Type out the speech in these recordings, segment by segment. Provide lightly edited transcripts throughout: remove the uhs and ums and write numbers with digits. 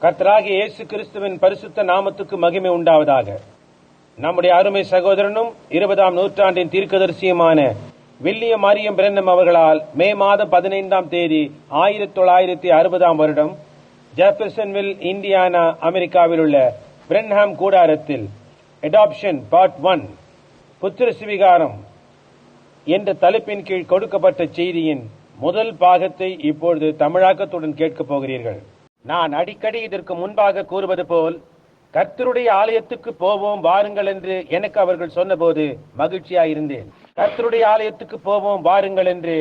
கர்த்தராகிய இயேசு கிறிஸ்துவின் பரிசுத்த நாமத்துக்கு மகிமை உண்டாவதாக. நம்முடைய அருமை சகோதரனும் 20ஆம் நூற்றாண்டின் தீர்க்கதரிசியுமான வில்லியம் மரியம் பிரென்னம் அவர்களால் மே மாதம் 15ஆம் தேதி 1960ஆம் வருடம் ஜெஃபர்சன்வில், இந்தியானா, அமெரிக்காவில் உள்ள பிரென்ஹாம் கூடாரத்தில் அடாப்ஷன் பார்ட் 1 புத்திர சுவிகாரம் என்ற தலைப்பின் கீழ் கொடுக்கப்பட்ட செய்தியின் முதல் பாகத்தை இப்பொழுது தமிழாக்கத்துடன் கேட்கப் போகிறீர்கள். நான் அடிக்கடி இதற்கு முன்பாக கூறுவது போல், கர்த்தருடைய ஆலயத்துக்கு போவோம் வாருங்கள் என்று எனக்கு அவர்கள் சொன்னபோது மகிழ்ச்சியாயிருந்தேன். கர்த்தருடைய ஆலயத்துக்கு போவோம் வாருங்கள் என்று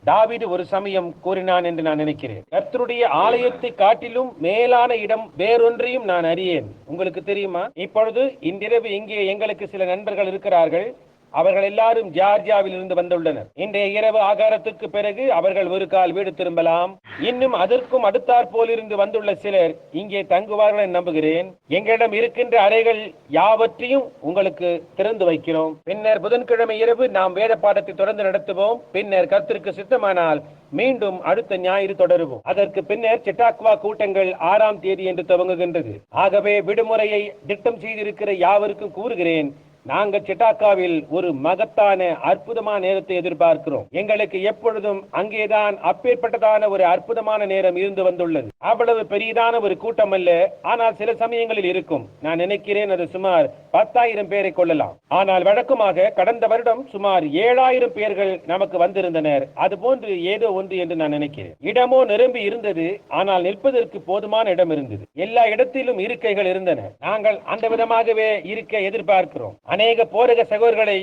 தாவீது ஒரு சமயம் கூறினான் என்று நான் நினைக்கிறேன். கர்த்தருடைய ஆலயத்தை காட்டிலும் மேலான இடம் வேறொன்றையும் நான் அறியேன். உங்களுக்கு தெரியுமா? இப்பொழுது இன்றிரவு இங்கே எங்களுக்கு சில நண்பர்கள் இருக்கிறார்கள். அவர்கள் எல்லாரும் ஜார்ஜியாவில் இருந்து வந்துள்ளனர். இன்றைய இரவு ஆகாரத்துக்கு பிறகு அவர்கள் ஒரு கால் வீடு திரும்பலாம். இன்னும் அதற்கும் அடுத்தாற் போலிருந்து வந்துள்ள சிலர் இங்கே தங்குவார்கள் என்று நம்புகிறேன். எங்களிடம் இருக்கின்ற அறைகள் யாவற்றையும் உங்களுக்கு திறந்து வைக்கிறோம். பின்னர் புதன்கிழமை இரவு நாம் வேத பாடத்தை தொடர்ந்து நடத்துவோம். பின்னர் கர்த்தருக்கு சித்தமானால் மீண்டும் அடுத்த ஞாயிறு தொடருவோம். அதற்கு பின்னர் சிட்டாக்வா கூட்டங்கள் 6ஆம் தேதி என்று துவங்குகின்றது. ஆகவே விடுமுறையை திட்டம் செய்திருக்கிற யாவருக்கும் கூறுகிறேன், நாங்கள் சிட்டாக்காவில் ஒரு மகத்தான அற்புதமான நேரத்தை எதிர்பார்க்கிறோம். எங்களுக்கு எப்பொழுதும் அங்கேதான் அப்பேற்பட்டதான ஒரு அற்புதமான நேரம் இருந்து வந்துள்ளது. அவ்வளவு பெரியதான ஒரு கூட்டம் அல்ல, ஆனால் சில சமயங்களில் இருக்கும். நான் நினைக்கிறேன் அது சுமார் 10,000 பேரை கொள்ளலாம். ஆனால் வழக்கமாக கடந்த வருடம் சுமார் 7,000 பேர்கள் நமக்கு வந்திருந்தனர். அதுபோன்று ஏதோ ஒன்று என்று நான் நினைக்கிறேன். இடமோ நிரம்பி இருந்தது, ஆனால் நிற்பதற்கு போதுமான இடம் இருந்தது. எல்லா இடத்திலும் இருக்கைகள் இருந்தன. நாங்கள் அந்த விதமாகவே இருக்க எதிர்பார்க்கிறோம். அநேக போரக சகோதரர்களை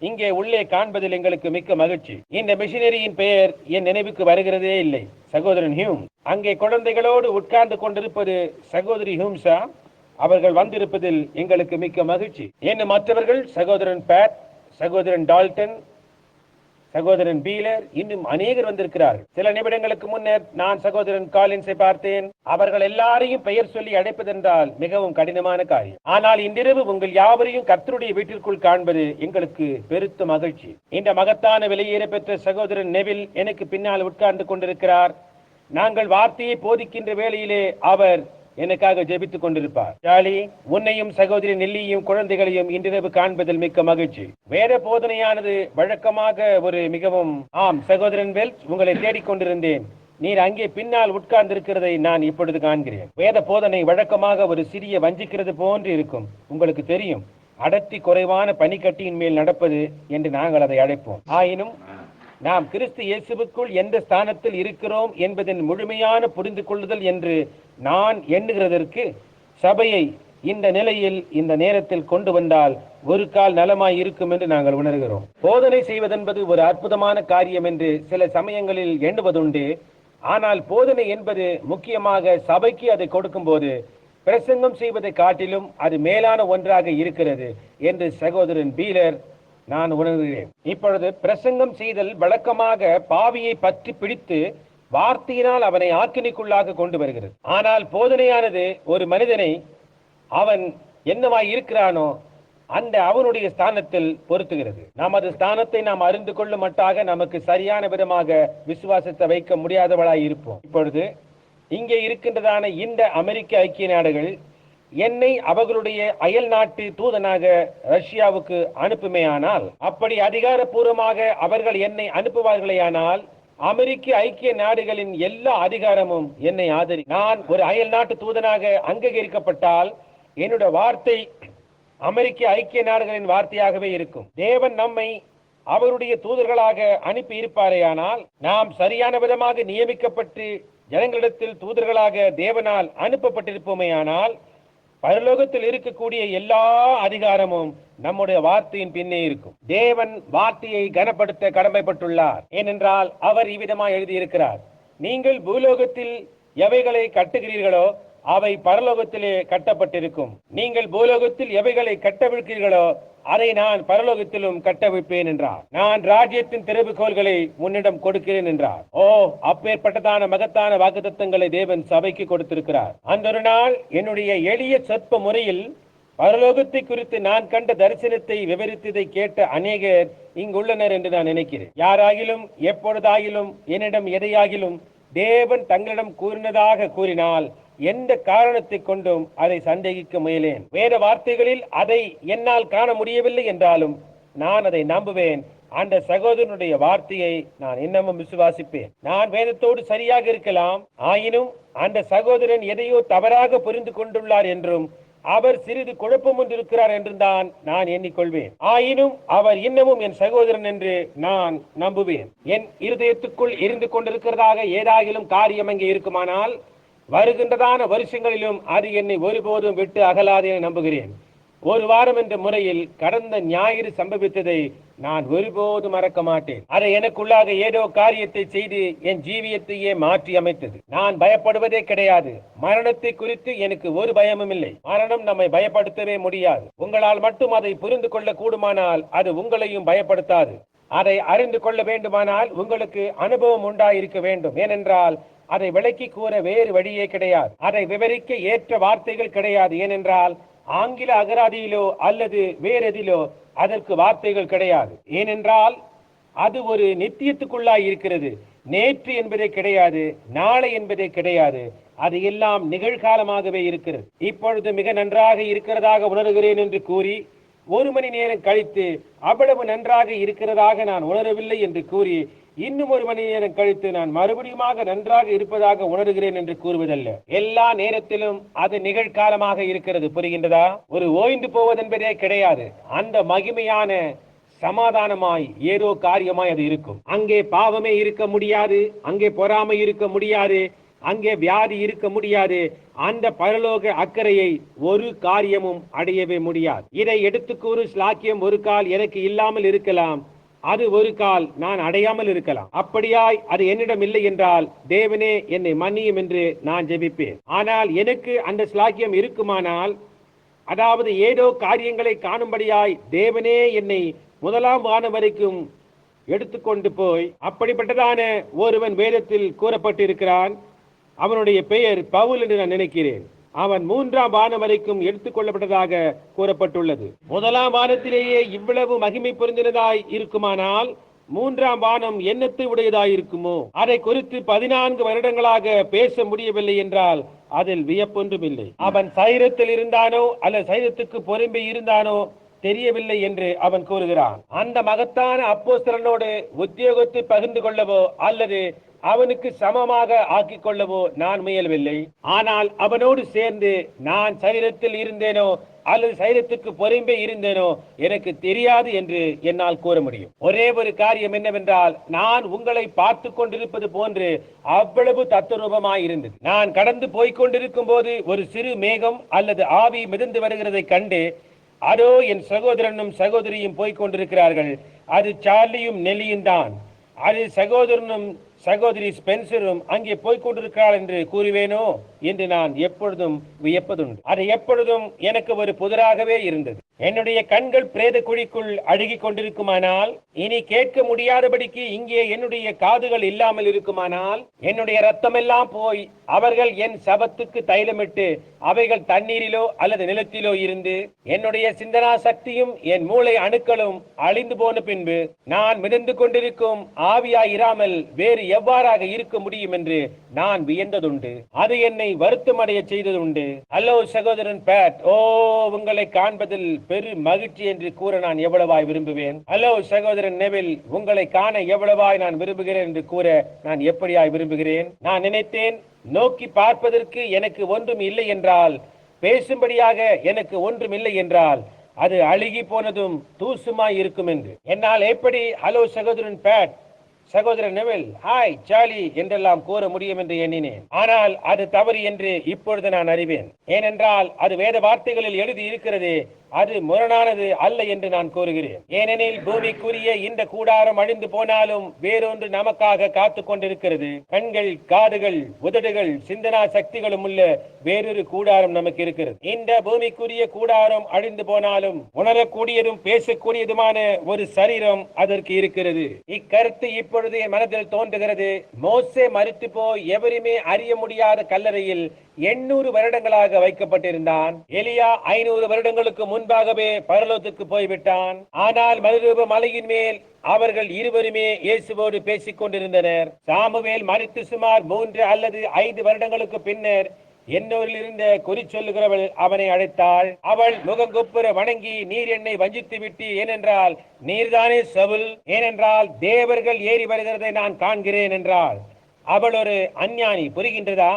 இங்கே உள்ளே காண்பதில் எங்களுக்கு மிக்க மகிழ்ச்சி. இந்த மிஷினரியின் பெயர் என் நினைவுக்கு வருகிறதே இல்லை. சகோதரன் ஹியூம். அங்கே குழந்தைகளோடு உட்கார்ந்து கொண்டிருப்பது சகோதரி ஹியூம்ஸா. அவர்கள் வந்திருப்பதில் எங்களுக்கு மிக்க மகிழ்ச்சி. இன்னும் மற்றவர்கள் சகோதரன் பேட், சகோதரன் டால்டன், சகோதரன் பீலர், இன்னும் அநேகர் வந்திருக்கிறார்கள். சில நிமிடங்களுக்கு முன்னர் நான் சகோதரன் காலின்ஸை பார்த்தேன். அவர்கள் எல்லாரையும் பெயர் சொல்லி அழைப்பதென்றால் மிகவும் கடினமான காரியம். ஆனால் இன்றிரவு உங்கள் யாவரையும் கர்த்தருடைய வீட்டிற்குள் காண்பது எங்களுக்கு பெருத்த மகிழ்ச்சி. இந்த மகத்தான வெளியேற பெற்ற சகோதரன் நெவில் எனக்கு பின்னால் உட்கார்ந்து கொண்டிருக்கிறார். நாங்கள் வார்த்தையை போதிக்கின்ற வேளையிலே அவர் எனக்காக ஜெபித்துக் கொண்டிருப்பார். சாலி, உன்னையும் சகோதரி நெல்லியும் குழந்தைகளையும் இன்றிரவு காண்பதில் மிக்க மகிழ்ச்சி. வேத போதனையானது வழக்கமாக ஒரு மிகவும் சகோதரன் வெல்ஸ், உங்களை தேடிக்கொண்டிருந்தேன். நீர் அங்கே பின்னால் உட்கார்ந்து இருக்கிறதை நான் இப்பொழுது காண்கிறேன். வேத போதனை வழக்கமாக ஒரு சிறிய வஞ்சிக்கிறது போன்று இருக்கும். உங்களுக்கு தெரியும், அடர்த்தி குறைவான பனிக்கட்டியின் மேல் நடப்பது என்று நாங்கள் அதை அழைப்போம். ஆயினும் நாம் கிறிஸ்து இயேசுவுக்குள் எந்த ஸ்தானத்தில் இருக்கிறோம் என்பதன் முழுமையான புரிந்து கொள்ளுதல் என்று நான் எண்ணுகிறதற்கு சபையை இந்த நிலையில் இந்த நேரத்தில் கொண்டு வந்தால் ஒரு கால் நலமாய் இருக்கும் என்று நாங்கள் உணர்கிறோம். போதனை செய்வதென்பது ஒரு அற்புதமான காரியம் என்று சில சமயங்களில் எண்ணுவதுண்டு. ஆனால் போதனை என்பது முக்கியமாக சபைக்கு அதை கொடுக்கும் போது பிரசங்கம் செய்வதை காட்டிலும் அது மேலான ஒன்றாக இருக்கிறது என்று சகோதரன் பீலர் நான் உணர்கிறேன். இப்பொழுது பிரசங்கம் செய்தல் வழக்கமாக பாவியை பற்றி பிடித்து வார்த்தையினால் அவனை ஆக்கினைக்குள்ளாக கொண்டு வருகிறது. ஆனால் போதனையானது ஒரு மனிதனை அவன் என்னவாய் இருக்கிறானோ அந்த அவனுடைய ஸ்தானத்தில் பொருத்துகிறது. நமது ஸ்தானத்தை நாம் அறிந்து கொள்ளும் மட்டாக நமக்கு சரியான விதமாக விசுவாசத்தை வைக்க முடியாதவளாய் இருப்போம். இப்பொழுது இங்கே இருக்கின்றதான இந்த அமெரிக்க ஐக்கிய நாடுகள் என்னை அவர்களுடைய அயல் நாட்டு தூதனாக ரஷ்யாவுக்கு அனுப்புமேயானால், அப்படி அதிகாரப்பூர்வமாக அவர்கள் என்னை அனுப்புவார்களேயானால், அமெரிக்க ஐக்கிய நாடுகளின் எல்லா அதிகாரமும் என்னை ஆதரி. நான் ஒரு அயல் நாட்டு தூதனாக அங்கீகரிக்கப்பட்டால் என்னுடைய வார்த்தை அமெரிக்க ஐக்கிய நாடுகளின் வார்த்தையாகவே இருக்கும். தேவன் நம்மை அவருடைய தூதர்களாக அனுப்பி இருப்பாரேயானால், நாம் சரியான விதமாக நியமிக்கப்பட்டு ஜனங்களிடத்தில் தூதர்களாக தேவனால் அனுப்பப்பட்டிருப்போமேயானால், பரலோகத்தில் இருக்கக்கூடிய எல்லா அதிகாரமும் நம்முடைய வார்த்தையின் பின்னே இருக்கும். தேவன் வார்த்தையை கனப்படுத்த கடமைப்பட்டுள்ளார். ஏனென்றால் அவர் இவ்விதமாய் எழுதியிருக்கிறார், நீங்கள் பூலோகத்தில் எவைகளை கட்டுகிறீர்களோ அவை பரலோகத்திலே கட்டப்பட்டிருக்கும். நீங்கள் பூலோகத்தில் எவைகளை கட்டவிழ்க்கிறீர்களோ அதை நான் பரலோகத்திலும் கட்டவிழ்ப்பேன் என்றார். நான் ராஜ்யத்தின் திறவுகோல்களை உன்னிடம் கொடுக்கிறேன் என்றார். அப்பேற்பட்டதான மகத்தான வாக்குத்தத்தங்களை தேவன் சபைக்கு கொடுத்திருக்கிறார். அந்த ஒரு நாள் என்னுடைய எளிய சொற்ப முறையில் பரலோகத்தை குறித்து நான் கண்ட தரிசனத்தை விவரித்ததை கேட்ட அநேகர் இங்குள்ளனர் என்று நான் நினைக்கிறேன். யாராகிலும் எப்பொழுதாகிலும் என்னிடம் எதையாகிலும் தேவன் தங்களிடம் கூறினதாக கூறினால் எந்த காரணத்தை கொண்டும் அதை சந்தேகிக்க முயலேன். வேத வார்த்தைகளில் அதை என்னால் காண முடியவில்லை என்றாலும் நான் அதை நம்புவேன். அந்த சகோதரனுடைய வார்த்தையை நான் இன்னமும் விசுவாசிப்பேன். நான் வேதத்தோடு சரியாக இருக்கலாம், ஆயினும் அந்த சகோதரன் எதையோ தவறாக புரிந்து கொண்டுள்ளார் என்றும் அவர் சிறிது குழப்பம் ஒன்றிருக்கிறார் என்றும் தான் நான் எண்ணிக்கொள்வேன். ஆயினும் அவர் இன்னமும் என் சகோதரன் என்று நான் நம்புவேன். என் இருதயத்துக்குள் இருந்து கொண்டிருக்கிறதாக ஏதாகிலும் காரியம் அங்கே இருக்குமானால் வருகின்றதான வருஷங்களிலும் அது என்னை ஒருபோதும் விட்டு அகலாது என நம்புகிறேன். ஒரு வாரம் என்ற முறையில் கடந்த ஞாயிறு சம்பவித்ததை நான் ஒருபோதும் மறக்க மாட்டேன். அதை எனக்குள்ளாக ஏதோ காரியத்தை செய்து என் ஜீவியத்தையே மாற்றி அமைத்தது. நான் பயப்படுவதே கிடையாது. மரணத்தை குறித்து எனக்கு ஒரு பயமும் இல்லை. மரணம் நம்மை பயப்படுத்தவே முடியாது. உங்களால் மட்டும் அதை புரிந்து கொள்ள கூடுமானால் அது உங்களையும் பயப்படுத்தாது. அதை அறிந்து கொள்ள வேண்டுமானால் உங்களுக்கு அனுபவம் உண்டாயிருக்க வேண்டும். ஏனென்றால் அதை விளக்கி கூற வேறு வழியே கிடையாது. அதை விவரிக்க ஏற்ற வார்த்தைகள் கிடையாது. ஏனென்றால் ஆங்கில அகராதியிலோ அல்லது வேறெதிலோ அதற்கு வார்த்தைகள் கிடையாது. ஏனென்றால் அது ஒரு நித்தியத்துக்குள்ளாய் இருக்கிறது. நேற்று என்பதே கிடையாது, நாளை என்பதே கிடையாது. அது எல்லாம் நிகழ்காலமாகவே இருக்கிறது. இப்பொழுது மிக நன்றாக இருக்கிறதாக உணர்கிறேன் என்று கூறி ஒரு மணி நேரம் கழித்து அவ்வளவு நன்றாக இருக்கிறதாக நான் உணரவில்லை என்று கூறி இன்னும் ஒரு மணி நேரம் கழித்து நான் மறுபடியுமாக நன்றாக இருப்பதாக உணர்கிறேன் என்று கூறுவதல்ல. எல்லா நேரத்திலும் அது நிகழ்காலமாக இருக்கிறது. புரிகின்றதா? ஒரு ஓய்ந்து போவதென்பதே கிடையாது. அந்த மகிமையான சமாதானமாய் ஏதோ காரியமாய் அது இருக்கும். அங்கே பாவமே இருக்க முடியாது, அங்கே பொறாமை இருக்க முடியாது, அங்கே வியாதி இருக்க முடியாது. அந்த பரலோக அக்கறையை ஒரு காரியமும் அடையவே முடியாது. இதை எடுத்துக்கூறு ஸ்லாக்கியம் ஒரு கால் எனக்கு இல்லாமல் இருக்கலாம், அது ஒரு கால் நான் அடையாமல் இருக்கலாம். அப்படியாய் அது என்னிடம் இல்லை என்றால் தேவனே என்னை மன்னியும் என்று நான் ஜெபிப்பேன். ஆனால் எனக்கு அந்த ஸ்லாக்கியம் இருக்குமானால், அதாவது ஏதோ காரியங்களை காணும்படியாய் தேவனே என்னை முதலாம் வானம் வரைக்கும் எடுத்துக்கொண்டு போய், அப்படிப்பட்டதான ஒருவன் வேதத்தில் கூறப்பட்டிருக்கிறான். அவனுடைய பெயர் பவுல் என்று நான் நினைக்கிறேன். அவன் 3ஆம் வானம் வரைக்கும் எடுத்துக் கொள்ளப்பட்டதாக கூறப்பட்டுள்ளது. முதலாம் வானத்திலேயே இவ்வளவு மகிமை பொருந்தினதாய் இருக்குமானால் 3ஆம் வானம் என்னத்தை உடையதாய் இருக்குமோ? அதை குறித்து 14 வருடங்களாக பேச முடியவில்லை என்றால் அதில் வியப்பொன்றும் இல்லை. அவன் சரீரத்தில் இருந்தானோ அல்லது சரீரத்துக்கு பொறுமை இருந்தானோ தெரியவில்லை என்று அவன் கூறுகிறான். அந்த மகத்தான அப்போஸ்தலனோடு உத்தியோகத்தை பகிர்ந்து கொள்ளவோ அல்லது அவனுக்கு சமமாக ஆக்கிக் கொள்ளவோ நான் முயலவில்லை. ஆனால் அவனோடு சேர்ந்து நான் சரீரத்தில் இருந்தேனோ அல்லது சரீரத்துக்கு பொறுமை இருந்தேனோ எனக்கு தெரியாது என்று என்னால் கூற முடியும். ஒரே ஒரு காரியம் என்னவென்றால், நான் உங்களை பார்த்து கொண்டிருப்பது போன்று அவ்வளவு தத்துரூபமாய் இருந்தது. நான் கடந்து போய்கொண்டிருக்கும் போது ஒரு சிறு மேகம் அல்லது ஆவி மிதந்து வருகிறதை கண்டு, அதோ என் சகோதரனும் சகோதரியும் போய்கொண்டிருக்கிறார்கள், அது சார்லியும் நெல்லியும் தான், அது சகோதரனும் சகோதரி ஸ்பென்சரும் அங்கே போய்கொண்டிருக்கிறாள் என்று கூறுவேனோ என்று நான் எப்பொழுதும் வியப்பதுண்டு. அது எப்பொழுதும் எனக்கு ஒரு புதிராகவே இருந்தது. என்னுடைய கண்கள் பிரேத குழிக்குள் அழுகி கொண்டிருக்குமானால், இனி கேட்க முடியாதபடிக்கு இங்கே என்னுடைய காதுகள் இல்லாமல் இருக்குமானால், என்னுடைய ரத்தம் எல்லாம் போய் அவர்கள் என் சபத்துக்கு தைலமிட்டு அவைகள் தண்ணீரிலோ அல்லது நிலத்திலோ இருந்து என்னுடைய சிந்தனா சக்தியும் என் மூளை அணுக்களும் அழிந்து போன பின்பு நான் மிதந்து கொண்டிருக்கும் ஆவியாய் இராமல் வேறு எவ்வாறாக இருக்க முடியும் என்று நான் வியந்ததுண்டு. அது என்னை வருத்தம் அடைய செய்ததுண்டு. ஹலோ சகோதரன் பேட், ஓ உங்களை காண்பதில் பெரு மகிழ்ச்சி என்று கூற நான் எவ்வளவாய் விரும்புவேன். ஹலோ சகோதரன் நெவில், உங்களை காண எவ்வளவாய் நான் விரும்புகிறேன் என்று கூற நான் எப்படியாய் விரும்புகிறேன். நான் நினைத்தேன், நோக்கி பார்ப்பதற்கு எனக்கு ஒன்றும் இல்லை என்றால், பேசும்படியாக எனக்கு ஒன்றும் இல்லை என்றால் அது அழுகி போனதும் தூசுமாய் இருக்கும் என்று. என்னால் எப்படி ஹலோ சகோதரன் பேட், சகோதரன் நெவில், ஹாய் சார்லி என்றெல்லாம் கூற முடியும் என்று எண்ணினேன். ஆனால் அது தவறு என்று இப்பொழுது நான் அறிவேன். ஏனென்றால் அது வேத வார்த்தைகளில் எழுதி இருக்கிறது, அது முரணானது அல்ல என்று நான் கூறுகிறேன். ஏனெனில் பூமிக்குரிய இந்த கூடாரம் அழிந்து போனாலும் வேறொன்று நமக்காக காத்து கொண்டிருக்கிறது. கண்கள், காதுகள், உதடுகள், சிந்தனா சக்திகளும் உள்ள வேறொரு கூடாரம் நமக்கு இருக்கிறது. இந்த பூமிக்குரிய கூடாரம் அழிந்து போனாலும் உணரக்கூடியதும் பேசக்கூடியதுமான ஒரு சரீரம் அதற்கு இருக்கிறது. இக்கருத்து இப்பொழுது என் மனதில் தோன்றுகிறது. மோசே மரித்து போய் எவருமே அறிய முடியாத கல்லறையில் 800 வருடங்களாக வைக்கப்பட்டிருந்தான். எலியா 500 வருடங்களுக்கு முன்பாகவே பரலோகத்துக்கு போய்விட்டான். ஆனால் மறுரூப மலையின் மேல் அவர்கள் இருவருமே இயேசுவோடு பேசிக் கொண்டிருந்தனர். சாமுவேல் மரித்து சுமார் 3 அல்லது 5 வருடங்களுக்கு பின்னர் என்னூரில் இருந்த குறி சொல்லுகிறவள் அவனை அழைத்தாள். அவள் முகங்குப்புற வணங்கி, நீர் என்னை வஞ்சித்து விட்டு, ஏனென்றால் நீர்தானே சவுல், ஏனென்றால் தேவர்கள் ஏறி வருகிறதை நான் காண்கிறேன் என்றாள். அவள் ஒரு அஞ்ஞானி, புரிகின்றதா?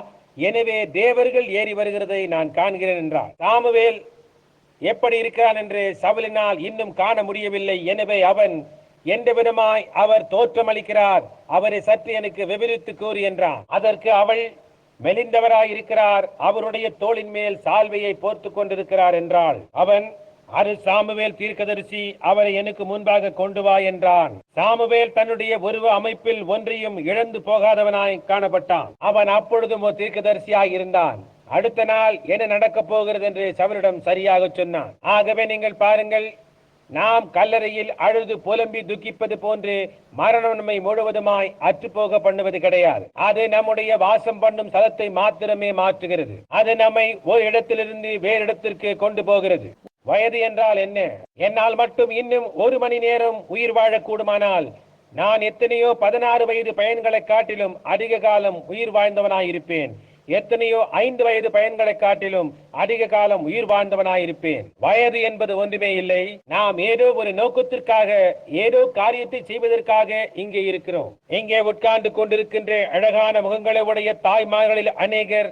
எனவே தேவர்கள் ஏறி வருகிறதை நான் காண்கிறேன் என்றாள். சாமுவேல் எப்படி இருக்கிறான் என்று சவுலினால் இன்னும் காண முடியவில்லை. எனவே அவன் எந்த விதமாய் அவர் தோற்றமளிக்கிறார், அவரை சற்று எனக்கு விவரித்து கூறு என்றான். அதற்கு அவள், மெலிந்தவராயிருக்கிறார், அவருடைய தோளின் மேல் சால்வையை போர்த்து கொண்டிருக்கிறார் என்றாள். அவன், அது சாமுவேல் தீர்க்கதரிசி, அவரை எனக்கு முன்பாக கொண்டு வா என்றான். சாமுவேல் தன்னுடைய உருவ அமைப்பில் ஒன்றையும் இழந்து போகாதவனாய் காணப்பட்டான். அவன் அப்பொழுதும் ஒரு தீர்க்கதரிசியாய் இருந்தான். அடுத்த நாள் என்ன நடக்கப் போகிறது என்று சவுலிடம் சரியாக சொன்னான். ஆகவே நீங்கள் பாருங்கள், நாம் கல்லறையில் அழுது புலம்பி துக்கிப்பது போன்று மரணம் நம்மை முழுவதுமாய் அற்றுப்போக பண்ணுவது கிடையாது. அது நம்முடைய வாசம் பண்ணும் ஸ்தலத்தை மாத்திரமே மாற்றுகிறது. அது நம்மை ஒரு இடத்திலிருந்து வேறு இடத்திற்கு கொண்டு போகிறது. வயது என்றால் என்ன? என்னால் மட்டும் இன்னும் 1 மணி நேரம் உயிர் வாழக்கூடுமானால் நான் எத்தனையோ 16 வயது பையன்களை காட்டிலும் அதிக காலம் உயிர் வாழ்ந்தவனாயிருப்பேன். எத்தனையோ 5 வயது பையன்களை காட்டிலும் அதிக காலம் உயிர் வாழ்ந்தவனாயிருப்பேன். வயது என்பது ஒன்றுமே இல்லை. நாம் ஏதோ ஒரு நோக்கத்திற்காக, ஏதோ காரியத்தை செய்வதற்காக இங்கே இருக்கிறோம். இங்கே உட்கார்ந்து கொண்டிருக்கின்ற அழகான முகங்களை உடைய தாய்மார்களில் அநேகர்,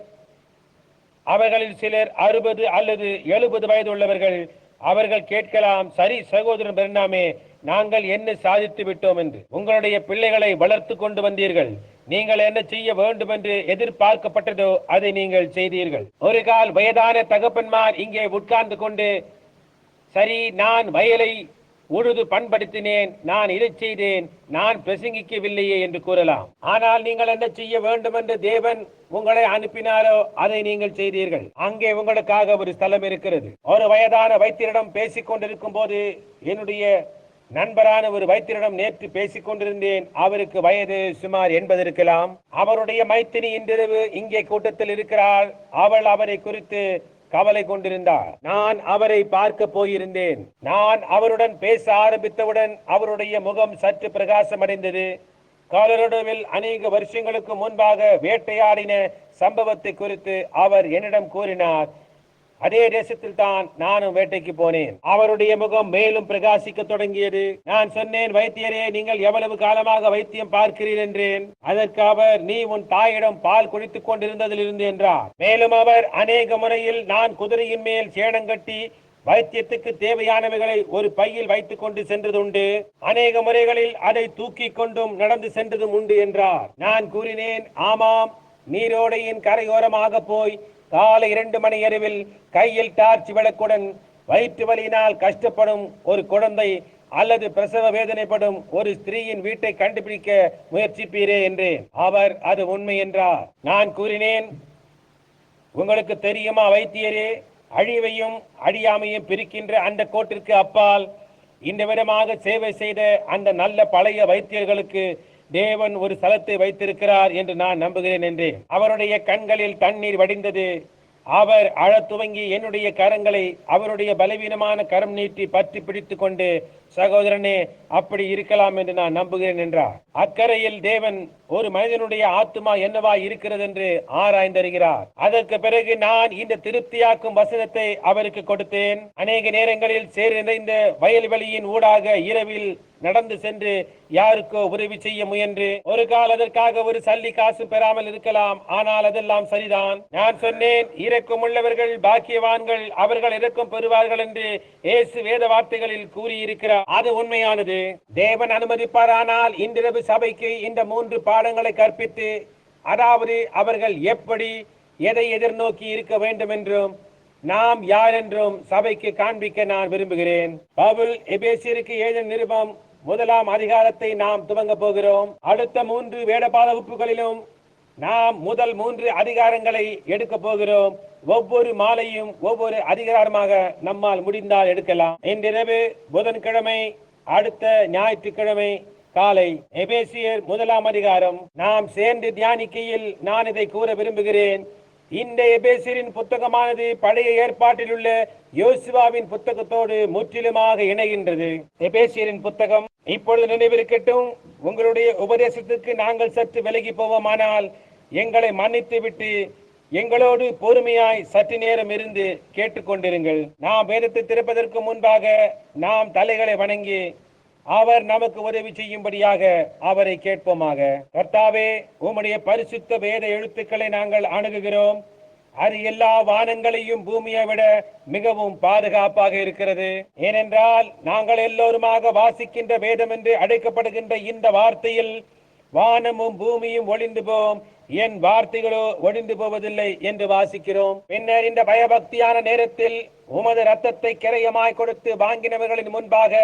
அவர்களில் சிலர் 60 அல்லது 70 வயது உள்ளவர்கள். அவர்கள் கேட்கலாம், சரி சகோதரன் பெர்னாமே, நாங்கள் என்ன சாதித்து விட்டோம் என்று. உங்களுடைய பிள்ளைகளை வளர்த்து கொண்டு வந்தீர்கள். நீங்கள் என்ன செய்ய வேண்டும் என்று எதிர்பார்க்கப்பட்டதோ அதை நீங்கள் செய்தீர்கள். ஒரு கால் வயதான தகப்பன்மார் இங்கே உட்கார்ந்து கொண்டு, சரி, நான் வயலை உழுது பண்படுத்தினேன், நான் இதை செய்தேன், நான் பிரசங்கிக்கவில்லையே என்று கூறலாம். ஆனால் நீங்கள் என்ன செய்ய வேண்டும் என்று தேவன் உங்களை அனுப்பினாரோ அதை நீங்கள் செய்தீர்கள். அங்கே உங்களுக்காக ஒரு ஸ்தலம் இருக்கிறது. ஒரு வயதான வைத்தியரிடம் பேசிக் கொண்டிருக்கும் போது, என்னுடைய நண்பரான ஒரு வைத்தியரிடம் நேற்று பேசிக் கொண்டிருந்தேன். அவருக்கு வயது சுமார் 80 இருக்கலாம். அவருடைய மைத்தினி இன்றிரவு இங்கே கூட்டத்தில் இருக்கிறாள். அவள் அவரை குறித்து கவலை கொண்டிருந்தார். நான் அவரை பார்க்க போயிருந்தேன். நான் அவருடன் பேச ஆரம்பித்தவுடன் அவருடைய முகம் சற்று பிரகாசம் அடைந்தது. காலரோடுவில் அநேக வருஷங்களுக்கு முன்பாக வேட்டையாடின சம்பவத்தை குறித்து அவர் என்னிடம் கூறினார். அதே தேசத்தில் தான் நானும் வேட்டைக்கு போனேன். அவருடைய முகம் மேலும் பிரகாசிக்க தொடங்கியது. நான் சொன்னேன், வைத்தியரே, நீங்கள் எவ்வளவு காலமாக வைத்தியம் பார்க்கிறீர் என்றேன். அதற்கு அவர், நீ உன் தாயிடம் பால் குடித்துக் கொண்டிருந்ததிலிருந்து என்றார். மேலும் அவர், அநேக முறையில் நான் குதிரையின் மேல் சேணங்கட்டி வைத்தியத்துக்கு தேவையானவைகளை ஒரு பையில் வைத்துக் கொண்டு சென்றதுண்டு. அநேக முறைகளில் அதை தூக்கி கொண்டும் நடந்து சென்றதும் உண்டு என்றார். நான் கூறினேன், ஆமாம், நீரோடையின் கரையோரமாக போய் காலை 2 மணி அளவில் கையில் டார்ச் விளக்குடன் வயிற்று வலியினால் கஷ்டப்படும் ஒரு குழந்தை அல்லது பிரசவ வேதனைப்படும் ஒரு ஸ்திரீயின் வீட்டை கண்டுபிடிக்க முயற்சிப்பீரே என்றேன். அவர், அது உண்மை என்றார். நான் கூறினேன், உங்களுக்கு தெரியுமா வைத்தியரே, அழிவையும் அழியாமையும் பிரிக்கின்ற அந்த கோட்டிற்கு அப்பால் இந்த விதமாக சேவை செய்த அந்த நல்ல பழைய வைத்தியர்களுக்கு தேவன் ஒரு ஸ்தலத்தை வைத்திருக்கிறார் என்று நான் நம்புகிறேன் என்றேன். அவருடைய கண்களில் தண்ணீர் வடிந்தது. அவர் அழத் துவங்கி என்னுடைய கரங்களை அவருடைய பலவீனமான கரம் நீட்டி பற்றி பிடித்துக் கொண்டு, சகோதரனே, அப்படி இருக்கலாம் என்று நான் நம்புகிறேன் என்றார். அக்கறையில் தேவன் ஒரு மனிதனுடைய ஆத்துமா என்னவா இருக்கிறது என்று ஆராய்ந்தறிகிறார். அதற்கு பிறகு நான் இந்த திருப்தியாக்கும் வசனத்தை அவருக்கு கொடுத்தேன். அநேக நேரங்களில் சேர் நிறைந்த வயல்வெளியின் ஊடாக இரவில் நடந்து சென்று யாருக்கோ உதவி செய்ய முயன்று ஒரு கால் அதற்காக ஒரு சல்லி காசு பெறாமல் இருக்கலாம். ஆனால் அதெல்லாம் சரிதான். நான் சொன்னேன், இரக்கம் உள்ளவர்கள் பாக்கியவான்கள், அவர்கள் இரக்கம் பெறுவார்கள் என்று இயேசு வேத வார்த்தைகளில் கூறியிருக்கிறார். அது உண்மையானது. தேவன் அனுமதிப்பாரானால் இன்றிரவு சபைக்கு இந்த 3 பாடங்களை கற்பித்து, அதாவது அவர்கள் எப்படி எதை எதிர்நோக்கி இருக்க வேண்டும் என்றும் நாம் யார் என்றும் சபைக்கு காண்பிக்க நான் விரும்புகிறேன். பவுல் எபேசியருக்கு எழுதின நிருபம் 1ஆம் அதிகாரத்தை நாம் துவங்க போகிறோம். அடுத்த 3 வேதபாட வகுப்புகளிலும் நாம் முதல் 3 அதிகாரங்களை எடுக்க போகிறோம். ஒவ்வொரு மாலையும் ஒவ்வொரு அதிகாரமாக நம்மால் முடிந்தால் எடுக்கலாம். இன்றிரவு புதன்கிழமை, அடுத்த ஞாயிற்றுக்கிழமை காலை எபேசியர் 1ஆம் அதிகாரம் நாம் சேர்ந்து தியானிக்கையில் நான் இதை கூற விரும்புகிறேன். இந்த எபேசியரின் புத்தகமானது பழைய ஏற்பாட்டில் உள்ள யோசுவாவின் புத்தகத்தோடு முற்றிலுமாக இணைகின்றது. எபேசியரின் புத்தகம் இப்பொழுது நினைவிருக்கட்டும். உங்களுடைய உபதேசத்துக்கு நாங்கள் சற்று விலகி போவோமானால் எங்களை மன்னித்து விட்டு எங்களோடு பொறுமையாய் சற்று நேரம் இருந்து கேட்டுக்கொண்டிருங்கள். நாம் வேதத்தை திறப்பதற்கு முன்பாக நாம் தலைகளை வணங்கி அவர் நமக்கு உதவி செய்யும்படியாக அவரை கேட்போமாக. கர்த்தாவே, உம்முடைய பரிசுத்த வேத எழுத்துக்களை நாங்கள் அணுகுகிறோம். அது எல்லா வானங்களையும் பூமியை விட மிகவும் பாதுகாப்பாக இருக்கிறது. ஏனென்றால் நாங்கள் எல்லோருமாக வாசிக்கின்ற வேதம் என்று அழைக்கப்படுகின்ற இந்த வார்த்தையில் வானமும் பூமியும் ஒளிந்து போம், என் வார்த்தைகளோ ஒளிந்து போவதில்லை என்று வாசிக்கிறோம். பின்னர் இந்த பயபக்தியான நேரத்தில் உமது ரத்தத்தை கிரயமாய் கொடுத்து வாங்கினவர்களின் முன்பாக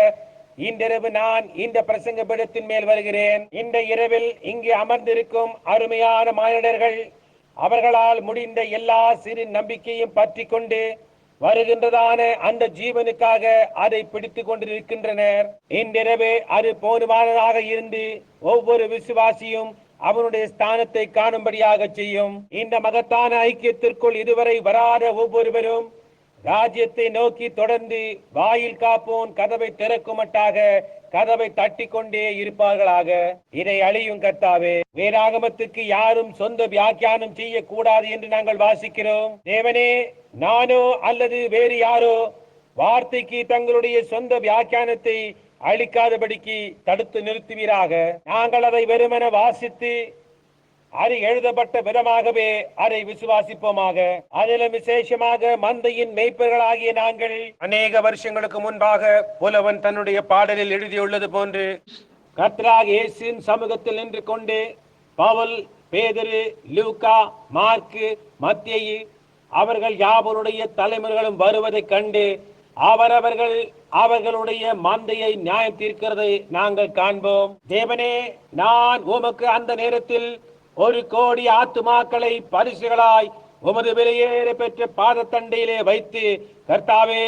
இன்றிரவு நான் இந்த பிரசங்க பீடத்தின் மேல் வருகிறேன். இந்த இரவில் இங்கு அமர்ந்திருக்கும் அருமையான மானிடர்கள் அவர்களால் முடிந்த எல்லா சிறு நம்பிக்கையும் பற்றி கொண்டு வருகின்றதான அந்த ஜீவனுக்காக அதை பிடித்துக் கொண்டிருக்கின்றனர். இன்றிரவு அது போதுமானதாக இருந்து ஒவ்வொரு விசுவாசியும் அவனுடைய ஸ்தானத்தை காணும்படியாக செய்யும். இந்த மகத்தான ஐக்கியத்திற்குள் இதுவரை வராத ஒவ்வொருவரும் ராஜ்யத்தை நோக்கி தொடர்ந்து வாயில் காப்போன் கதவை திறக்குமட்டாக கதவை தட்டி கொண்டே இருப்பார்களாக. இதை அழியும் கர்த்தாவே. வேதாகமத்துக்கு யாரும் சொந்த வியாக்கியானம் செய்யக்கூடாது என்று நாங்கள் வாசிக்கிறோம். தேவனே, நானோ அல்லது வேறு யாரோ வார்த்தைக்கு தங்களுடைய சொந்த வியாக்கியானத்தை அளிக்காதபடிக்கு தடுத்து நிறுத்துவீராக. நாங்கள் அதை வெறுமன வாசித்து அது எழுதப்பட்ட விதமாகவே அதை விசுவாசிப்போமாக. அதிலும் விசேஷமாக மந்தையின் மேய்ப்பர்களாகிய நாங்கள் அநேக வருஷங்களுக்கு முன்பாக புலவன் தன்னுடைய பாடலில் எழுதியுள்ளது போன்று கர்த்தராகிய இயேசுவின் சமூகத்தில் நின்று கொண்டு பவுல், பேதுரு, லூக்கா, மார்க்கு, மத்தேயு அவர்கள் யாவருடைய தலைமுறைகளும் வருவதை கண்டு அவர்களுடைய மந்தையை நியாயம் தீர்க்கிறதை நாங்கள் காண்போம். தேவனே, நான் உமக்கு அந்த நேரத்தில் 1,000,000 ஆத்துமாக்களை பரிசுகளாய் உமது விலையேற பெற்ற பாதத்தண்டையிலே வைத்து, கர்த்தாவே,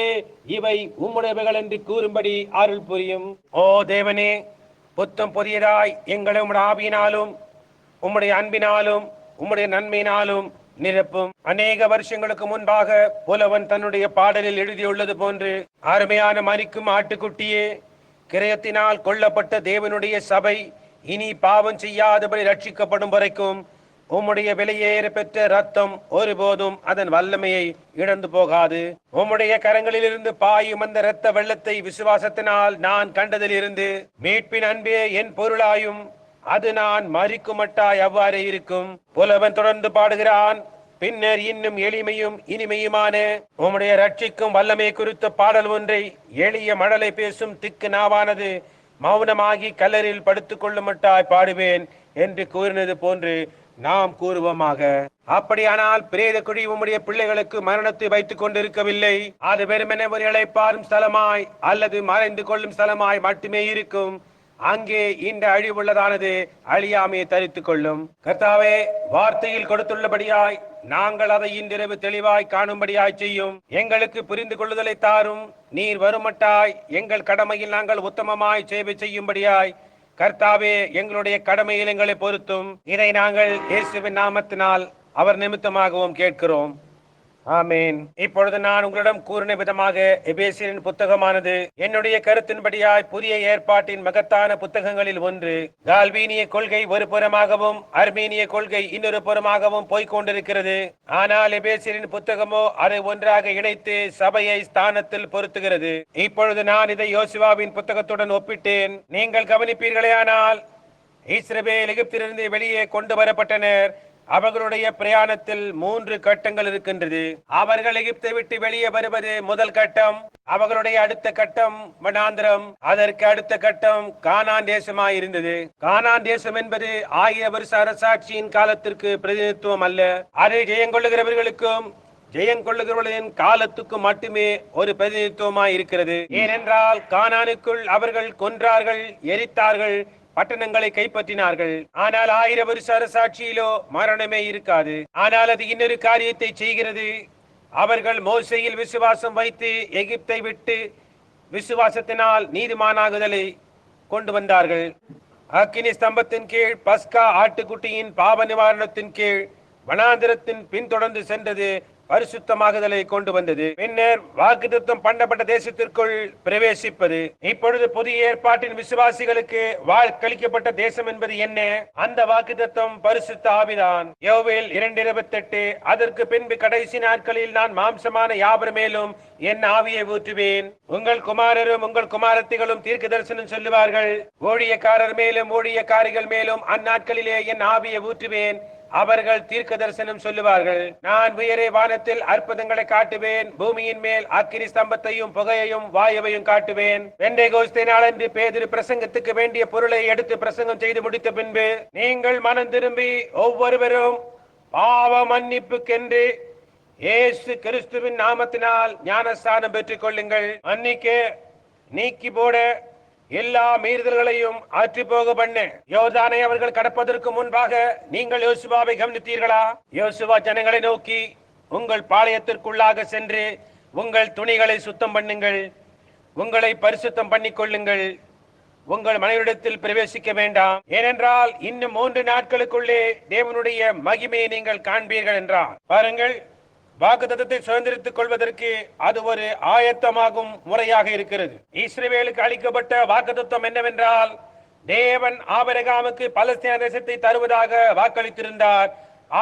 இவை உம்முடையவைகள் என்று கூறும்படி அருள் புரியும். ஓ தேவனே, புத்தம் புதியதாய் எங்களை உம்முடைய ஆவியினாலும் உம்முடைய அன்பினாலும் உம்முடைய நன்மையினாலும் நிரப்பும். அநேக வருஷங்களுக்கு முன்பாக புலவன் தன்னுடைய பாடலில் எழுதியுள்ளது போன்று, அருமையான மரிக்கும் ஆட்டுக்குட்டியே, கிரயத்தினால் கொல்லப்பட்ட தேவனுடைய சபை இனி பாவம் செய்யாதபடி ரட்சிக்கப்படும் வரைக்கும் உம்முடைய விலையேற பெற்ற ரத்தம் ஒருபோதும் அதன் வல்லமையை இழந்து போகாது. உம்முடைய கரங்களிலிருந்து பாயும் அந்த இரத்த வெள்ளத்தை விசுவாசத்தினால் நான் கண்டதில் இருந்து, மீட்பின் அன்பே என் பொருளாயும் அது நான் மரிக்குமட்டாய் அவ்வாறே இருக்கும். புலவன் தொடர்ந்து பாடுகிறான். பின்னர் இன்னும் எளிமையும் இனிமையுமான உம்முடைய ரட்சிக்கும் வல்லமை குறித்த பாடல் ஒன்றை எளிய மடலை பேசும் திக்கு நாவானது மௌனமாகி கல்லறில் படுத்துக் கொள்ளுமட்டாய் பாடுவேன் என்று கூறினது போன்று நாம் கூறுவோமாக. அப்படியானால் பிரேத குழி உம்முடைய பிள்ளைகளுக்கு மரணத்தை வைத்துக் கொண்டிருக்கவில்லை. அது வெறுமென ஒரு இளைப்பாறும் ஸ்தலமாய் அல்லது மறைந்து கொள்ளும் ஸ்தலமாய் மட்டுமே இருக்கும். அங்கே இந்த அழிவுள்ளதானது அழியாமையை தரித்துக் கொள்ளும். கர்த்தாவே, வார்த்தையில் கொடுத்துள்ளபடியாய் நாங்கள் அதை இன்றிரவு தெளிவாய் காணும்படியாய் செய்யும். எங்களுக்கு புரிந்து கொள்ளுதலை தாரும். நீர் வருமட்டாய் எங்கள் கடமையில் நாங்கள் உத்தமமாய் சேவை செய்யும்படியாய் கர்த்தாவே, எங்களுடைய கடமையில் எங்களை பொருத்தும். இதை நாங்கள் இயேசுவின் நாமத்தினால் அவர் நிமித்தமாகவும் கேட்கிறோம். ஆமேன். இப்பொழுது நான் உங்களிடம் கூறின விதமாக எபேசியரின் புத்தகமானது என்னுடைய கருத்தின்படியாய் புதிய ஏற்பாட்டின் மகத்தான புத்தகங்களில் ஒன்று. கால்வீனிய கொள்கை ஒரு புறமாகவும் அர்மீனிய கொள்கை இன்னொரு புறமாகவும் போய்கொண்டிருக்கிறது. ஆனால் எபேசியரின் புத்தகமோ அதை ஒன்றாக இணைத்து சபையை ஸ்தானத்தில் பொருத்துகிறது. இப்பொழுது நான் இதை யோசுவாவின் புத்தகத்துடன் ஒப்பிட்டேன். நீங்கள் கவனிப்பீர்களேயானால், இஸ்ரவேல் எகிப்திலிருந்து வெளியே கொண்டு வரப்பட்டனர். அவர்களுடைய பிரயாணத்தில் 3 கட்டங்கள் இருக்கின்றது. அவர்கள் எகிப்தை விட்டு வெளியே வருவது முதல் கட்டம். அவர்களுடைய அடுத்த கட்டம் வனாந்திரம். அதற்கு அடுத்த கட்டம் கானான் தேசமாய் இருந்தது. கானான் தேசம் என்பது 1000 வருஷ அரசாட்சியின் காலத்திற்கு பிரதிநிதித்துவம் அல்ல. அது ஜெயங்கொள்ளுகிறவர்களுக்கும் ஜெயங்கொள்ளுகிறவர்களின் காலத்துக்கு மட்டுமே ஒரு பிரதிநிதித்துவமாய் இருக்கிறது. ஏனென்றால் கானானுக்குள் அவர்கள் கொன்றார்கள், எரித்தார்கள், பட்டணங்களை கைப்பற்றினார்கள். ஆனால் 1000 வருஷ அரசாட்சியிலோ மரணமே இருக்காது. ஆனால் அது இன்னொரு காரியத்தை செய்கிறது. அவர்கள் மோசேயில் விசுவாசம் வைத்து எகிப்தை விட்டு விசுவாசத்தினால் நீதிமானாகுதலை கொண்டு வந்தார்கள். அக்கினி ஸ்தம்பத்தின் கீழ், பஸ்கா ஆட்டுக்குட்டியின் பாவ நிவாரணத்தின் கீழ் வனாந்திரத்தின் பின்தொடர்ந்து சென்றது பரிசுத்தமாகுதலை கொண்டு வந்தது. பின்னர் வாக்குத்தத்தம் பண்ணப்பட்ட தேசத்திற்குள் பிரவேசிப்பது. இப்பொழுது புதிய ஏற்பாட்டின் விசுவாசிகளுக்கு வாக்களிக்கப்பட்ட தேசம் என்பது என்ன? அந்த வாக்குத்தத்தம் பரிசுத்த ஆவிதான். யோவேல் 2:28. அதற்கு பின்பு கடைசி நாட்களில் நான் மாம்சமான யாவர் மேலும் என் ஆவியை ஊற்றுவேன். உங்கள் குமாரரும் உங்கள் குமாரத்திகளும் தீர்க்க தரிசனம் சொல்லுவார்கள். ஊழியக்காரர் மேலும் ஊழியக்காரிகள் மேலும் அந்நாட்களிலே என் ஆவியை ஊற்றுவேன். அவர்கள் தீர்க்க தரிசனம் சொல்லுவார்கள். நான் உயரே வானத்தில் அற்புதங்களை காட்டுவேன். பூமியின் மேல் அக்கினி ஸ்தம்பத்தையும் புகையையும் வாயுவையும் காட்டுவேன். பெந்தேகோஸ்தே நாளன்று பேதுரு பிரசங்கத்துக்கு வேண்டிய பொருளை எடுத்து பிரசங்கம் செய்து முடித்த பின்பு, நீங்கள் மனம் திரும்பி ஒவ்வொருவரும் பாவ மன்னிப்புக்கென்று இயேசு கிறிஸ்துவின் நாமத்தினால் ஞானஸ்தானம் பெற்றுக் கொள்ளுங்கள். மன்னிக்க, நீக்கி போட, எல்லா மீறுதல்களையும் ஆற்றி போக பண்ண. யோர்தானை அவர்கள் கடப்பதற்கு முன்பாக நீங்கள் யோசுவாவை கவனித்தீர்களா? யோசுவா ஜனங்களை நோக்கி, உங்கள் பாளையத்திற்குள்ளாக சென்று உங்கள் துணிகளை சுத்தம் பண்ணுங்கள், உங்களை பரிசுத்தம் பண்ணிக் கொள்ளுங்கள், உங்கள் மனைவிடத்தில் பிரவேசிக்க வேண்டாம், ஏனென்றால் இன்னும் 3 நாட்களுக்குள்ளே தேவனுடைய மகிமையை நீங்கள் காண்பீர்கள் என்றார். பாருங்கள், வாக்குத்தத்தத்தை சுதந்திரித்துக் கொள்வதற்கு அது ஒரு ஆயத்தமாகும் முறையாக இருக்கிறது. இஸ்ரவேலுக்கு அளிக்கப்பட்ட வாக்குத்தத்தம் என்னவென்றால், தேவன் ஆபிரகாமுக்கு பலஸ்தீன தேசத்தை தருவதாக வாக்களித்திருந்தார்.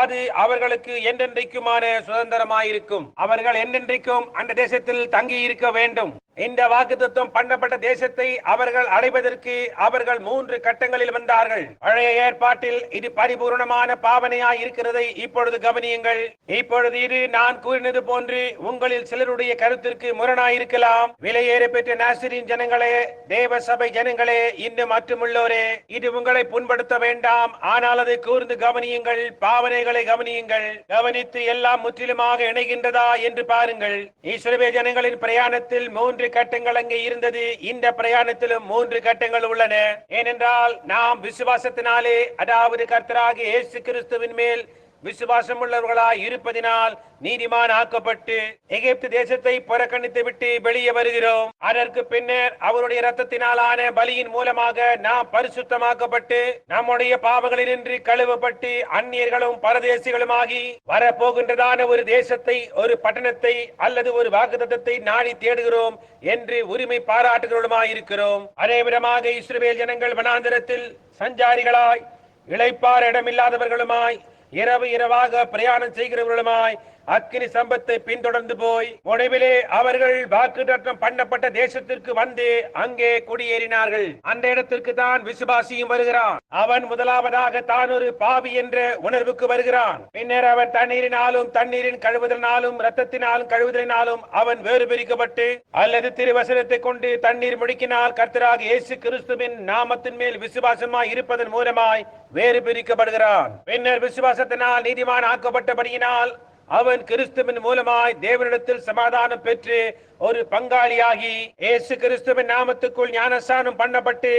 அது அவர்களுக்கு என்றென்றைக்குமான சுதந்திரமாயிருக்கும். அவர்கள் என்றென்றைக்கும் அந்த தேசத்தில் தங்கி இருக்க வேண்டும். இந்த வாக்குத்தத்தம் பண்ணப்பட்ட தேசத்தை அவர்கள் அடைவதற்கு அவர்கள் 3 கட்டங்களில் வந்தார்கள். பழைய ஏற்பாட்டில் இது பரிபூர்ணமான பாவனையாய் இருக்கிறதை இப்பொழுது கவனியுங்கள். இப்பொழுது இது நான் கூறினது போன்று உங்களில் சிலருடைய கருத்திற்கு முரணாயிருக்கலாம். விலையேற பெற்ற நாசரின் ஜனங்களே, தேவ சபை ஜனங்களே, இன்னும் மற்றுமுள்ளோரே, இது உங்களை புண்படுத்த வேண்டாம். ஆனால் அதை கூர்ந்து கவனியுங்கள், பாவனைகளை கவனியுங்கள். கவனித்து எல்லாம் முற்றிலுமாக இணைகின்றதா என்று பாருங்கள். இஸ்ரவேல் ஜனங்களின் பிரயாணத்தில் 3 கட்டங்கள் அங்கே இருந்தது. இந்த பிரயாணத்திலும் 3 கட்டங்கள் உள்ளன. ஏனென்றால் நாம் விசுவாசத்தினாலே, அதாவது கர்த்தராகிய இயேசு கிறிஸ்துவின் மேல் விசுவாசம் உள்ளவர்களாய் இருப்பதினால் நீதிமான் ஆக்கப்பட்டு எகிப்து தேசத்தை புறக்கணித்து விட்டு வெளியே வருகிறோம். அதற்கு பின்னர் அவருடைய இரத்தத்தினாலான பலியின் மூலமாக நாம் பரிசுத்தமாக்கப்பட்டு நம்முடைய பாவங்களினின்று கழுவப்பட்டு அந்நியர்களும் பரதேசிகளுமாகி வரப்போகின்றதான ஒரு தேசத்தை, ஒரு பட்டணத்தை அல்லது ஒரு வாக்குத்தத்தத்தை நாடி தேடுகிறோம் என்று உரிமை பாராட்டுகிறோமாய் இருக்கிறோம். அதே விதமாக இஸ்ரவேல் ஜனங்கள் வனாந்தரத்தில் சஞ்சாரிகளாய், இளைப்பாற இடமில்லாதவர்களுமாய், இரவு இரவாக பிரயாணம் செய்கிறவர்களுமாய் அக்கினி சம்பத்தை பின்தொடர்ந்து போய் முடிவிலே அவர்கள் வாக்குத்தத்தம் பண்ணப்பட்ட தேசத்திற்கு வந்து அங்கே குடியேறினார்கள். அந்த இடத்திற்கு தான் விசுவாசியும் வருகிறான். அவன் முதலாவதாக தான் ஒரு பாவி என்ற உணர்வுக்கு வருகிறான். பின்னர் அவன் தண்ணீரினாலும் தண்ணீரின் கழுவுதலினாலும் இரத்தத்தினாலும் கழுவுதலினாலும் அவன் வேறு பிரிக்கப்பட்டு, அல்லது திருவசனத்தை கொண்டு தண்ணீர் முடுக்கினால் கர்த்தராகிய இயேசு கிறிஸ்துவின் நாமத்தின் மேல் விசுவாசமாய் இருப்பதன் மூலமாய் வேறு பிரிக்கப்படுகிறான். பின்னர் விசுவாசத்தினால் நீதிமான் ஆக்கப்பட்டபடியினால் அவன் கிறிஸ்துவின் மூலமாய் தேவனிடத்தில் சமாதானம் பெற்று ஒரு பங்காளியாகி இயேசு கிறிஸ்துவின் நாமத்துக்குள் ஞானஸ்நானம் பண்ணப்பட்டு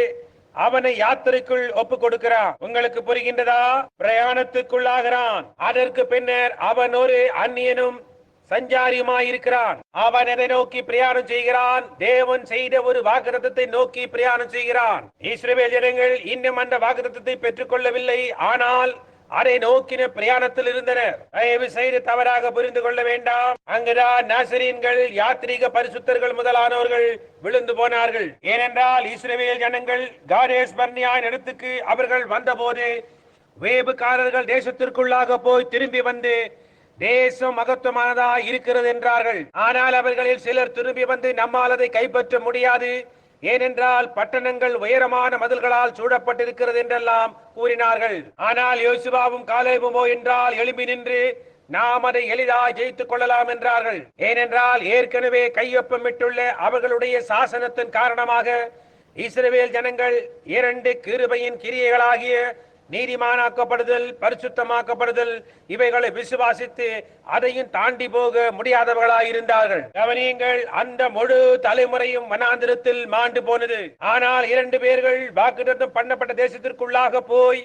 அவனை யாத்திரைக்குள் ஒப்பு கொடுக்கிறான். உங்களுக்கு புரிகின்றதா? பிரயாணத்துக்குள்ளாகிறான். அதற்கு பின்னர் அவன் ஒரு அந்நியனும் சஞ்சாரியுமாயிருக்கிறான். அவன் எதை நோக்கி பிரயாணம் செய்கிறான்? தேவன் செய்த ஒரு வாக்குத்தத்தத்தை நோக்கி பிரயாணம் செய்கிறான். இஸ்ரவேல் ஜனங்கள் இன்னும் அந்த வாக்குத்தத்தத்தை பெற்றுக் கொள்ளவில்லை, ஆனால் அதை நோக்கின பிரயாணத்தில் இருந்தனர். தயவு செய்து தவறாக புரிந்து கொள்ள வேண்டாம். அங்குதான் நாசரீன்கள், யாத்ரீக பரிசுத்தர்கள் முதலானவர்கள் விழுந்து போனார்கள். ஏனென்றால் இஸ்ரவேல் ஜனங்கள் காதேஸ் பர்னியாவின் இடத்துக்கு அவர்கள் வந்தபோது வேபுக்காரர்கள் தேசத்திற்குள்ளாக போய் திரும்பி வந்து தேசம் மகத்துவமானதா இருக்கிறது என்றார்கள். ஆனால் அவர்களில் சிலர் திரும்பி வந்து நம்மால் அதை கைப்பற்ற முடியாது, ஏனென்றால் பட்டணங்கள் உயரமான மதில்களால் சூழப்பட்டிருக்கிறது என்றெல்லாம் கூறினார்கள். ஆனால் யோசுவாவும் காலேபுமோ என்றால் எழும்பி நின்று நாம் அதை எளிதாக ஜெயித்துக் கொள்ளலாம் என்றார்கள். ஏனென்றால் ஏற்கனவே கையொப்பமிட்டுள்ள அவர்களுடைய சாசனத்தின் காரணமாக இஸ்ரவேல் ஜனங்கள் 2 கிருபையின் கிரியைகளாகிய நீதிமானாக்கப்படுதல், பரிசுத்தமாக்கப்படுதல் இவைகளை விசுவாசித்து அதையும் தாண்டி போக முடியாதவர்களாய் இருந்தார்கள். கவனியுங்கள், அந்த முழு தலைமுறையும் வனாந்திரத்தில் மாண்டு போனது. ஆனால் 2 பேர்கள் வாக்குத்தத்தம் பண்ணப்பட்ட தேசத்திற்குள்ளாக போய்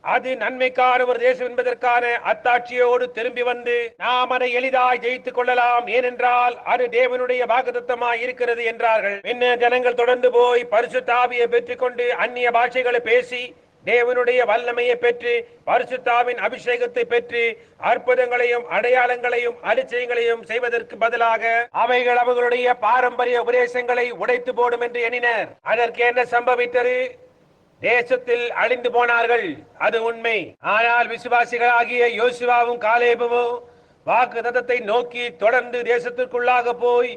அது நன்மைக்கான ஒரு தேசம் என்பதற்கான அத்தாட்சியோடு திரும்பி வந்து நாம் அதை எளிதாய் ஜெயித்துக் கொள்ளலாம், ஏனென்றால் அது தேவனுடைய வாக்குத்தத்தமாய் இருக்கிறது என்றார்கள். பின்னர் ஜனங்கள் தொடர்ந்து போய் பரிசுத்த ஆவியை பெற்றுக் கொண்டு அந்நிய பாஷைகளை பேசி தேவனுடைய வல்லமையை பெற்று பரிசுத்தாவின் அபிஷேகத்தை பெற்று அற்புதங்களையும் அடையாளங்களையும் அதிசயங்களையும் செய்வதற்கு பதிலாக அவைகள் அவர்களுடைய பாரம்பரிய உபதேசங்களை உடைத்து போடும் என்று எண்ணினர். அதற்கு என்ன சம்பவித்தது? தேசத்தில் அழிந்து போனார்கள். அது உண்மை. ஆனால் விசுவாசிகளாகிய யோசுவாவும் காலேபும் வாக்குத்தத்தத்தை நோக்கி தொடர்ந்து தேசத்திற்குள்ளாக போய்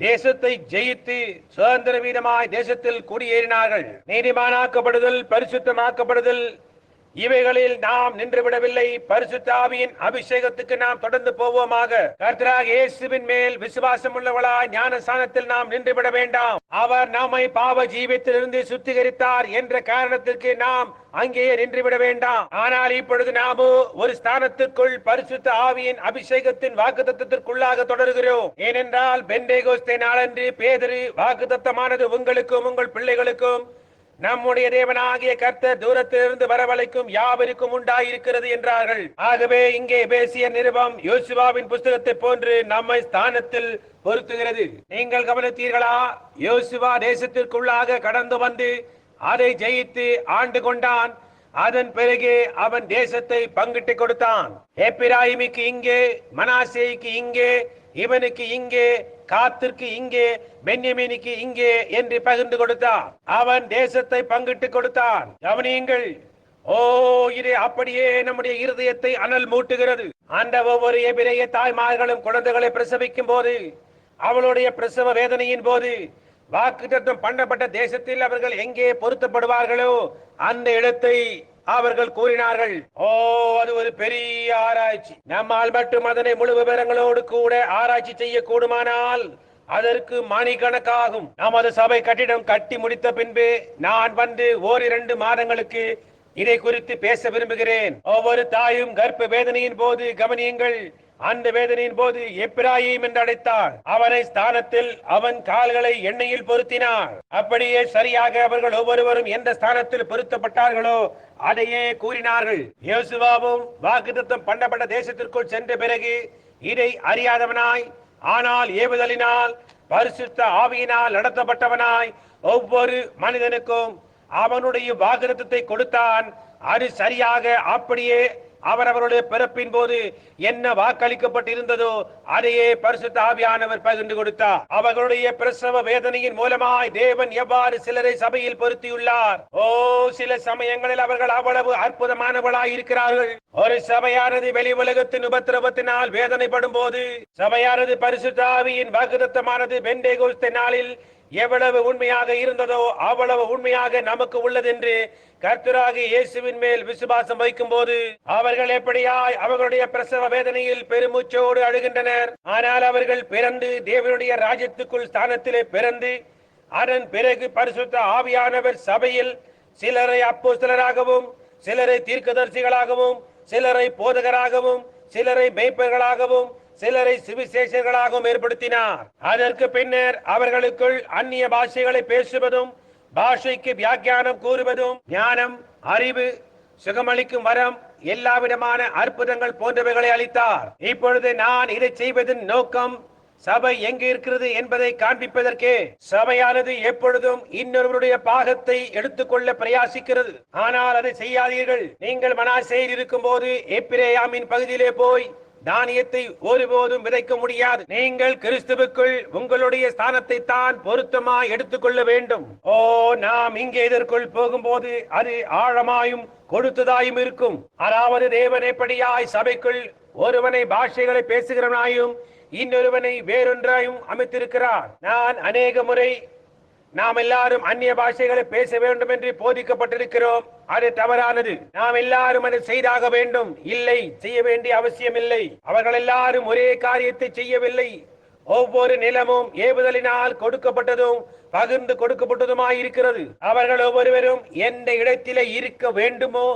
தேசத்தை ஜெயித்து சுதந்திர வீதமாய் தேசத்தில் குடியேறினார்கள். நீதிமானாக்கப்படுதல், பரிசுத்தமாக்கப்படுதல், இவைகளில் நாம் நின்றுவிடவில்லை. பரிசுத்த ஆவியின் அபிஷேகத்துக்கு நாம் தொடர்ந்து போவோமாக. கர்த்தராகிய இயேசுவின் மேல் விசுவாசம் உள்ளவளாய் ஞானஸ்நானத்தில் நாம் நின்றுவிட வேண்டாம். அவர் நம்மை பாவ ஜீவித்திலிருந்து சுத்திகரித்தார் என்ற காரணத்திற்கு நாம் அங்கேயே நின்றுவிட வேண்டாம். ஆனால் இப்பொழுது நாமோ ஒரு ஸ்தானத்திற்குள் பரிசுத்த ஆவியின் அபிஷேகத்தின் வாக்குத்தத்தத்திற்குள்ளாக தொடர்கிறோம். ஏனென்றால் பெந்தேகோஸ்தே நாளன்று பேதுரு வாக்குத்தத்தமானது உங்களுக்கும் உங்கள் பிள்ளைகளுக்கும் நம்முடைய தேவனாகிய கர்த்தர் தூரத்திலிருந்து வரவழைக்கும் யாவருக்கும் உண்டாயிருக்கிறது என்றார்கள். ஆகவே இங்கே எபேசியர் நிருபம் யோசுவாவின் புஸ்தகத்தை போன்று நம்மை ஸ்தானத்தில் பொருத்துகிறது. நீங்கள் கவனித்தீர்களா? யோசுவா தேசத்திற்குள்ளாக கடந்து வந்து அதை ஜெயித்து ஆண்டு கொண்டான். அதன் பிறகு அவன் தேசத்தை பங்கிட்டு கொடுத்தான். எப்பிராயிமுக்கு இங்கே, மனாசேக்கு இங்கே, இவனுக்கு இங்கே, காத்திற்கு இங்கே, பென்யமீனுக்கு இங்கே என்று பகிர்ந்து கொடுத்தான். அவன் தேசத்தை பங்கிட்டு கொடுத்தான். கவனியுங்கள். ஓ, இது அப்படியே நம்முடைய இருதயத்தை அனல் மூட்டுகிறது. அந்த ஒவ்வொரு எபிரேய தாய்மார்களும் குழந்தைகளை பிரசவிக்கும் போது, அவளுடைய பிரசவ வேதனையின் போது வாக்குத்தத்தம் பண்ணப்பட்ட தேசத்தில் அவர்கள் எங்கே பொருத்தப்படுவார்களோ அந்த இடத்தை அவர்கள் கூறினார்கள். ஓ, அது ஒரு பெரிய ஆராய்ச்சி. நம்மால் மட்டும் அதனை முழு விவரங்களோடு கூட ஆராய்ச்சி செய்ய கூடுமானால் அதற்கு மணிக்கணக்காகும். நமது சபை கட்டிடம் கட்டி முடித்த பின்பு நான் வந்து 1-2 மாதங்களுக்கு இதை குறித்து பேச விரும்புகிறேன். ஒவ்வொரு தாயும் கர்ப்ப வேதனையின் போது கவனியுங்கள், அந்த வேதனையின் போது எப்பிராயிம் என்று அழைத்தார். அவனை ஸ்தானத்தில் அவன் கால்களை எண்ணெயில் பொருத்தினார். அப்படியே சரியாக அவர்கள் ஒவ்வொருவரும் எந்த ஸ்தானத்தில் பொருத்தப்பட்டார்களோ அதையே கூறினார்கள். யோசுவாவும் வாக்குத்தத்தம் பண்ணப்பட்ட தேசத்திற்குள் சென்ற பிறகு இதை அறியாதவனாய், ஆனால் ஏவுதலினால் பரிசுத்த ஆவியினால் நடத்தப்பட்டவனாய் ஒவ்வொரு மனிதனுக்கும் அவனுடைய வாக்குத்தத்தத்தை கொடுத்தான். அது சரியாக அப்படியே அவரவருடைய பிறப்பின் போது என்ன வாக்களிக்கப்பட்டிருந்ததோ அதையே பரிசுத்த ஆவியானவர் பகிர்ந்து கொடுத்தார். அவர்களுடைய பிரசவ வேதனையின் மூலமாய் தேவன் எவ்வாறு சிலரை சபையில் பொருத்தியுள்ளார். ஓ, சில சமயங்களில் அவர்கள் அவ்வளவு அற்புதமானவர்களாய் இருக்கிறார்கள். ஒரு சபையானது வெளி உலகத்தின் உபத்திரவத்தினால் வேதனைப்படும் போது சபையானது பரிசுத்த ஆவியின் வாக்குத்தத்தமானது பெந்தேகோஸ்தே நாளில் எவ்வளவு உண்மையாக இருந்ததோ அவ்வளவு உண்மையாக நமக்கு உள்ளது என்று கர்த்தராகிய இயேசுவின் மேல் விசுவாசம் வைக்கும் போது அவர்கள் எப்படியாய் அவர்களுடைய பிரசவ வேதனையில் பெருமூச்சோடு அழுகின்றனர். ஆனால் அவர்கள் பிறந்து தேவனுடைய ராஜ்யத்துக்குள் ஸ்தானத்திலே பிறந்து அதன் பிறகு பரிசுத்த ஆவியானவர் சபையில் சிலரை அப்போஸ்தலராகவும், சிலரை தீர்க்கதரிசிகளாகவும், சிலரை போதகராகவும், சிலரை மேய்ப்பர்களாகவும், சிலரை சுவிசேஷர்களாகவும் ஏற்படுத்தினார். அதற்கு பின்னர் அவர்களுக்குள் அந்நிய பாஷைகளை பேசுவதும், பாஷைக்கு வியாக்கியானம் கூறுவதும், ஞானம், அறிவு, சுகமளிக்கும் வரம், எல்லா விதமான அற்புதங்கள் போன்றவைகளை அளித்தார். இப்பொழுது நான் இதை செய்வதன் நோக்கம் சபை எங்கு இருக்கிறது என்பதை காண்பிப்பதற்கே. சபையானது எப்பொழுதும் இன்னொருவருடைய பாகத்தை எடுத்துக்கொள்ள பிரயாசிக்கிறது. ஆனால் அதை செய்யாதீர்கள். நீங்கள் மனாசேயில் இருக்கும் போது எப்பிரேயாமின் பகுதியிலே போய் தானியத்தை ஒருபோதும் விதைக்க முடியாது. நீங்கள் கிறிஸ்துவுக்குள் உங்களுடைய ஸ்தானத்தை தான் பொருத்தமாய் எடுத்துக்கொள்ள வேண்டும். ஓ, நாம் இங்கே இதற்குள் போகும்போது அது ஆழமாயும் கொடுத்ததாயும் இருக்கும். அதாவது தேவன் எப்படியாய் சபைக்குள் ஒருவனை பாஷைகளை பேசுகிறவனாயும் இன்னொருவனை வேறொன்றாயும் அமைத்திருக்கிறார். நான் அநேக முறை நாம் எல்லாரும் அந்நிய பாஷைகளை பேச வேண்டும் என்று போதிக்கப்பட்டிருக்கிறோம். அது தவறானது. நாம் எல்லாரும் அதை செய்தாக வேண்டும். இல்லை, செய்ய வேண்டிய அவசியம் இல்லை. அவர்கள் எல்லாரும் ஒரே காரியத்தை செய்யவில்லை. ஒவ்வொரு நிலமும் ஏவுதலினால் கொடுக்கப்பட்டதும் பகிர்ந்து கொடுக்கப்பட்டதுமாய் இருக்கிறது. அவர்கள் ஒவ்வொருவரும் எந்த இடத்திலே இருக்க வேண்டுமோ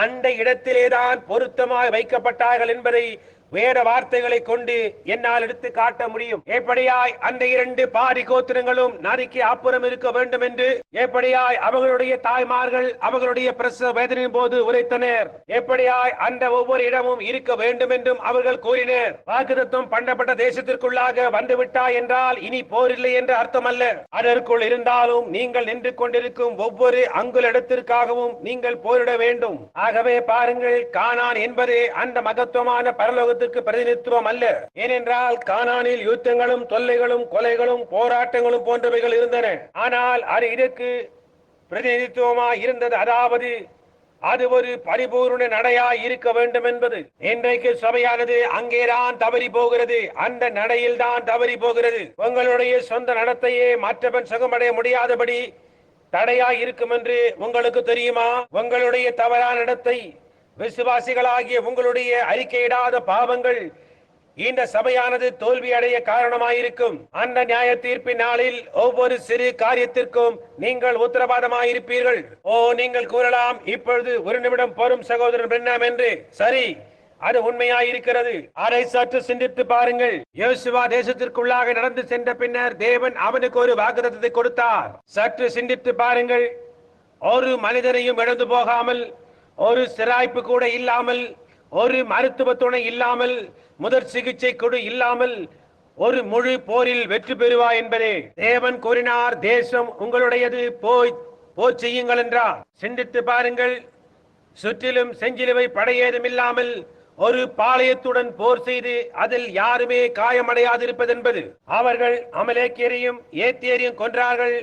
அந்த இடத்திலேதான் பொருத்தமாய் வைக்கப்பட்டார்கள் என்பதை வேத வார்த்தைகளை கொண்டு என்னால் எடுத்து காட்ட முடியும். எப்படியாய் அந்த இரண்டு பாதி கோத்திரங்களும் நரிக்கு அப்புறம் இருக்க வேண்டும் என்று எப்படியாய் அவர்களுடைய தாய்மார்கள் அவர்களுடைய பிரசவ வேதனையின் போது உரைத்தனர், எப்படியாய் அந்த ஒவ்வொரு இடமும் இருக்க வேண்டும் என்றும் அவர்கள் கூறினர். வாக்குத்தத்தம் பண்ணப்பட்ட தேசத்திற்குள்ளாக வந்துவிட்டாய் என்றால் இனி போர் இல்லை என்று அர்த்தம் அல்ல. அதற்குள் இருந்தாலும் நீங்கள் நின்று கொண்டிருக்கும் ஒவ்வொரு அங்குல இடத்திற்காகவும் நீங்கள் போரிட வேண்டும். ஆகவே பாருங்கள், கானான் என்பது அந்த மகத்துவமான பரலோகத்திற்கு பிரதிநிதித்துவம் அல்ல. ஏனென்றால் கானானில் யுத்தங்களும் தொல்லைகளும் கொலைகளும் போராட்டங்களும் போன்றவைகள் இருந்தன. ஆனால் அது இதற்கு பிரதிநிதித்துவமாய் இருந்தது. அதாவது அது ஒரு பரிபூர்ண நடையாய் இருக்க வேண்டும் என்பது. இன்றைக்கு சபையானது அங்கேதான் தவறி போகிறது, அந்த நடையில் தான் தவறி போகிறது. உங்களுடைய சொந்த நடத்தையே மற்றவன் சுகமடைய முடியாதபடி தடையாய் இருக்கும் என்று உங்களுக்கு தெரியுமா? உங்களுடைய தவறான நடத்தை, விசுவாசிகளாகிய உங்களுடைய அறிக்கையிடாத பாவங்கள் இந்த சபையானது தோல்வி அடைய காரணமாயிருக்கும். அந்த நியாய தீர்ப்பின் நாளில் ஒவ்வொரு சிறு காரியத்திற்கும் நீங்கள் உத்தரவாதமாயிருப்பீர்கள். நீங்கள் கூறலாம், இப்பொழுது ஒரு நிமிடம் போரும் சகோதரன் பிரணாம் என்று. சரி, அது உண்மையாயிருக்கிறது. அதை சற்று சிந்தித்து பாருங்கள். யோசுவா தேசத்திற்குள்ளாக நடந்து சென்ற பின்னர் தேவன் அவனுக்கு ஒரு வாக்குத்தத்தத்தை கொடுத்தார். சற்று சிந்தித்து பாருங்கள். ஒரு மனிதனையும் இழந்து போகாமல், ஒரு சிராய்ப்பு கூட இல்லாமல், ஒரு மருத்துவ துணை இல்லாமல், முதற் சிகிச்சை கொடு இல்லாமல் ஒரு முழு போரில் வெற்றி பெறுவா என்பதே தேவன் கூறினார். தேசம் உங்களுடையது, போய் செய்யுங்கள் என்றார். சிந்தித்து பாருங்கள். சுற்றிலும் செஞ்சிலுவை படையேதும் இல்லாமல் ஒரு பாளையத்துடன் போர் செய்து அதில் யாருமே காயமடையாதிருப்பதென்பது. அவர்கள் அமலேக்கியரையும் ஏத்தியரையும் கொன்றார்கள்.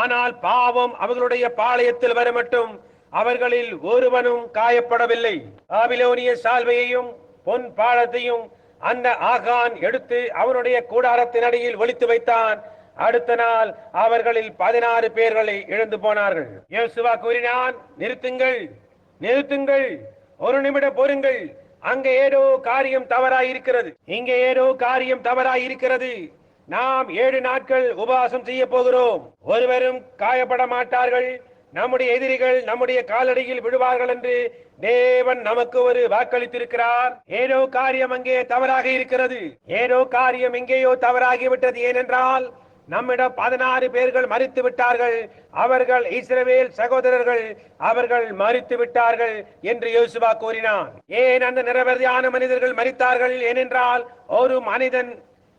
ஆனால் பாவம் அவர்களுடைய பாளையத்தில் வர மட்டும் அவர்களில் ஒருவனும் காயப்படவில்லை. பாபிலோனிய சால்வையையும் பொன் பாலத்தையும் அந்த ஆகான் எடுத்து அவனுடைய கூடாரத்தின் அடியில் ஒளித்து வைத்தான். அடுத்த நாள் அவர்களில் 16 பேர்களை இழந்து போனார்கள். யோசுவா கூறினான், நிறுத்துங்கள், நிறுத்துங்கள், ஒரு நிமிடம் பொறுங்கள். அங்கே ஏதோ காரியம் தவறாயிருக்கிறது, இங்கே ஏதோ காரியம் தவறாயிருக்கிறது. நாம் 7 நாட்கள் உபவாசம் செய்ய போகிறோம். ஒருவரும் காயப்பட மாட்டார்கள். நம்முடைய எதிரிகள் நம்முடைய காலடியில் விழுவார்கள் என்று தேவன் நமக்கு ஒரு வாக்களித்திருக்கிறார். ஏதோ காரியம் அங்கே தவறாக இருக்கிறது. ஏதோ காரியம் எங்கேயோ தவறாகிவிட்டது. ஏனென்றால் நம்மிடம் 16 பேர்கள் மரித்து விட்டார்கள். அவர்கள் இஸ்ரவேல் சகோதரர்கள், அவர்கள் மரித்து விட்டார்கள் என்று யோசுவா கூறினான். ஏன் அந்த நிரவதியான மனிதர்கள் மரித்தார்கள்? ஏனென்றால் ஒரு மனிதன்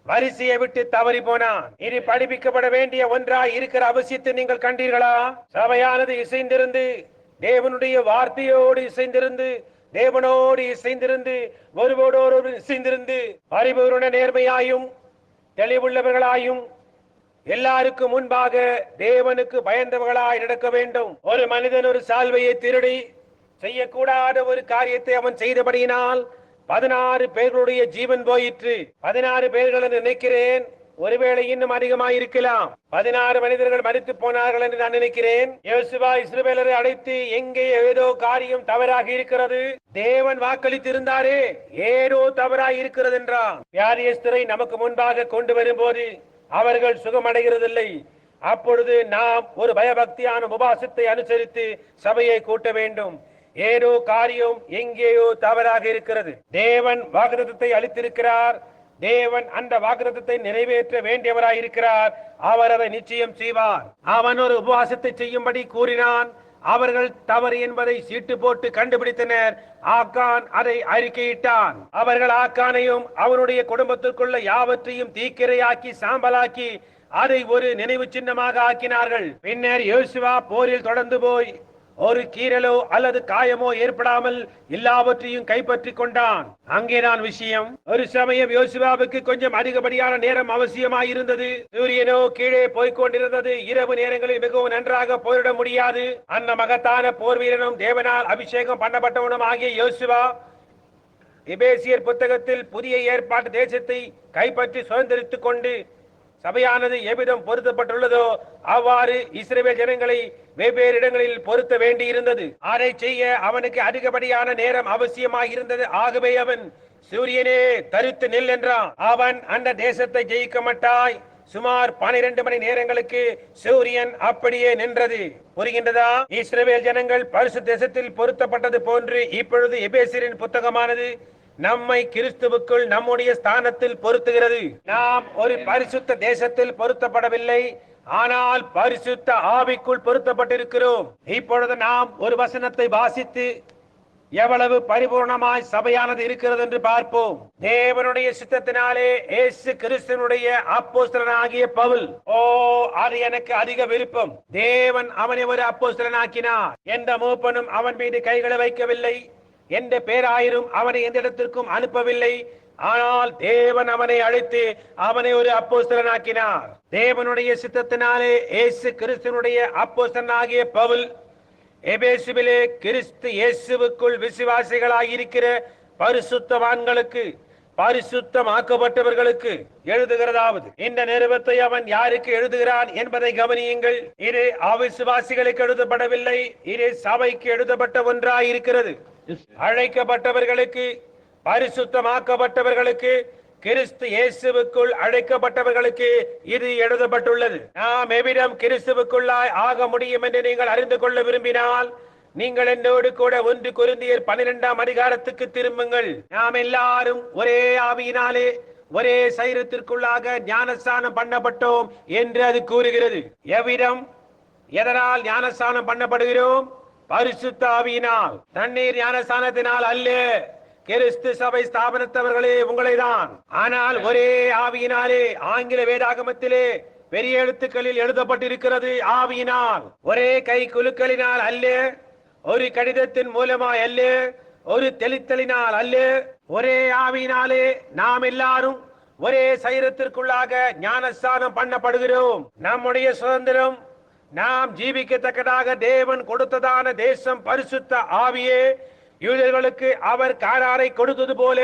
வரிசையை விட்டு தவறி போனான். இது படிப்பிக்கப்பட வேண்டிய ஒன்றாய் இருக்கிற அவசியத்தை நீங்கள் கண்டீர்களா? சபையானது இசைந்திருந்து, தேவனுடைய வார்த்தையோடு இசைந்திருந்து, தேவனோடு இசைந்திருந்து, ஒருவரோடு இசைந்திருந்து, பரிபூரண நேர்மையாயும் தெளிவுள்ளவர்களாயும் எல்லாருக்கும் முன்பாக தேவனுக்கு பயந்தவர்களாய் நடக்க வேண்டும். ஒரு மனிதன் ஒரு சால்வையை திருடி செய்யக்கூடாத ஒரு காரியத்தை அவன் செய்தபடியினால் 16 பேர்களுடைய ஜீவன் போயிற்று. 16 பேர்கள் என்று நினைக்கிறேன். ஒருவேளை இன்னும் அதிகமாயிருக்கலாம். 16 மனிதர்கள் மரித்து போனார்கள் என்று நான் நினைக்கிறேன். யோசுவா இஸ்ரவேலரை அழைத்து, எங்கே ஏதோ காரியம் தவறாக இருக்கிறது, தேவன் வாக்களித்திருந்தாரே, ஏதோ தவறாக இருக்கிறது என்றார். வியாதியஸ்தரை நமக்கு முன்பாக கொண்டு வரும்போது அவர்கள் சுகமடைகிறதில்லை. அப்பொழுது நாம் ஒரு பயபக்தியான உபவாசத்தை அனுசரித்து சபையை கூட்ட வேண்டும். ஏதோ காரியம் எங்கேயோ தவறாக இருக்கிறது. தேவன் வாக்குத்தத்தத்தை அளித்திருக்கிறார். தேவன் அந்த வாக்குத்தத்தத்தை நிறைவேற்ற வேண்டியவராயிருக்கிறார். அவர் அதை நிச்சயம் செய்வார். அவன் ஒரு உபவாசத்தை செய்யும்படி கூறினான். அவர்கள் தவறு என்பதை சீட்டு போட்டு கண்டுபிடித்தனர். ஆக்கான் அதை அறிக்கையிட்டான். அவர்கள் ஆக்கானையும் அவனுடைய குடும்பத்திற்குள்ள யாவற்றையும் தீக்கிரையாக்கி சாம்பலாக்கி அதை ஒரு நினைவு சின்னமாக ஆக்கினார்கள். பின்னர் யோசுவா போரில் தொடர்ந்து போய் ஒரு கீறலோ அல்லது காயமோ ஏற்படாமல் எல்லாவற்றையும் கைப்பற்றி கொண்டான். அங்கேதான் விஷயம். ஒரு சமயம் யோசுவாவுக்கு கொஞ்சம் அதிகப்படியான நேரம் அவசியமாயிருந்தது. சூரியனோ கீழே போய்கொண்டிருந்தது. இரவு நேரங்களில் மிகவும் நன்றாக போரிட முடியாது. அந்த மகத்தான போர் வீரனும் தேவனால் அபிஷேகம் பண்ணப்பட்டவனும் ஆகிய யோசுவா எபேசியர் புத்தகத்தில் புதிய ஏற்பாட்டு தேசத்தை கைப்பற்றி சுதந்திரித்துக் கொண்டு சபையானது எவ்விதம் பொருத்தப்பட்டுள்ளதோ அவ்வாறு இஸ்ரவேல் ஜனங்களை வெவ்வேறு இடங்களில் பொருத்த வேண்டியிருந்தது. அதை செய்ய அவனுக்கு அதிகப்படியான நேரம் அவசியமாயிருந்தது. ஆகவே அவன், சூரியனே தரித்து நில் என்றான். அவன் அந்த தேசத்தை ஜெயிக்க மாட்டாய். சுமார் 12 மணி நேரங்களுக்கு சூரியன் அப்படியே நின்றது. புரிகின்றதா? இஸ்ரவேல் ஜனங்கள் பரிசுத்த தேசத்தில் பொருத்தப்பட்டது போன்று இப்பொழுது எபேசியரின் புத்தகமானது நம்மை கிறிஸ்துவுக்குள் நம்முடைய ஸ்தானத்தில் பொருத்துகிறது. நாம் ஒரு பரிசுத்த தேசத்தில் பொருத்தப்படவில்லை, ஆனால் பரிசுத்த ஆவிக்குள் பொருத்தப்பட்டிருக்கிறோம். இப்பொழுது நாம் ஒரு வசனத்தை வாசித்து எவ்வளவு பரிபூர்ணமாய் சபையானது இருக்கிறது என்று பார்ப்போம். தேவனுடைய சித்தத்தினாலே இயேசு கிறிஸ்துவினுடைய அப்போஸ்தலனாகிய பவுல். அது எனக்கு அதிக விருப்பம். தேவன் அவனை ஒரு அப்போஸ்தலனாக்கினார். எந்த மூப்பனும் அவன் மீது கைகளை வைக்கவில்லை, எந்த பேராயிரும் அவனை எந்த இடத்திற்கும் அனுப்பவில்லை. ஆனால் தேவன் அவனை அழைத்து அவனை ஒரு அப்போஸ்தலனாக்கினார். தேவனுடைய சித்தத்தினாலே இயேசு கிறிஸ்துவினுடைய அப்போஸ்தலனாகிய பவுல் எபேசுவிலே கிறிஸ்து இயேசுவுக்குள் விசுவாசிகளாயிருக்கிற பரிசுத்தவான்களுக்கு, பரிசுத்தமாக்கப்பட்டவர்களுக்கு எழுதுகிறதாவது. இந்த நிருபத்தை அவன் யாருக்கு எழுதுகிறான் என்பதை கவனியுங்கள். இது அவிசுவாசிகளுக்கு எழுதப்படவில்லை, இது சபைக்கு எழுதப்பட்ட ஒன்றாயிருக்கிறது. அழைக்கப்பட்டவர்களுக்கு, பரிசுத்தமாக்கப்பட்டவர்களுக்கு, கிறிஸ்து இயேசுவுக்குள் அழைக்கப்பட்டவர்களுக்கு இது எழுதப்பட்டுள்ளது. நாம் எவ்விடம் கிறிஸ்துவுக்குள்ளாய் ஆக முடியும் என்று நீங்கள் அறிந்து கொள்ள விரும்பினால் நீங்கள் என்னோடு கூட 1 கொரிந்தியர் 12ஆம் அதிகாரத்துக்கு திரும்புங்கள். நாம் எல்லாரும் ஒரே ஆவியினாலே ஒரே சரீரத்திற்குள்ளாக ஞானஸ்நானம் பண்ணப்பட்டோம் என்று அது கூறுகிறது. எவ்விடம், எதனால் ஞானஸ்நானம் பண்ணப்படுகிறோம்? பரிசுத்த ஆவியினால். தண்ணீர் ஞானஸ்நானத்தினால் அல்ல. கிறிஸ்து சபை ஸ்தாபனத்தவர்களே உங்களை தான். ஆனால் ஒரே ஆவியினாலே. ஆங்கில வேதாகமத்திலே பெரிய எழுத்துக்களில் எழுதப்பட்டிருக்கிறது ஆவியினால். ஒரே கை குலுக்களினால் அல்ல, ஒரு கடிதத்தின் மூலமாய் அல்ல, ஒரு தெளித்தலினால் அல்ல, ஒரே ஆவியினாலே நாம் எல்லாரும் ஒரே சரீரத்திற்குள்ளாக ஞானஸ்நானம் பண்ணப்படுகிறோம். நம்முடைய சுதந்திரம், நாம் ஜீவிக்கத்தக்கதாக தேவன் கொடுத்ததான தேசம் பரிசுத்த ஆவியே. யூதர்களுக்கு அவர் கானானை கொடுத்தது போல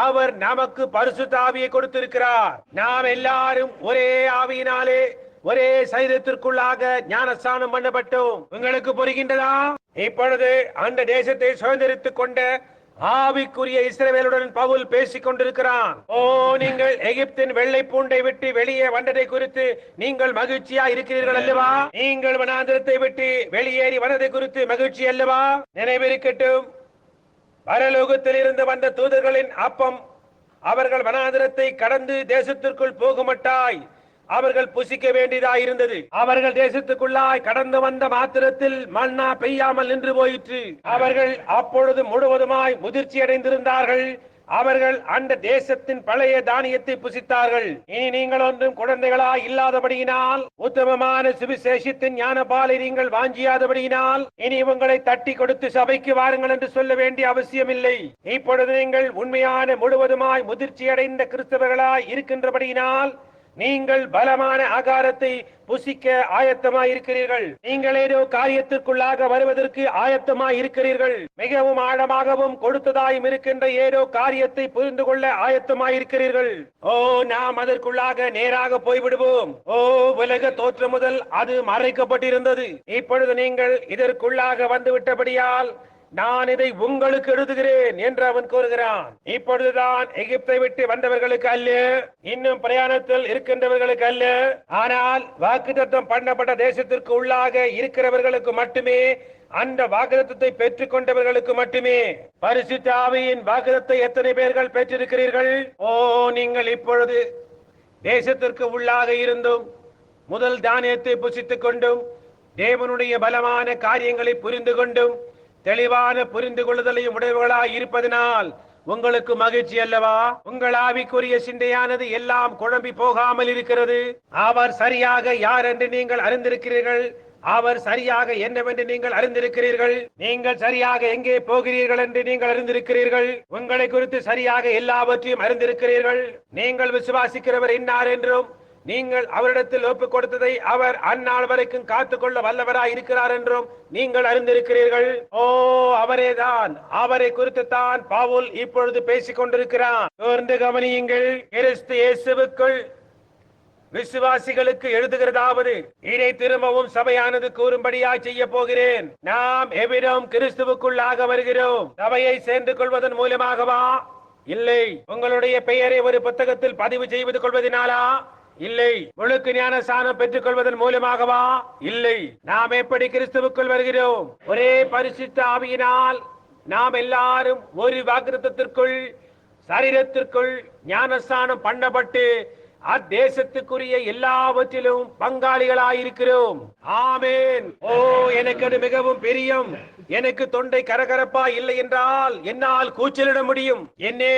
அவர் நமக்கு பரிசுத்த ஆவியை கொடுத்திருக்கிறார். நாம் எல்லாரும் ஒரே ஆவியினாலே ஒரே சரீரத்திற்குள்ளாக ஞானஸ்நானம் பண்ணப்பட்டோம். உங்களுக்கு புரிகின்றதா? இப்பொழுது அந்த தேசத்தை சுதந்திரித்துக் கொண்ட ஆவிக்குரிய இஸ்ரவேலுடன் பவுல் பேசிக் கொண்டிருக்கிறான். நீங்கள் எகிப்தின் வெள்ளை பூண்டை விட்டு வெளியே வந்ததை குறித்து நீங்கள் மகிழ்ச்சியா இருக்கிறீர்கள் அல்லவா? நீங்கள் வனாந்திரத்தை விட்டு வெளியேறி வந்ததை குறித்து மகிழ்ச்சி அல்லவா? நினைவிருக்கட்டும், பரலோகத்தில் இருந்து வந்த தூதர்களின் அப்பம் அவர்கள் வனாந்திரத்தை கடந்து தேசத்திற்குள் போகுமட்டாய் அவர்கள் புசிக்க வேண்டியதாய் இருந்தது. அவர்கள் தேசத்துக்குள்ளாய் கடந்து வந்த மாத்திரத்தில் மன்னா பெய்யாமல் நின்று போயிற்று. அவர்கள் அப்பொழுது முழுவதுமாய் முதிர்ச்சி அடைந்திருந்தார்கள். அவர்கள் அந்த தேசத்தின் பழைய தானியத்தை புசித்தார்கள். இனி நீங்கள் ஒன்றும் குழந்தைகளாய் இல்லாதபடியினால், உத்தமமான சுவிசேஷத்தின் ஞானபாலை நீங்கள் வாஞ்சியாதபடியினால் இனி உங்களை தட்டி கொடுத்து சபைக்கு வாருங்கள் என்று சொல்ல வேண்டிய அவசியம் இல்லை. இப்பொழுது நீங்கள் உண்மையான முழுவதுமாய் முதிர்ச்சி அடைந்த கிறிஸ்தவர்களாய் இருக்கின்றபடியினால் நீங்கள் பலமான ஆகாரத்தை புசிக்க ஆயத்தமாய் இருக்கிறீர்கள். நீங்கள் ஏதோ காரியத்திற்குள்ளாக வருவதற்கு ஆயத்தமாய் இருக்கிறீர்கள். மிகவும் ஆழமாகவும் கொடுத்ததாயும் இருக்கின்ற ஏதோ காரியத்தை புரிந்து கொள்ள ஆயத்தமாய் இருக்கிறீர்கள். நாம் அதற்குள்ளாக நேராக போய்விடுவோம். உலக தோற்றம் முதல் அது மறைக்கப்பட்டிருந்தது. இப்பொழுது நீங்கள் இதற்குள்ளாக வந்து விட்டபடியால் நான் இதை உங்களுக்கு எழுதுகிறேன் என்று அவன் கூறுகிறான். இப்பொழுதுதான் எகிப்தை விட்டு வந்தவர்களுக்கு அல்ல, இன்னும் பிரயாணத்தில் இருக்கின்றவர்களுக்கு அல்ல, ஆனால் வாக்குத்தத்தம் பண்ணப்பட்ட தேசத்திற்கு உள்ளாக இருக்கிறவர்களுக்கு மட்டுமே, அந்த வாக்குத்தத்தை பெற்றுக் கொண்டவர்களுக்கு மட்டுமே. பரிசுத்த ஆவியின் வாக்குத்தத்தை எத்தனை பேர்கள் பெற்றிருக்கிறீர்கள்? நீங்கள் இப்பொழுது தேசத்திற்கு உள்ளாக இருந்தும் முதல் தானியத்தை புசித்துக் கொண்டும் தேவனுடைய பலமான காரியங்களை புரிந்து கொண்டும் தெளிவான புரிந்து கொள்ளுதலையும் உடையவர்களாய் இருப்பதனால் உங்களுக்கு மகிழ்ச்சி அல்லவா? உங்கள் ஆவிக்குரிய சிந்தையானது எல்லாம் குழம்பி போகாமல் இருக்கிறது. அவர் சரியாக யார் என்று நீங்கள் அறிந்திருக்கிறீர்கள். அவர் சரியாக என்னவென்று நீங்கள் அறிந்திருக்கிறீர்கள். நீங்கள் சரியாக எங்கே போகிறீர்கள் என்று நீங்கள் அறிந்திருக்கிறீர்கள். உங்களை குறித்து சரியாக எல்லாவற்றையும் அறிந்திருக்கிறீர்கள். நீங்கள் விசுவாசிக்கிறவர் இன்னார் என்றும் நீங்கள் அவரிடத்தில் ஒப்புக் கொடுத்ததை அவர் அந்நாள் வரைக்கும் காத்துக்கொள்ள வல்லவராய் இருக்கிறார் என்றும் நீங்கள் அறிந்திருக்கிறீர்கள். அவரேதான், அவரை குறித்து தான் பவுல் இப்பொழுது பேசிக் கொண்டிருக்கிறான். தொடர்ந்து கவனியுங்கள். கிறிஸ்து இயேசுவுக்குள் விசுவாசிகளுக்கு எழுதுகிறதாவது, இதை திரும்பவும் சபையானது கூறும்படியாய் செய்ய போகிறேன். நாம் எவ்விடம் கிறிஸ்துவுக்குள்ளாக வருகிறோம். சபையை சேர்ந்து கொள்வதன் மூலமாகவா? இல்லை. உங்களுடைய பெயரை ஒரு புத்தகத்தில் பதிவு செய்து கொள்வதனாலா? இல்லை. முழுக்கு ஞானஸ்நானம் பெற்றுக் கொள்வதன் மூலமாகவா? இல்லை. நாம் எப்படி கிறிஸ்துவுக்குள் வருகிறோம்? ஒரே பரிசுத்த ஆவியினால் நாம் எல்லாரும் ஒரு வாக்குத்தத்திற்குள் சரீரத்திற்குள் ஞானஸ்நானம் பண்ணப்பட்டு அத்தேசத்துக்குரிய எல்லாவற்றிலும் பங்காளிகளாயிருக்கிறோம். ஆமேன். ஓ, எனக்கு அது மிகவும் பிரியம். எனக்கு தொண்டை கரகரப்பா இல்லை என்றால் என்னால் கூச்சலிட முடியும். என்னே,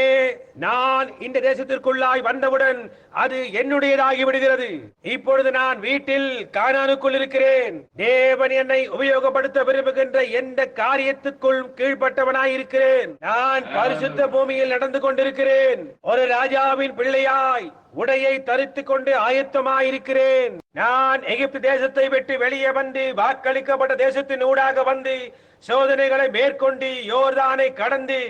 நான் இந்த தேசத்திற்குள்ளாய் வந்தவுடன் அது என்னுடையதாகி விடுகிறது. இப்பொழுது நான் வீட்டில் கானானுக்குள் இருக்கிறேன். தேவன் என்னை உபயோகப்படுத்த விரும்புகின்ற எந்த காரியத்துக்குள் கீழ்பட்டவனாய் இருக்கிறேன். நான் பரிசுத்த பூமியில் நடந்து கொண்டிருக்கிறேன். ஒரு ராஜாவின் பிள்ளையாய் உடையை தரித்துக் கொண்டு ஆயத்தமாயிருக்கிறேன். நான் எகிப்து தேசத்தை விட்டு வெளியே வந்து வாக்களிக்கப்பட்ட தேசத்தின் ஊடாக வந்து சோதனைகளை மேற்கொண்டு யோர்தானை கடந்து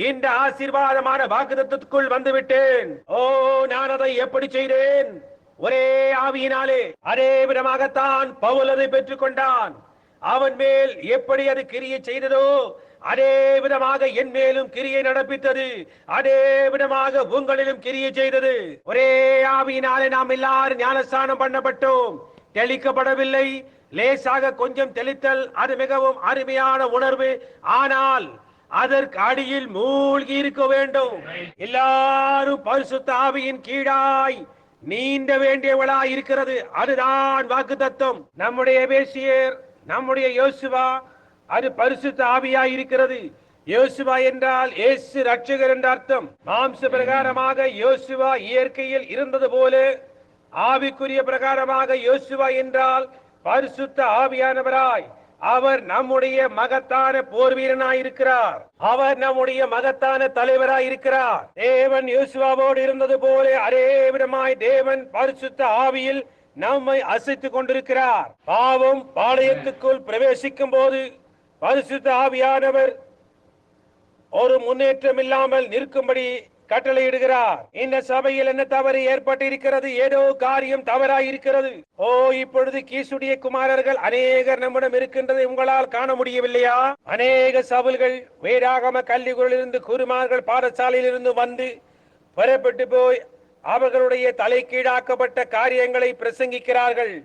இந்த ஆசீர்வாதமான வாக்குத்தத்தத்துக்குள் வந்துவிட்டேன். ஓ, நான் அதை எப்படி செய்தேன்? ஒரே ஆவியினாலே. அதே விதமாகத்தான் பவுல் அதை பெற்றுக் கொண்டான். அவன் மேல் எப்படி அது கிரியை செய்ததோ அதே விதமாக என் மேலும் கிரியை நடப்பித்தது. அதே விதமாக உங்களிலும் கிரியை செய்தது. ஒரே ஆவியினாலே நாம் எல்லாரும் ஞானஸ்நானம் பண்ணப்பட்டோம். தெளிக்கப்படவில்லை. லேசாக கொஞ்சம் தெளித்தல், அது மிகவும் அருமையான உணர்வு. ஆனால் அதற்கு அடியில் மூழ்கி இருக்க வேண்டும். எல்லாரும் பரிசுத்த ஆவியின் கீழாய் நீண்ட வேண்டியவளாய் இருக்கிறது. அதுதான் வாக்குத்தத்தம். நம்முடைய எபேசியர், நம்முடைய யோசுவா, அது பரிசுத்த ஆவியாய் இருக்கிறது. யோசுவா என்றால் இயேசு ரட்சகர் என்ற அர்த்தம். மாம்ச பிரகாரமாக யோசுவா இயற்கையில் இருந்தது போல ஆவிக்குரிய பிரகாரமாக யோசுவா என்றால் பரிசுத்த ஆவியானவராய் அவர் நம்முடைய மகத்தான போர் வீரனாய் இருக்கிறார். அவர் நம்முடைய மகத்தான தலைவராய் இருக்கிறார். தேவன் யோசுவாவோடு இருந்தது போல அதே விதமாய் தேவன் பரிசுத்த ஆவியில் நம்மை அசைத்துக் கொண்டிருக்கிறார். பாவம் பாளையத்துக்குள் பிரவேசிக்கும் போது பரிசுத்த ஆவியானவர் ஒரு முன்னேற்றம் இல்லாமல் நிற்கும்படி கட்டளையிடுகிறார். இந்த சபையில் என்ன தவறு ஏற்பட்டு இருக்கிறது? ஏதோ காரியம் தவறாய் இருக்கிறது. ஓ, இப்பொழுது கீசுடைய குமாரர்கள் அநேகர் நம்மிடம் இருக்கின்றதை உங்களால் காண முடியவில்லையா? அநேக சபைகள் வேதாகம கல்விகளிலிருந்து குருமார்கள் பாடசாலையில் இருந்து வந்து புறப்பட்டு போய் அவர்களுடைய தலைக்கீழாக்கப்பட்ட காரியங்களை பிரசங்கிக்கிறார்கள்.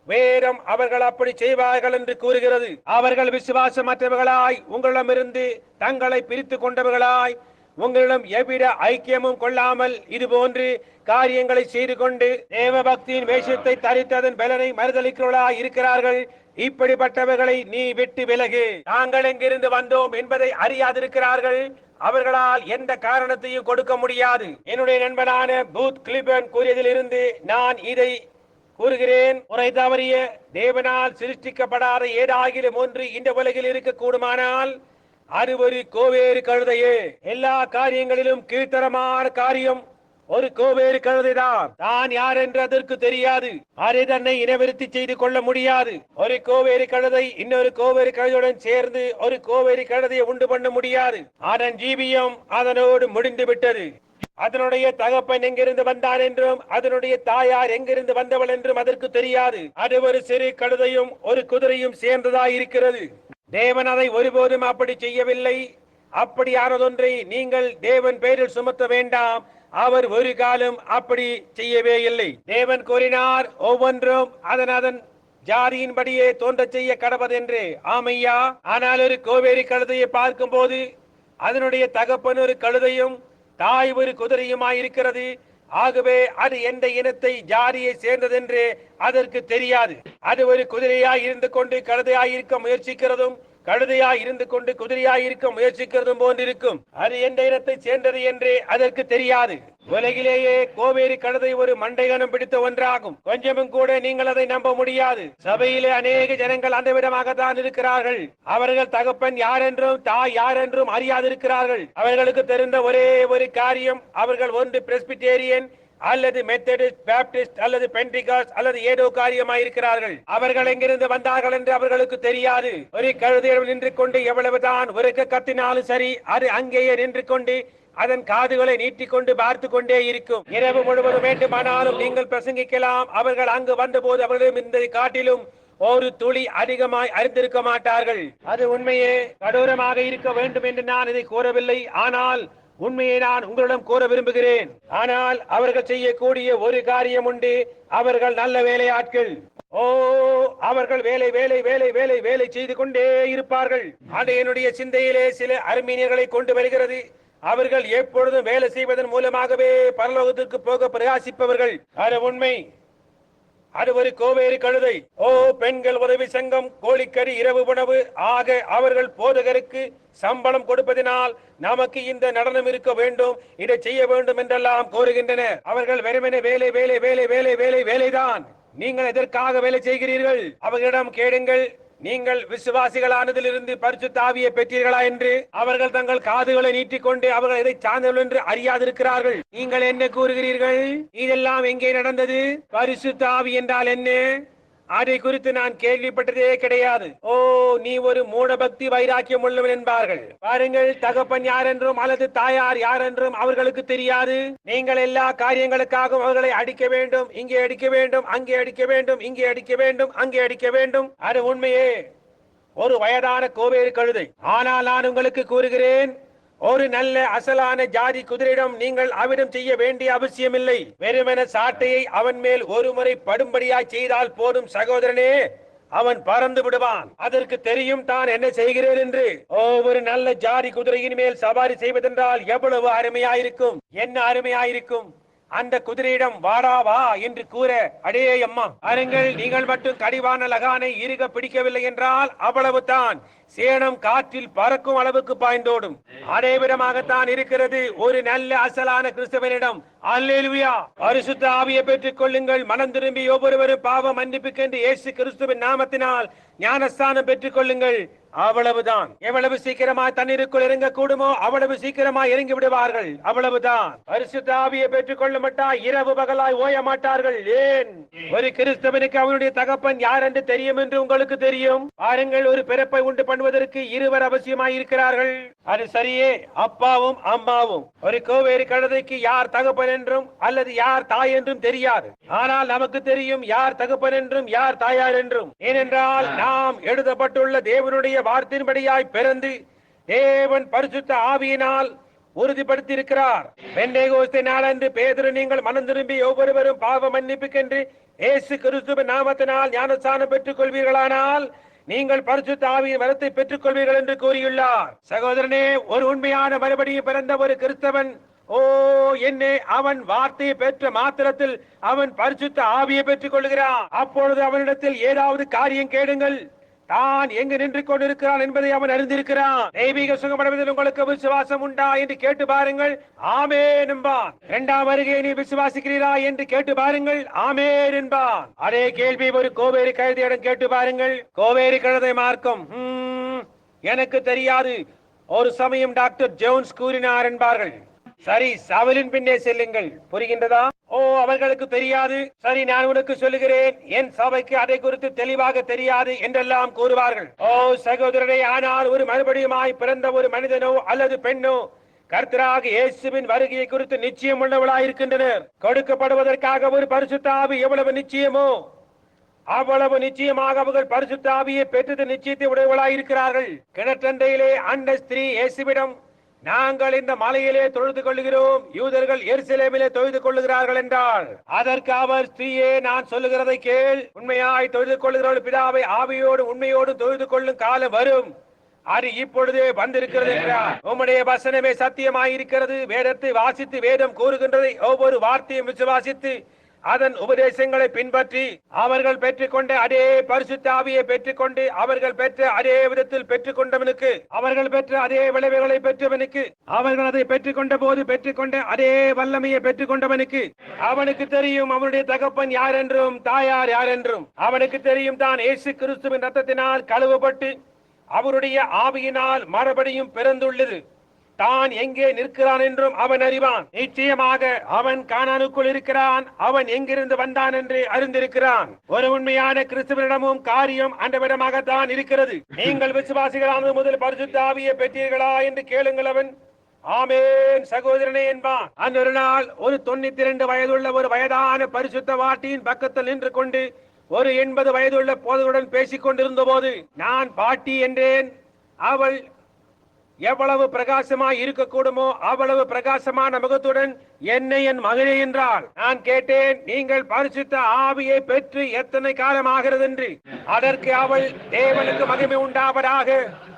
வேதம் அவர்கள் அப்படி செய்வார்கள் என்று கூறுகிறது. அவர்கள் விசுவாசமற்றவர்களாய் உங்களிடமிருந்து தங்களை பிரித்துக் கொண்டவர்களாய் உங்களிடம் எவ்வித ஐக்கியமும் கொள்ளாமல் இது போன்று காரியங்களை செய்து கொண்டு தேவ பக்தியின் வேஷத்தை தரித்ததன் பலனை மறுதளிக்கிறவர்களாய் இருக்கிறார்கள். இப்படிப்பட்டவர்களை நீ விட்டு விலகு. நாங்கள் எங்கிருந்து வந்தோம் என்பதை அறியாதிருக்கிறார்கள். அவர்களால் எந்த காரணத்தையும் கொடுக்க முடியாது. என்னுடைய நண்பனான பூத் கிளிபன் கூறியதில் இருந்து நான் இதை கூறுகிறேன். முறை தவறிய தேவனால் சிருஷ்டிக்கப்படாத ஏதாகிலும் ஒன்று இந்த உலகில் இருக்க கூடுமானால் அது ஒரு கோவேறு கழுதையே. எல்லா காரியங்களிலும் கீழ்த்தரமான காரியம் ஒரு கோவேறு கழுதைதான். தான் யார் என்று அதற்கு தெரியாது. அதை தன்னை இனவிருத்தி செய்து கொள்ள முடியாது. ஒரு கோவேறு கழுதை இன்னொரு கோவேறு கழுதையுடன் சேர்ந்து ஒரு கோவேறு கழுதையை உண்டு பண்ண முடியாது. அதன் ஜீவியம் அதனோடு முடிந்து விட்டது. அதனுடைய தகப்பன் எங்கிருந்து வந்தான் என்றும் அதனுடைய தாயார் எங்கிருந்து வந்தவள் என்றும் அதற்கு தெரியாது. அது ஒரு சிறு கழுதையும் ஒரு குதிரையும் சேர்ந்ததாய் இருக்கிறது. தேவன் அதை ஒருபோதும் அப்படி செய்யவில்லை. அப்படியானதொன்றை நீங்கள் தேவன் பேரில் சுமத்த வேண்டாம். அவர் ஒரு காலம் அப்படி செய்யவே இல்லை. தேவன் கூறினார், ஒவ்வொன்றும் அதன் ஜாதியின்படியே தோன்ற செய்ய கடவதென்று. ஆமையா. ஆனால் ஒரு கோவேரி கழுதையை பார்க்கும் போது அதனுடைய தகப்பன் ஒரு கழுதையும் தாய் ஒரு குதிரையுமாயிருக்கிறது. ஆகவே அது எந்த இனத்தை ஜாதியை சேர்ந்ததென்று அதற்கு தெரியாது. அது ஒரு குதிரையாய் இருந்து கொண்டு கழுதையாயிருக்க முயற்சிக்கிறதும் கழுதையாய் இருந்து கொண்டு குதிரையாய் இருக்க முயற்சிக்கிறதும் போன்றிருக்கும். அது எந்த இனத்தை சேர்ந்தது என்று அதற்கு தெரியாது. உலகிலேயே கோவேரி கழுதை ஒரு மண்டைகனம் பிடித்த ஒன்றாகும். கொஞ்சமும் கூட நீங்கள் அதை நம்ப முடியாது. சபையிலே அநேக ஜனங்கள் அந்த விதமாக தான் இருக்கிறார்கள். அவர்கள் தகப்பன் யார் என்றும் தாய் யார் என்றும் அறியாதிருக்கிறார்கள். அவர்களுக்கு தெரிந்த ஒரே ஒரு காரியம், அவர்கள் ஒன்று பிரெஸ்பிட்டேரியன் அல்லது மெத்தடிஸ்ட், பாப்டிஸ்ட் அல்லது பென்டிகாஸ்ட் அல்லது ஏதோ காரியமாயிருக்கிறார்கள். அவர்கள் எங்கிருந்து வந்தார்கள் என்று அவர்களுக்கு தெரியாது. ஒரு கழுதையிடம் நின்று கொண்டு எவ்வளவுதான் உரக்க கத்தினாலும் சரி, அது அங்கேயே நின்று கொண்டு அதன் காதுகளை நீட்டிக்கொண்டு பார்த்து கொண்டே இருக்கும். இரவு முழுவதும் வேண்டுமானாலும் நீங்கள் பிரசங்கிக்கலாம். அவர்கள் அங்கு வந்த போது அவர்களும் இந்த காட்டிலும் ஒரு துளி அதிகமாய் அறிந்திருக்க மாட்டார்கள். அது உண்மையே கடூரமாக இருக்க வேண்டும் என்று நான் இதை கூறவில்லை. ஆனால் உண்மையை நான் உங்களிடம் கூற விரும்புகிறேன். ஆனால் அவர்கள் செய்யக்கூடிய ஒரு காரியம் உண்டு. அவர்கள் நல்ல வேலையாட்கள். ஓ, அவர்கள் வேலை வேலை வேலை வேலை வேலை செய்து கொண்டே இருப்பார்கள். அது என்னுடைய சிந்தையிலே சில அர்மீனியர்களை கொண்டு வருகிறது. அவர்கள் எப்பொழுதும் வேலை செய்வதன் மூலமாகவே பரலோகத்திற்கு போக பிரயாசிப்பவர்கள். அது உண்மை. அது ஒரு கோவேறு கழுதை. ஓ, பெண்கள் உதவி சங்கம், கோழிக்கறி இரவு உணவு ஆக அவர்கள் போதகருக்கு சம்பளம் கொடுப்பதினால் நமக்கு இந்த நடனம் இருக்க வேண்டும், இதை செய்ய வேண்டும் என்றெல்லாம் கோருகின்றனர். அவர்கள் வெறுமனே வேலை வேலை வேலை வேலை வேலை வேலைதான். நீங்கள் எதற்காக வேலை செய்கிறீர்கள்? அவர்களிடம் கேளுங்கள், நீங்கள் விசுவாசிகளானதிலிருந்து பரிசுத்த ஆவியை பெற்றீர்களா என்று. அவர்கள் தங்கள் காதுகளை நீட்டிக்கொண்டு அவர்கள் எதை சார்ந்தவர்கள் என்று அறியாதிருக்கிறார்கள். நீங்கள் என்ன கூறுகிறீர்கள்? இதெல்லாம் எங்கே நடந்தது? பரிசுத்த ஆவி என்றால் என்ன? அதை குறித்து நான் கேள்விப்பட்டதே கிடையாது. ஓ, நீ ஒரு மூடபக்தி வைராக்கியம் உள்ளவன் என்பார்கள். பாருங்கள், தகப்பன் யார் என்றும் அல்லது தாயார் யார் என்றும் அவர்களுக்கு தெரியாது. நீங்கள் எல்லா காரியங்களுக்காகவும் அவர்களை அடிக்க வேண்டும், இங்கே அடிக்க வேண்டும், அங்கே அடிக்க வேண்டும், இங்கே அடிக்க வேண்டும், அங்கே அடிக்க வேண்டும். அது உண்மையே, ஒரு வயதான கோவேறு கழுதை. ஆனால் நான் உங்களுக்கு கூறுகிறேன், ஒரு நல்ல அசலான ஜாதி குதிரையிடம் நீங்கள் அவிடம் செய்ய வேண்டிய அவசியமில்லை. வெறுமென சாட்டையை அவன் மேல் ஒரு முறை படும்படியாய் செய்தால் போதும் சகோதரனே, அவன் பறந்து விடுவான். அதற்கு தெரியும் தான் என்ன செய்கிறேன் என்று. ஒரு நல்ல ஜாதி குதிரையின் மேல் சவாரி செய்வதென்றால் எவ்வளவு அருமையாயிருக்கும், என்ன அருமையாயிருக்கும். அந்த குதிரையிடம் வாடா வா என்று கூற, அடே அம்மா அருங்கள், நீங்கள் மட்டும் கடிவான லகானை இறுக பிடிக்கவில்லை என்றால் அவ்வளவு தான். சேனம் காற்றில் பறக்கும் அளவுக்கு பாய்ந்தோடும். அதே விதமாகத்தான் இருக்கிறது ஒரு நல்ல அசலான கிறிஸ்தவனிடம். அல்லேலூயா! பரிசுத்த ஆவியை பெற்றுக் கொள்ளுங்கள். மனம் திரும்பி ஒவ்வொருவரும் பாவ மன்னிப்புக்கென்று இயேசு கிறிஸ்துவின் நாமத்தினால் ஞானஸ்தானம் பெற்றுக் கொள்ளுங்கள். அவ்வளவுதான். எவ்வளவு சீக்கிரமாய் தண்ணீருக்குள் இறங்க கூடுமோ அவ்வளவு சீக்கிரமாய் இறங்கி விடுவார்கள். அவ்வளவுதான். பரிசுத்த ஆவியை பெற்றுக் கொள்ள மாட்டாய், இரவு பகலாய் ஓய மாட்டார்கள். ஏன்? ஒரு கிறிஸ்தவனுக்கு அவனுடைய தகப்பன் யார் என்று தெரியும் என்று உங்களுக்கு தெரியும். பாருங்கள், ஒரு பிறப்பை உண்டு பண்ணுவதற்கு இருவர் அவசியமாய் இருக்கிறார்கள். அது சரியே, அப்பாவும் அம்மாவும். ஒரு கோவேறு கழுதைக்கு யார் தகப்பன் என்றும் அல்லது யார் தாய் என்றும் தெரியாது. ஆனால் நமக்கு தெரியும் யார் தகப்பன் என்றும் யார் தாயார் என்றும். ஏனென்றால் நாம் எழுதப்பட்டுள்ள தேவனுடைய வார்த்தையின்படியாய் பிறந்து தேவன் பரிசுத்த ஆவியினால் உறுதிப்படுத்தி இருக்கிறார். பெந்தேகோஸ்தே நாளன்று பேதுரு, நீங்கள் மனம் திரும்பி ஒவ்வொருவரும் பாவ மன்னிப்புக்கென்று இயேசு கிறிஸ்துவின் நாமத்தினால் ஞானஸ்நானம் பெற்றுக் கொள்வீர்களானால் நீங்கள் பரிசுத்த ஆவியின் வரத்தை பெற்றுக் கொள்வீர்கள் என்று கூறியுள்ளார். சகோதரனே, ஒரு உண்மையான மறுபடியும் பிறந்த ஒரு கிறிஸ்தவன், ஓ என்னே, அவன் வார்த்தையை பெற்ற மாத்திரத்தில் அவன் பரிசுத்த ஆவியை பெற்றுக் கொள்கிறான். அப்பொழுது அவனிடத்தில் ஏதாவது காரியம் கேளுங்கள், தான் எங்கு நின்று கொண்டிருக்கிறான் என்பதை அவன் அறிந்திருக்கிறான். தெய்வீக சுகமடைவதில் உங்களுக்கு விசுவாசம் உண்டா என்று கேட்டு பாருங்கள், ஆமென் என்பான். இரண்டாம் வருகை நீ விசுவாசிக்கிறீரா என்று கேட்டு பாருங்கள், ஆமென் என்பான். அதே கேள்வி ஒரு கோவேறு கழுதையிடம் கேட்டு பாருங்கள். கோவேறு கழுதை மார்க்கம் எனக்கு தெரியாது, ஒரு சமயம் டாக்டர் ஜோன்ஸ் கூறினார் என்பார்கள். சரி, சவலின் பின்னே செல்லுங்கள். புரிகின்றதா? ஓ, அவர்களுக்கு தெரியாது. சரி, நான் உனக்கு சொல்லுகிறேன், என் சபைக்கு அதை குறித்து தெளிவாக தெரியாது என்றெல்லாம் கூறுவார்கள். ஓ சகோதரரே, ஆனால் ஒரு மறுபடியுமாய் பிறந்த ஒரு மனிதனோ அல்லது பெண்ணோ கர்த்தராக இயேசுவின் வருகையை குறித்து நிச்சயம் உள்ளவளாயிருக்கின்றனர். கொடுக்கப்படுவதற்காக ஒரு பரிசுத்த ஆவி எவ்வளவு நிச்சயமோ அவ்வளவு நிச்சயமாக அவர்கள் பரிசுத்த ஆவியை பெற்றது நிச்சயத்தை உடையவளாயிருக்கிறார்கள். கிணற்றண்டையிலே அந்த ஸ்திரீ இயேசுவிடம், நாங்கள் இந்த மலையிலே தொழுது கொள்ளுகிறோம், யூதர்கள் எருசலேமிலே தொழுது கொள்ளுகிறார்கள் என்றால், அதற்கு அவர், ஸ்திரீயே, நான் சொல்லுகிறதை கேள். உண்மையாய் தொழுது கொள்ளுகிறவர்கள் பிதாவை ஆவியோடு உண்மையோடு தொழுது கொள்ளும் காலம் வரும், அது இப்பொழுதே வந்திருக்கிறது என்றார். உம்முடைய வசனமே சத்தியமாயிருக்கிறது. வேதத்தை வாசித்து வேதம் கூறுகின்றதை ஒவ்வொரு வார்த்தையும் விசுவாசித்து அதன் உபதேசங்களை பின்பற்றி அவர்கள் பெற்றுக்கொண்ட அதே பரிசுத்த ஆவியை பெற்றுக்கொண்டு அவர்கள் பெற்ற அதே விதத்தில் பெற்றுக் கொண்டவனுக்கு, அவர்கள் பெற்ற அதே விளைவுகளை பெற்றவனுக்கு, அவர்கள் அதை பெற்றுக்கொண்ட போது பெற்றுக்கொண்ட அதே வல்லமையை பெற்றுக் கொண்டவனுக்கு, அவனுக்கு தெரியும் அவனுடைய தகப்பன் யார் என்றும் தாயார் யார் என்றும். அவனுக்கு தெரியும் தான் இயேசு கிறிஸ்துவின் ரத்தத்தினால் கழுவப்பட்டு அவருடைய ஆவியினால் மறுபடியும் பிறந்துள்ளது. தான் எங்கே நிற்கிறான் என்றும் அவன் அறிவான். நிச்சயமாக அவன் கானானுக்குள் இருக்கிறான். அவன் எங்கிருந்து வந்தான் என்று அறிந்திருக்கிறான். ஒரு உண்மையான கிறிஸ்துவனிடமும் காரியம் அந்த விதமாகத்தான் இருக்கிறது. நீங்கள் விசுவாசிகளானது முதல் பரிசுத்த ஆவியை பெற்றீர்களா என்று கேளுங்கள். அவன் ஆமென் சகோதரனே என்பான். அந்த ஒரு நாள் ஒரு 92 வயதுள்ள ஒரு வயதான பரிசுத்த வாட்டியின் பக்கத்தில் நின்று கொண்டு ஒரு 80 வயதுள்ள போதகருடன் பேசிக் கொண்டிருந்த போது நான் பாட்டி என்றேன். அவள் எவ்வளவு பிரகாசமாய் இருக்கக்கூடுமோ அவ்வளவு பிரகாசமான முகத்துடன் என்னை என் மகனே என்றாள். நான் கேட்டேன், நீங்கள் பரிசுத்த ஆவியை பெற்று எத்தனை காலம் ஆகிறது என்று. அதற்கு அவள், தேவனுக்கு மகிமை உண்டாவதாக,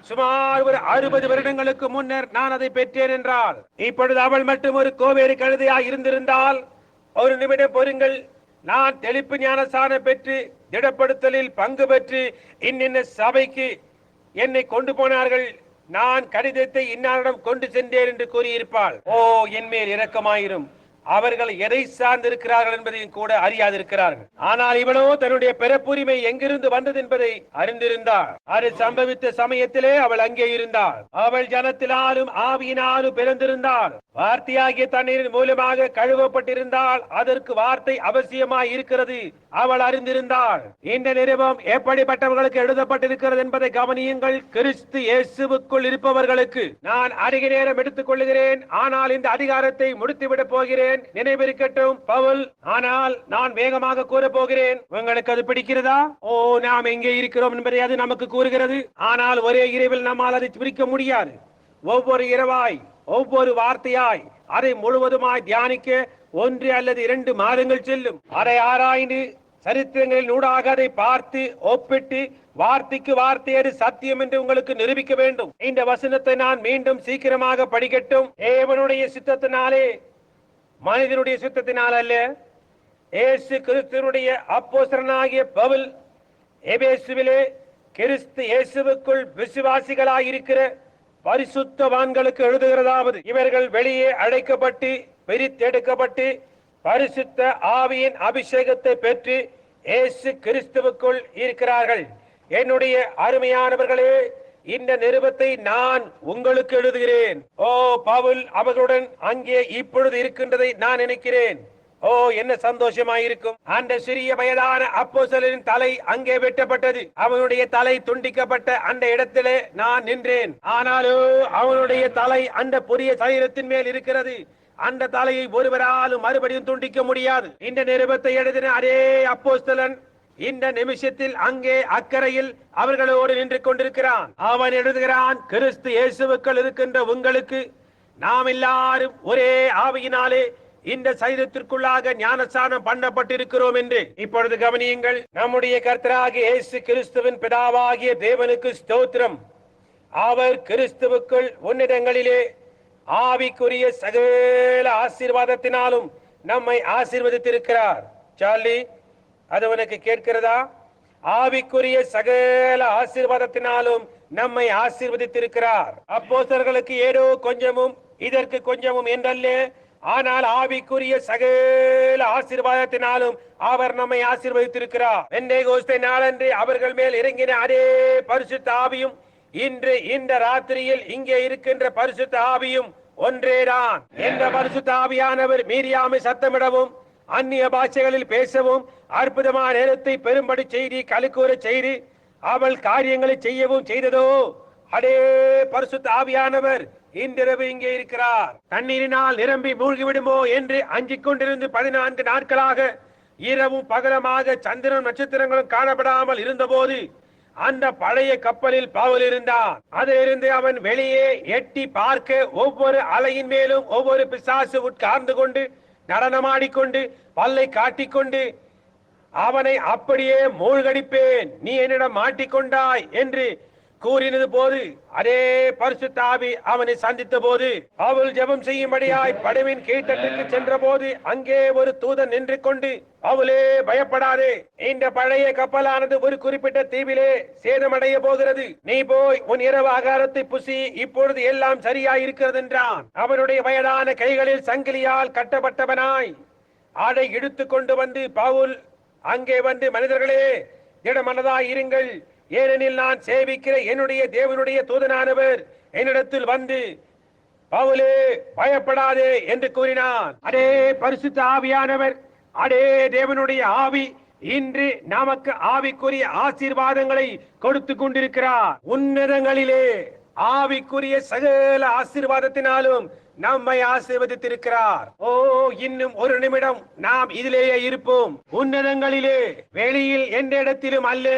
சுமார் ஒரு 60 வருடங்களுக்கு முன்னர் நான் அதை பெற்றேன் என்றாள். இப்பொழுது அவள் மட்டும் ஒரு கோவேறு கழுதையாய் இருந்திருந்தால், ஒரு நிமிடம் பொறுங்கள், நான் தெளிப்பு ஞானசானம் பெற்று திடப்படுத்தலில் பங்கு பெற்று இன்னின்ன சபைக்கு என்னை கொண்டு போனார்கள், நான் கடிதத்தை இன்னாரிடம் கொண்டு சென்றேன் என்று கூறியிருப்பாள். ஓ, என் மேல் இரக்கமாயிரும். அவர்கள் எதை சார்ந்திருக்கிறார்கள் என்பதையும் கூட அறியாதிருக்கிறார்கள். ஆனால் இவனோ தன்னுடைய பிறப்புரிமை எங்கிருந்து வந்தது என்பதை அறிந்திருந்தாள். அது சம்பவித்த சமயத்திலே அவள் அங்கே இருந்தாள். அவள் ஜனத்தினாலும் ஆவியினாலும் பிறந்திருந்தாள். வார்த்தையாகிய தண்ணீரின் மூலமாக கழுவப்பட்டிருந்தால் அதற்கு வார்த்தை அவசியமாய் இருக்கிறது. அவள் அறிந்திருந்தாள். இந்த நிருபம் எப்படிப்பட்டவர்களுக்கு எழுதப்பட்டிருக்கிறது என்பதை கவனியுங்கள். கிறிஸ்து இயேசுவுக்குள் இருப்பவர்களுக்கு. நான் அதிக நேரம் எடுத்துக் கொள்கிறேன், ஆனால் இந்த அதிகாரத்தை முடித்துவிடப் போகிறேன். நினைவிருக்கட்டும் பவுல். ஆனால் நான் வேகமாக கூற போகிறேன். உங்களுக்கு அது பிடிக்கிறதா? ஓ, நாம் எங்கே இருக்கிறோம் என்பதை அது நமக்கு கூறுகிறது. ஆனால் ஒரே இரவில் நம்மால் அதை பிரிக்க முடியாது. ஒவ்வொரு இரவாய், ஒவ்வொரு வார்த்தையாய் அதை முழுவதுமாய் தியானிக்க 1 அல்லது 2 மாதங்கள் செல்லும். அதை ஆராய்ந்து சரித்திரங்களில் நூடாக அதை பார்த்து ஒப்பிட்டு வார்த்தைக்கு வார்த்தை அது சத்தியம் என்று உங்களுக்கு நிரூபிக்க வேண்டும். இந்த வசனத்தை நான் மீண்டும் சீக்கிரமாக படிக்கட்டும். தேவனுடைய சித்தத்தினாலே, மனிதனுடைய சித்தத்தினால் அல்ல. இயேசு கிறிஸ்துவினுடைய அப்போஸ்தலனாகிய பவுல் எபேசுவிலே கிறிஸ்து இயேசுவுக்குள் விசுவாசிகளாயிருக்கிற பரிசுத்தவான்களுக்கு எழுதுகிறதாவது, இவர்கள் வெளியே அழைக்கப்பட்டு பிரித்தெடுக்கப்பட்டு பரிசுத்த ஆவியின் அபிஷேகத்தை பெற்று இயேசு கிறிஸ்துவுக்குள் இருக்கிறார்கள். என்னுடைய அருமையானவர்களே, இந்த நிருபத்தை நான் உங்களுக்கு எழுதுகிறேன். ஓ, பவுல் அவர்களுடன் அங்கே இப்பொழுது இருக்கின்றதை நான் நினைக்கிறேன். ஓ, என்ன சந்தோஷமாயிருக்கும். அந்த சிறிய வயதான அப்போஸ்தலனின் தலை அங்கே வெட்டப்பட்டது. அவனுடைய தலை துண்டிக்கப்பட்ட அந்த இடத்திலே நான் நின்றேன். ஆனாலோ அவனுடைய தலை அந்த புதிய சரீரத்தின் மேல் இருக்கிறது. அந்த தலையை ஒருவராலும் மறுபடியும் துண்டிக்க முடியாது. இந்த நிருபத்தை எழுதின அதே அப்போஸ்தலன் இந்த நிமிஷத்தில் அங்கே அக்கறையில் அவர்களோடு நின்று கொண்டிருக்கிறான். அவன் எழுதுகிறான், கிறிஸ்து இயேசுவுக்குள் இருக்கின்ற உங்களுக்கு நாம் எல்லாரும் ஒரே ஆவியினாலே இந்த சரீரத்திற்குள்ளாக ஞானஸ்நானம் பண்ணப்பட்டிருக்கிறோம் என்று. இப்பொழுது கவனியுங்கள். நம்முடைய கர்த்தராகிய இயேசு கிறிஸ்துவின் பிதாவாகிய தேவனுக்கு ஸ்தோத்திரம். அவர் கிறிஸ்துவுக்குள் உன்னதங்களிலே ஆவிக்குரிய சகல ஆசீர்வாதத்தினாலும் நம்மை ஆசீர்வதித்திருக்கிறார். சார்லி, அது உனக்கு கேட்கிறதா? ஆவிக்குரிய சகல ஆசீர்வாதத்தினாலும் நம்மை ஆசீர்வதித்திருக்கிறார். அப்போஸ்தலர்களுக்கு ஏதோ கொஞ்சமும் இதற்கு கொஞ்சமும் என்றல்ல, ஆனால் ஆவிக்குரிய சகல ஆசீர்வாதத்தினாலும் அவர் நம்மை ஆசீர்வதித்திருக்கிறார். பெந்தேகோஸ்தே நாளன்று அவர்கள் மேல் இறங்கின அதே பரிசுத்த ஆவியும் இன்று இந்த ராத்திரியில் இங்கே இருக்கின்ற பரிசுத்த ஆவியும் ஒன்றேதான். இந்த பரிசுத்த ஆவியானவர் மீரியாமை சத்தமிடவும் அந்நிய பாஷைகளில் பேசவும் அற்புதமான நேரத்தை பெரும்படி செய்தி கலுக்கூற செய்து அவள் காரியங்களை செய்யவும் செய்ததோ அதே பரிசுத்த ஆவியானவர் இன்றிரவு இங்கே இருக்கிறார். தண்ணீரினால் நிரம்பி மூழ்கிவிடுமோ என்று அஞ்சிக் கொண்டிருந்து 14 நாட்களாக இரவும் பகலமாக சந்திரன் நட்சத்திரங்களும் காணப்படாமல் இருந்தபோது அந்த பழைய கப்பலில் பவுல் இருந்தான். அதிலிருந்து அவன் வெளியே எட்டி பார்க்க ஒவ்வொரு அலையின் மேலும் ஒவ்வொரு பிசாசு உட்கார்ந்து கொண்டு நடனமாடிக்கொண்டு பல்லை காட்டிக்கொண்டு அவனை அப்படியே மூழ்கடிப்பேன், நீ என்னிடம் மாட்டிக்கொண்டாய் என்று கூறினது போது அதே பரிசுத்த ஆவி அவனை சந்தித்த போது அவள் ஜெபம் செய்யும்படியாய் படவின் கீழ்த்தட்டுக்கு சென்ற போது அங்கே ஒரு தூதன் நின்று கொண்டு, அவளே பயப்படாதே, இந்த பழைய கப்பலானது ஒரு குறிப்பிட்ட தீவிலே சேதமடைய போகிறது, நீ போய் உன் இரவு ஆகாரத்தை புசி, இப்பொழுது எல்லாம் சரியாய் இருக்கிறது என்றான். அவனுடைய வயதான கைகளில் சங்கிலியால் கட்டப்பட்டவனாய் அதை இழுத்து கொண்டு வந்து பவுல் அங்கே வந்து, மனிதர்களே திடமனதாய் இருங்கள், ஏனெனில் நான் சேவிக்கிற என்னுடைய தேவனுடைய தூதனானவர் என்னிடத்தில் வந்து பவுலே பயப்படாதே என்று கூறினான். அதே பரிசுத்த ஆவியானவர், அதே தேவனுடைய ஆவி இன்று நமக்கு ஆவிக்குரிய ஆசீர்வாதங்களை கொடுத்து கொண்டிருக்கிறார். உன்னதங்களிலே ஆவிக்குரிய சகல ஆசீர்வாதத்தினாலும் நம்மை ஆசீர்வதித்திருக்கிறார். ஓ, இன்னும் ஒரு நிமிடம் நாம் இதிலேயே இருப்போம். உன்னதங்களிலே, வெளியில் எந்த இடத்திலும் அல்ல,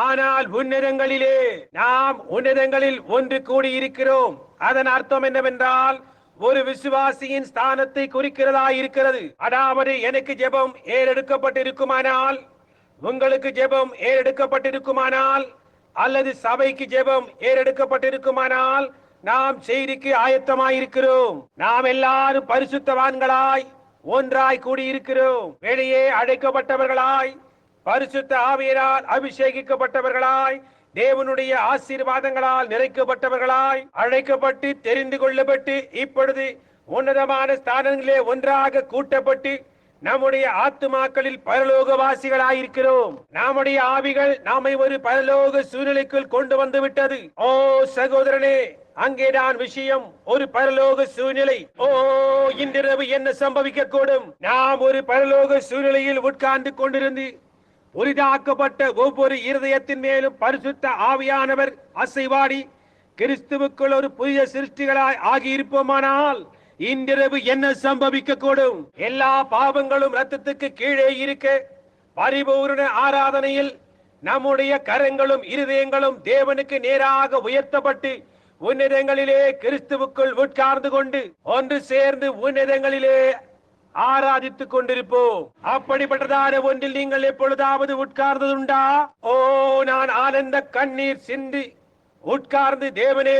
ஆனால் உன்னதங்களிலே நாம் உன்னதங்களில் ஒன்று கூடி இருக்கிறோம். அதன் அர்த்தம் என்னவென்றால் ஒரு விசுவாசியின் ஸ்தானத்தை குறிக்கிறதா இருக்கிறது. அதாவது எனக்கு ஜெபம் ஏறெடுக்கப்பட்டிருக்குமானால், உங்களுக்கு ஜெபம் ஏறெடுக்கப்பட்டிருக்குமானால், அல்லது சபைக்கு ஜெபம் ஏறெடுக்கப்பட்டிருக்குமானால் நாம் செய்திக்கு ஆயத்தமாயிருக்கிறோம். நாம் எல்லாரும் பரிசுத்தவான்களாய் ஒன்றாய் கூடியிருக்கிறோம். வெளியே அழைக்கப்பட்டவர்களாய், பரிசுத்த ஆவியினால் அபிஷேகிக்கப்பட்டவர்களாய், தேவனுடைய ஆசீர்வாதங்களால் நிறைக்கப்பட்டவர்களாய், அழைக்கப்பட்டு தெரிந்து கொள்ளப்பட்டு இப்பொழுது உன்னதமான ஸ்தானங்களிலே ஒன்றாக கூட்டப்பட்டு நம்முடைய ஆத்துமாக்களில் பரலோகவாசிகளாயிருக்கிறோம். நம்முடைய ஆவிகள் நாமை ஒரு பரலோக சூழ்நிலைக்குள் கொண்டு வந்து விட்டது. ஓ சகோதரனே, அங்கேதான் விஷயம். ஒரு பரலோக சூழ்நிலை. ஓ, இன்றிரவு என்ன சம்பவிக்க கூடும்? நாம் ஒரு பரலோக சூழ்நிலையில் உட்கார்ந்து கொண்டிருந்து புரிதாக்கப்பட்ட ஒவ்வொரு இருதயத்தின் மேலும் பரிசுத்த ஆவியானவர் அசைவாடி கிறிஸ்துவுக்குள் ஒரு புதிய சிருஷ்டிகளாய் ஆகியிருப்போமானால் இன்றிரவு என்ன சம்பவிக்க கூடும்? எல்லா பாவங்களும் ரத்தத்துக்கு கீழே இருக்க பரிபூரண ஆராதனையில் நம்முடைய கரங்களும் இருதயங்களும் தேவனுக்கு நேராக உயர்த்தப்பட்டு உன்னதங்களிலே கிறிஸ்துவுக்குள் உட்கார்ந்து கொண்டு ஒன்று சேர்ந்து உன்னதங்களிலே ஆராதித்துக் கொண்டிருப்போம். அப்படிப்பட்டதான ஒன்றில் நீங்கள் எப்பொழுதாவது உட்கார்ந்ததுண்டா? ஓ, நான் ஆனந்த கண்ணீர் சிந்தி உட்கார்ந்து தேவனே,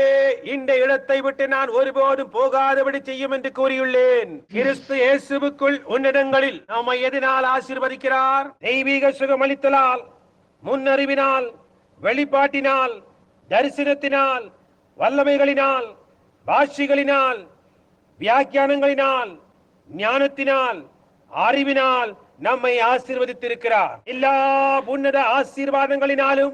இந்த இடத்தை விட்டு நான் ஒருபோதும் போகாதபடி செய்யும் என்று கூறியுள்ளேன். கிறிஸ்து இயேசுவுக்குள் உன்னதங்களில் நம்மை எதனால் ஆசீர்வதிக்கிறார்? தெய்வீக சுகமளித்தலால், முன்னறிவினால், வெளிப்பாட்டினால், தரிசனத்தினால், வல்லமைகளினால், பாஷைகளினால், வியாக்கியானங்களினால், ஞானத்தினால், அறிவினால் நம்மை ஆசீர்வதித்திருக்கிறார். எல்லா உன்னத ஆசீர்வாதங்களினாலும்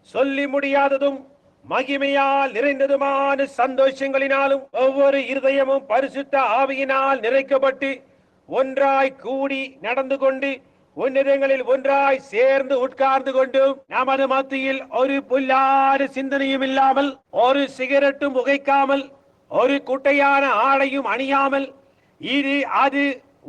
சொல்லி முடியாததும் மகிமையால் நிறைந்ததுமான சந்தோஷங்களினாலும் ஒவ்வொரு இருதயமும் பரிசுத்த ஆவியினால் நிறைக்கப்பட்டு ஒன்றாய் கூடி நடந்து கொண்டு உன்னதங்களில் ஒன்றாய் சேர்ந்து உட்கார்ந்து கொண்டும் நமது மத்தியில் ஒரு புல்லாத சிந்தனையும் இல்லாமல், ஒரு சிகரெட்டும் புகைக்காமல், ஒரு குட்டையான ஆடையும் அணியாமல், இது அது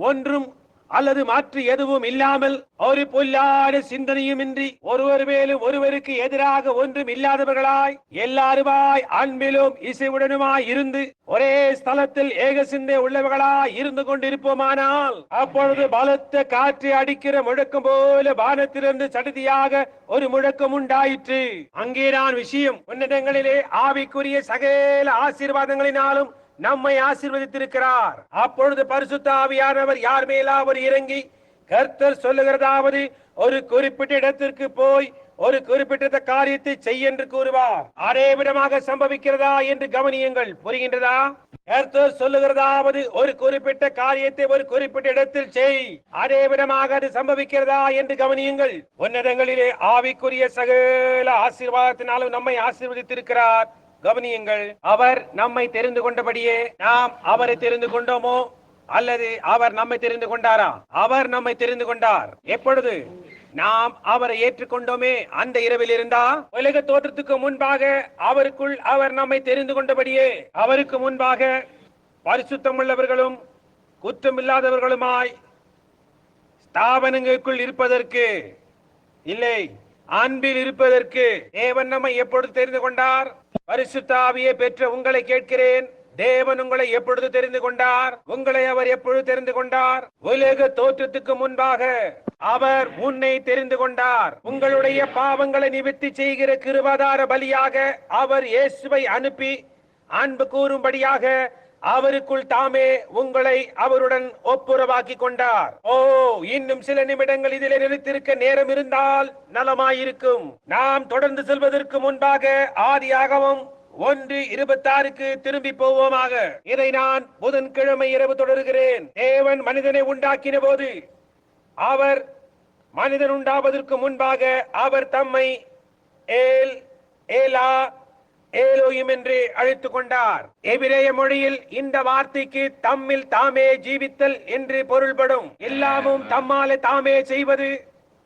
ஒன்றும் அல்லது மாற்று எதுவும் இல்லாமல், ஒரு பொல்லாத சிந்தனையும் இன்றி, ஒருவர் மேலும் ஒருவருக்கு எதிராக ஒன்றும் இல்லாதவர்களாய் எல்லாருமாய் அன்பிலும் இசைவுடனுமாய் இருந்து ஒரே ஸ்தலத்தில் ஏக சிந்தை உள்ளவர்களாய் இருந்து கொண்டிருப்போமானால் அப்பொழுது பலத்த காற்று அடிக்கிற முழக்கம் போல வானத்திலிருந்து சடுதியாக ஒரு முழக்கம் உண்டாயிற்று. அங்கேதான் விஷயம். உன்னதங்களிலே ஆவிக்குரிய சகல ஆசீர்வாதங்களினாலும் நம்மை ஆசீர்வதித்திருக்கிறார். அப்பொழுது பரிசுத்த ஆவியானவர் யார் மேலாவது இறங்கி கர்த்தர் சொல்லுகிறதாவது ஒரு குறிப்பிட்ட இடத்திற்கு போய் ஒரு குறிப்பிட்ட காரியத்தை செய் என்று கூறுவார். அதே விதமாக சம்பவிக்கிறதா என்று கவனியுங்கள். புரிகின்றதா? கர்த்தர் சொல்லுகிறதாவது ஒரு குறிப்பிட்ட காரியத்தை ஒரு குறிப்பிட்ட இடத்தில் செய், அதே விதமாக அது சம்பவிக்கிறதா என்று கவனியுங்கள். உன்னதங்களிலே ஆவிக்குரிய சகல ஆசீர்வாதத்தினாலும் நம்மை ஆசீர்வதித்திருக்கிறார். கவனியுங்கள். அவர் நம்மை தெரிந்து கொண்டபடியே நாம் அவரை தெரிந்து கொண்டோமோ அல்லது அவர் நம்மை தெரிந்து கொண்டாரா? அவர் நம்மை தெரிந்து கொண்டார். எப்பொழுது நாம் அவரை ஏற்றுக்கொண்டோமே அந்த இரவில் இருந்தா, உலக தோற்றத்துக்கு முன்பாக அவருக்குள் அவர் நம்மை தெரிந்து கொண்டபடியே அவருக்கு முன்பாக பரிசுத்தம் உள்ளவர்களும் குற்றமில்லாதவர்களுமாய் ஸ்தாபனங்களுக்குள் இருப்பதற்கு இல்லை, அன்பில் இருப்பதற்கு தேவன் நம்மை எப்பொழுது தெரிந்து கொண்டார்? பரிசுத்த ஆவியை பெற்ற உங்களை கேட்கிறேன், தேவன் உங்களை எப்பொழுது தெரிந்து கொண்டார்? உங்களை அவர் எப்பொழுது தெரிந்து கொண்டார்? உலக தோற்றத்துக்கு முன்பாக அவர் உன்னை தெரிந்து கொண்டார். உங்களுடைய பாவங்களை நிவர்த்தி செய்கிற கிருபாதார பலியாக அவர் இயேசுவை அனுப்பி அன்பு கூறும்படியாக அவருக்குள் தாமே உங்களை அவருடன் ஒப்புரவாக்கி கொண்டார். ஓ, இன்னும் சில நிமிடங்கள் இதிலே நிலைத்திருக்க நேரம் இருந்தால் நலமாயிருக்கும். நாம் தொடர்ந்து செல்வதற்கு முன்பாக ஆதியாகமம் 1:26 திரும்பி போவோமாக. இதை நான் புதன்கிழமை இரவு தொடர்கிறேன். தேவன் மனிதனை உண்டாக்கின போது அவர் மனிதன் உண்டாவதற்கு முன்பாக அவர் தம்மை ஏல் ஏலா ஏலோயிம் என்று அழைத்துக் கொண்டார். எபிரேய மொழியில் இந்த வார்த்தைக்கு தம்மில் தாமே ஜீவித்தல் என்று பொருள்படும். எல்லாமும் தம்மாலே தாமே செய்வது.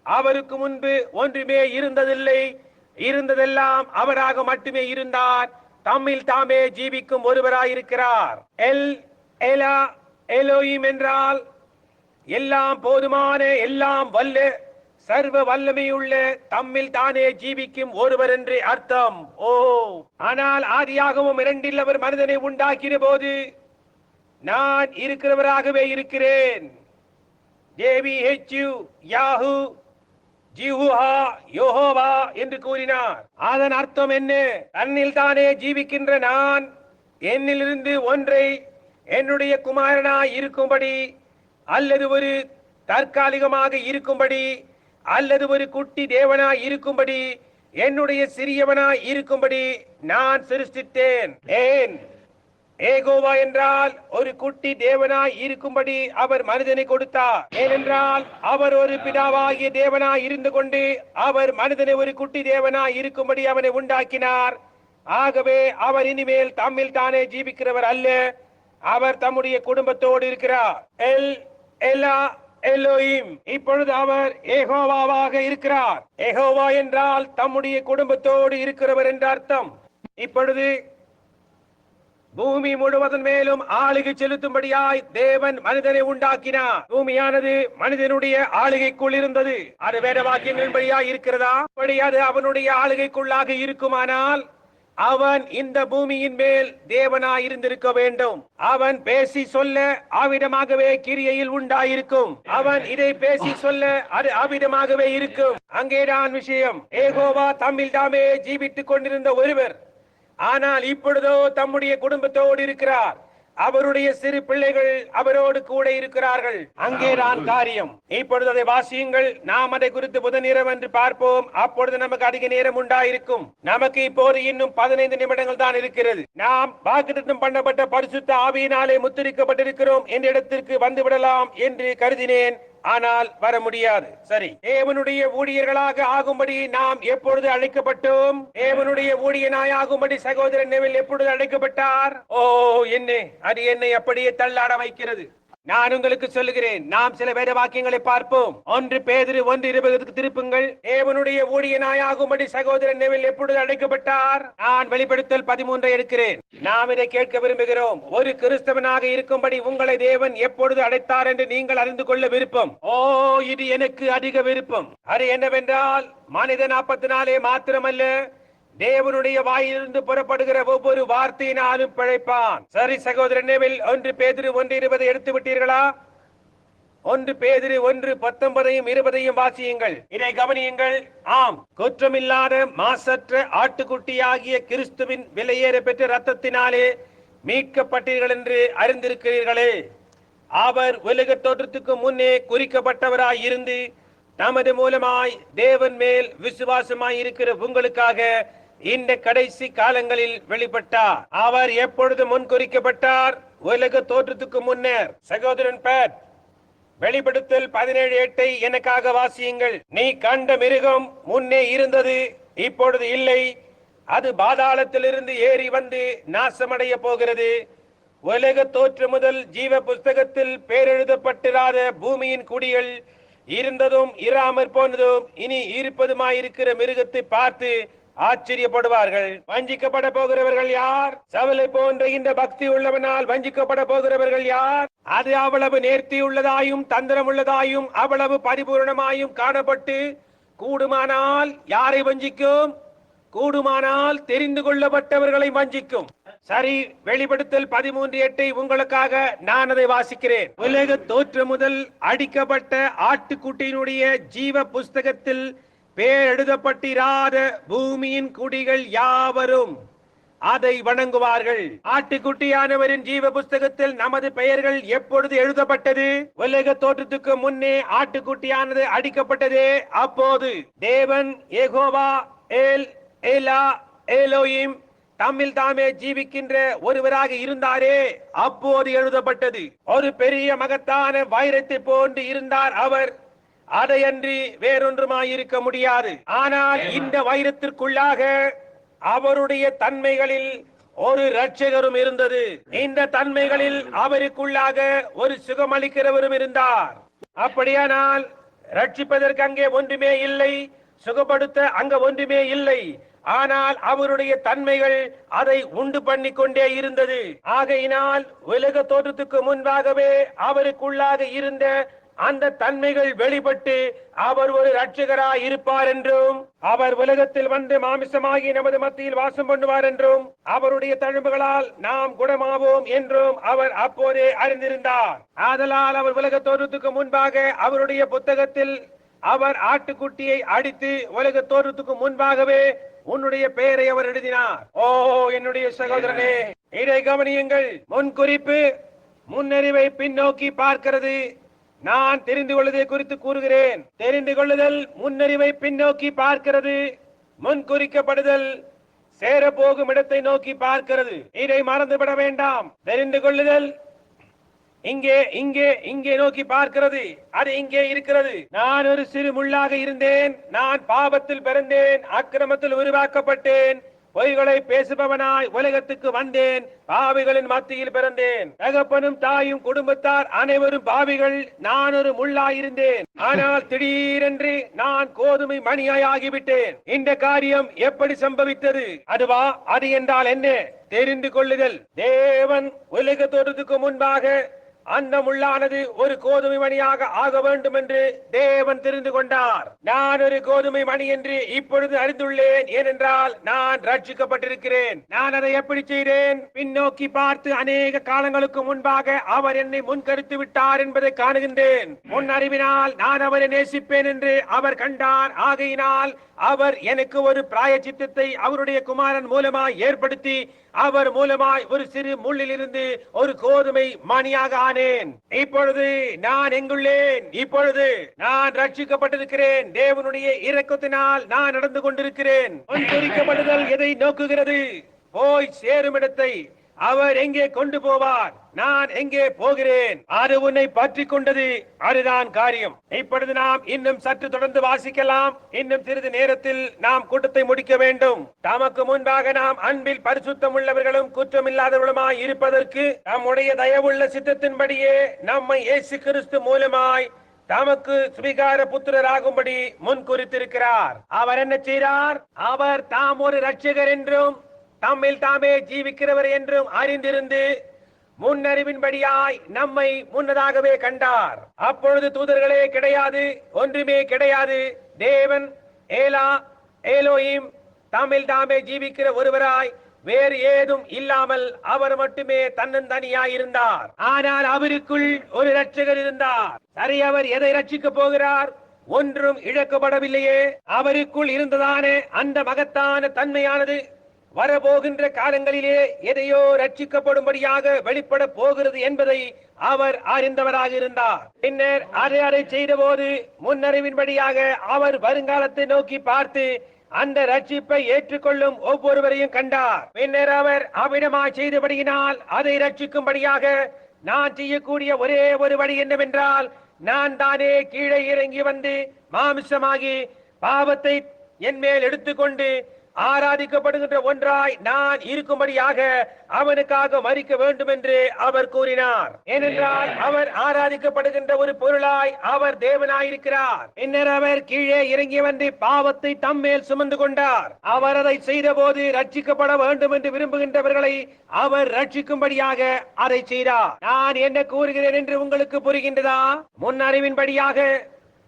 அவருக்கு முன்பு ஒன்றுமே இருந்ததில்லை, இருந்ததெல்லாம் அவராக மட்டுமே இருந்தார். தம்மில் தாமே ஜீவிக்கும் ஒருவராயிருக்கிறார். எல் எலா எலோயிம் என்றால் எல்லாம் போதுமான, எல்லாம் வல்ல, சர்வ வல்லமையுள்ள தம்மில் தானே ஜீவிக்கும் ஒருவர் என்று அர்த்தம். ஓ, ஆனால் ஆதியாகமம் 2 அவர் மனிதனை உண்டாக்கின போது நான் இருக்கிறவராகவே இருக்கிறேன், யாஹூ ஜீஹூஹா யோஹோவா என்று கூறினார். அதன் அர்த்தம் என்ன? தன்னில் தானே ஜீவிக்கின்ற நான் என்னிலிருந்து ஒன்றை என்னுடைய குமாரனாய் இருக்கும்படி, அல்லது ஒரு தற்காலிகமாக இருக்கும்படி, அல்லது ஒரு குட்டி தேவனாய் இருக்கும்படி, என்னுடைய சிறியவனாய் இருக்கும்படி நான் சிருஷ்டித்தேன். ஏன்? ஏகோவா என்றால் ஒரு குட்டி தேவனாய் இருக்கும்படி அவர் மனிதனை கொடுத்தார். ஏனென்றால் அவர் ஒரு பிதாவாகிய தேவனாய் இருந்து கொண்டு அவர் மனிதனை ஒரு குட்டி தேவனாய் இருக்கும்படி அவனை உண்டாக்கினார். ஆகவே அவர் இனிமேல் தம்மில் தானே ஜீவிக்கிறவர் அல்ல, அவர் தம்முடைய குடும்பத்தோடு இருக்கிறார். எல் எலா எலோயிம். இப்பொழுது அவர் ஏகோவாவாக இருக்கிறார். ஏகோவா என்றால் தம்முடைய குடும்பத்தோடு இருக்கிறவர் என்ற அர்த்தம். இப்பொழுது பூமி முழுவதன் மேலும் ஆளுகை செலுத்தும்படியாய் தேவன் மனிதனை உண்டாக்கினார். பூமியானது மனிதனுடைய ஆளுகைக்குள் இருந்தது. அது வேத வாக்கியங்களின்படியாய் இருக்கிறதா? அப்படி அது அவனுடைய ஆளுகைக்குள்ளாக இருக்குமானால் அவன் இந்த பூமியின் மேல் தேவனாய் இருந்திருக்க வேண்டும். அவன் பேசி சொல்ல அவ்விதமாகவே கிரியையில் உண்டாயிருக்கும். அவன் இதை பேசி சொல்ல அது அவ்விதமாகவே இருக்கும். அங்கேதான் விஷயம். ஏகோவா தம்மில் தாமே ஜீவித்துக் கொண்டிருந்த ஒருவர், ஆனால் இப்பொழுதோ தம்முடைய குடும்பத்தோடு இருக்கிறார். அவருடைய சிறு பிள்ளைகள் அவரோடு கூட இருக்கிறார்கள். அங்கேதான் காரியம். இப்பொழுது அதை வாசியுங்கள். நாம் அதை குறித்து புதனிரம் என்று பார்ப்போம். அப்பொழுது நமக்கு அதிக நேரம் உண்டாயிருக்கும். நமக்கு இப்போது இன்னும் 15 நிமிடங்கள் தான் இருக்கிறது. நாம் வாக்குத்தத்தம் பண்ணப்பட்ட பரிசுத்த ஆவியினாலே முத்திரிக்கப்பட்டிருக்கிறோம் என்ற இடத்திற்கு வந்துவிடலாம் என்று கருதினேன். ஆனால் வர முடியாது. சரி, தேவனுடைய ஊழியர்களாக ஆகும்படி நாம் எப்பொழுது அழைக்கப்பட்டோம்? தேவனுடைய ஊழியனாய் ஆகும்படி சகோதரன் நெவில் எப்பொழுது அழைக்கப்பட்டார்? ஓ, என்ன அது என்னை அப்படியே தள்ளாட வைக்கிறது. நான் உங்களுக்கு சொல்லுகிறேன், நாம் சில வேத வாக்கியங்களை பார்ப்போம். 1 பேதுரு 1:20 திருப்புங்கள். தேவனுடைய ஊழியனாயாகும்படி சகோதரன் நெவில் எப்பொழுது அழைக்கப்பட்டார்? நான் வெளிப்படுத்தல் 13 எடுக்கிறேன். நாம் இதை கேட்க விரும்புகிறோம். ஒரு கிறிஸ்தவனாக இருக்கும்படி உங்களை தேவன் எப்பொழுது அழைத்தார் என்று நீங்கள் அறிந்து கொள்ள விருப்பம். ஓ, இது எனக்கு அதிக விருப்பம். அது என்னவென்றால், மனிதன் அப்பத்தினாலே மாத்திரமல்ல, தேவனுடைய வாயிலிருந்து புறப்படுகிற ஒவ்வொரு வார்த்தையினாலும் பிழைப்பான். சரி சகோதரன் நெவில், 1 பேதுரு 1:20 எடுத்து விட்டீர்களா? 1 பேதுரு 1:19 20 வாசியுங்கள். இதை கவனியுங்கள். ஆம், குற்றமில்லாத மாசற்ற ஆட்டுக்குட்டியாகிய கிறிஸ்துவின் விலையேற பெற்ற ரத்தத்தினாலே மீட்கப்பட்டீர்கள் என்று அறிந்திருக்கிறீர்களே. அவர் உலக தோற்றத்துக்கு முன்னே குறிக்கப்பட்டவராய் இருந்து தமது மூலமாய் தேவன் மேல் விசுவாசமாய் இருக்கிற உங்களுக்காக இந்த கடைசி காலங்களில் வெளிப்பட்டார். அவர் எப்பொழுது முன்குறிக்கப்பட்டார்? உலக தோற்றத்துக்கு முன்னர். சகோதரன் பேட், வெளிப்படுத்தல் 17:8 எனக்காக வாசியுங்கள். நீ கண்ட மிருகம் முன்னே இருந்தது, இப்பொழுது இல்லை. அது பாதாளத்திலிருந்து ஏறி வந்து நாசமடைய போகிறது. உலக தோற்று முதல் ஜீவ புஸ்தகத்தில் பேரெழுதப்பட்டிராத பூமியின் குடிகள் இருந்ததும் இராமற் போனதும் இனி இருப்பதுமாயிருக்கிற மிருகத்தை பார்த்து ஆச்சரியப்படுவார்கள். வஞ்சிக்கப்பட போகிறவர்கள் யார்? சவலை போன்ற இந்த பக்தி உள்ளவனால் வஞ்சிக்கப்பட போகிறவர்கள் யார்? அது அவ்வளவு நேர்த்தி உள்ளதாயும் தந்திரம் உள்ளதாயும் அவ்வளவு பரிபூர்ணமாயும் காணப்பட்டு கூடுமானால் யாரை வஞ்சிக்கும்? கூடுமானால் தெரிந்து கொள்ளப்பட்டவர்களை வஞ்சிக்கும். சரி, வெளிப்படுத்தல் 13:8 உங்களுக்காக நான் அதை வாசிக்கிறேன். உலக தோற்று முதல் அடிக்கப்பட்ட ஆட்டுக்குட்டியினுடைய ஜீவ புஸ்தகத்தில் பேர் எழுதப்பட்டிராத பூமியின் குடிகள் யாவரும் அதை வணங்குவார்கள். ஆட்டுக்குட்டியானவரின் ஜீவ புஸ்தகத்தில் நமது பெயர்கள் எப்பொழுது எழுதப்பட்டது? உலக தோற்றத்துக்கு முன்னே ஆட்டுக்குட்டியானது அடிக்கப்பட்டதே அப்போது. தேவன் யெகோவா எல் எலா எலோயிம் தம்மில் தாமே ஜீவிக்கின்ற ஒருவராக இருந்தாரே, அப்போது எழுதப்பட்டது. ஒரு பெரிய மகத்தான வைரத்தை போன்று இருந்தார் அவர். அதையன்றி வேறொன்றுமாயிருக்க முடியாது. ஆனால் இந்த வைரத்திற்குள்ளாக அவருடைய தன்மைகளில் ஒரு இரட்சகரும் இருந்தது. இந்த தன்மைகளில் அவருக்குள்ளாக ஒரு சுகமளிக்கிறவரும் இருந்தார். அப்படியானால் ரட்சிப்பதற்கு அங்கே ஒன்றுமே இல்லை, சுகப்படுத்த அங்க ஒன்றுமே இல்லை. ஆனால் அவருடைய தன்மைகள் அதை உண்டு பண்ணி கொண்டே இருந்தது. ஆகையினால் உலக தோற்றத்துக்கு முன்பாகவே அவருக்குள்ளாக இருந்த அந்த தன்மைகள் வெளிப்பட்டு அவர் ஒரு இரட்சகராய் இருப்பார் என்றும், அவர் உலகத்தில் வந்து மாமிசமாகி நமது மத்தியில் வாசம் பண்ணுவார் என்றும், அவருடைய தழும்புகளால் நாம் குணமாவோம் என்றும் அவர் அப்போதே அறிந்திருந்தார். ஆதலால் அவர் உலக தோற்றத்துக்கு முன்பாக அவருடைய புத்தகத்தில் அவர் ஆட்டுக்குட்டியை அடித்து உலக தோற்றத்துக்கு முன்பாகவே உன்னுடைய பெயரை அவர் எழுதினார். ஓ என்னுடைய சகோதரனே, இதை கவனியுங்கள். முன்குறிப்பு முன்னறிவை பின்னோக்கி பார்க்கிறது. நான் தெரிந்து கொள்வதை குறித்து கூறுகிறேன். தெரிந்து கொள்ளுதல் முன்னறிவை பின்னோக்கி பார்க்கிறது. முன்குறிக்கப்படுதல் சேரப்போகும் இடத்தை நோக்கி பார்க்கிறது. இதை மறந்துவிட வேண்டாம். தெரிந்து கொள்ளுதல் இங்கே இங்கே இங்கே நோக்கி பார்க்கிறது. அது இங்கே இருக்கிறது. நான் ஒரு சிறு முள்ளாக இருந்தேன். நான் பாவத்தில் பிறந்தேன், அக்கிரமத்தில் உருவாக்கப்பட்டேன், பொய்களை பேசுபவனாய் உலகத்துக்கு வந்தேன், பாவிகளின் மத்தியில் பிறந்தேன். தகப்பனும் தாயும் குடும்பத்தார் அனைவரும் பாவிகள். நான் ஒரு முள்ளாயிருந்தேன். ஆனால் திடீரென்று நான் கோதுமை மணியாய் ஆகிவிட்டேன். இந்த காரியம் எப்படி சம்பவித்தது? அதுவா? அது என்றால் என்ன? தெரிந்து கொள்ளுதல். தேவன் உலக தோற்றத்துக்கு முன்பாக அந்த முள்ளானது ஒரு கோதுமை மணியாக ஆக வேண்டும் என்று தேவன் தெரிந்து கொண்டார். நான் ஒரு கோதுமை மணி என்று இப்பொழுது அறிந்துள்ளேன். ஏனென்றால் நான் ரட்சிக்கப்பட்டிருக்கிறேன். நான் அதை எப்படி செய்தேன்? பின்னோக்கி பார்த்து அநேக காலங்களுக்கு முன்பாக அவர் என்னை முன்கருத்து விட்டார் என்பதை காணுகின்றேன். முன் அறிவினால் நான் அவரை நேசிப்பேன் என்று அவர் கண்டார். ஆகையினால் அவர் எனக்கு ஒரு பிராயச்சித்தத்தை அவருடைய குமாரன் மூலமாய் ஏற்படுத்தி அவர் மூலமாய் ஒரு சிறு முள்ளில் இருந்து ஒரு கோதுமை மணியாக ஆனேன். இப்பொழுது நான் எங்குள்ளேன்? இப்பொழுது நான் ரட்சிக்கப்பட்டிருக்கிறேன். தேவனுடைய இரக்கத்தினால் நான் நடந்து கொண்டிருக்கிறேன். முன்குறிக்கப்படுதல் எதை நோக்குகிறது? போய் சேரும் இடத்தை. அவர் எங்கே கொண்டு போவார்? நான் எங்கே போகிறேன்? அது உன்னை பற்றி கொண்டது. அதுதான் காரியம். இப்பொழுது நாம் இன்னும் சற்று தொடர்ந்து வாசிக்கலாம். இன்னும் சிறிது நேரத்தில் நாம் கூட்டத்தை முடிக்க வேண்டும். தமக்கு முன்பாக நாம் அன்பில் பரிசுத்தம் உள்ளவர்களும் குற்றமில்லாதவர்களுமாய் இருப்பதற்கு நம்முடைய தயவுள்ள சித்தத்தின்படியே நம்மை இயேசு கிறிஸ்து மூலமாய் தமக்கு சுவிகார புத்திரராகும்படி முன் குறித்திருக்கிறார். அவர் என்ன செய்தார்? அவர் தாம் ஒரு இரட்சகர் என்றும் தம்மில் தாமே ஜீவிக்கிறவர் என்றும் அறிந்திருந்து முன்னறிவின்படியாய் நம்மை முன்னதாகவே கண்டார். அப்பொழுது தூதர்களே கிடையாது, ஒன்றுமே கிடையாது. தேவன் ஏலோயிம் தம்மில் தாமே ஜீவிக்கிற ஒருவராய் வேறு ஏதும் இல்லாமல் அவர் மட்டுமே தன்னந்தனியாய் இருந்தார். ஆனால் அவருக்குள் ஒரு இரட்சகர் இருந்தார். சரி, அவர் எதை ரட்சிக்க போகிறார்? ஒன்றும் இழக்கப்படவில்லையே. அவருக்குள் இருந்ததான அந்த மகத்தான தன்மையானது வரப்போகின்ற காலங்களிலே எதையோ ரட்சிக்கப்படும்படியாக வெளிப்பட போகிறது என்பதை அவர் அறிந்தவராக இருந்தார். பின்னர் அதை செய்த போது முன்னறிவின்படியாக அவர் வருங்காலத்தை நோக்கி பார்த்து அந்த ரட்சிப்பை ஏற்றுக்கொள்ளும் ஒவ்வொருவரையும் கண்டார். பின்னர் அவர் அவ்விடமாய் செய்தபடியினால் அதை ரட்சிக்கும்படியாக நான் செய்யக்கூடிய ஒரே ஒரு வழி என்னவென்றால், நான் தானே கீழே இறங்கி வந்து மாமிசமாகி பாவத்தை என் மேல் எடுத்துக்கொண்டு ஆராதிக்கப்படுகின்ற ஒன்றாய் நான் இருக்கும்படியாக அவனுக்காக மரிக்க வேண்டும் என்று அவர் கூறினார். ஏனென்றால் அவர் ஆராதிக்கப்படுகின்ற ஒரு பொருளாய் அவர் தேவனாயிருக்கிறார். பின்னர் அவர் கீழே இறங்கி வந்து பாவத்தை தம்மேல் சுமந்து கொண்டார். அவர் அதை செய்த போது ரட்சிக்கப்பட வேண்டும் என்று விரும்புகின்றவர்களை அவர் ரட்சிக்கும்படியாக அதை செய்தார். நான் என்ன கூறுகிறேன் என்று உங்களுக்கு புரிகின்றதா? முன் அறிவின்படியாக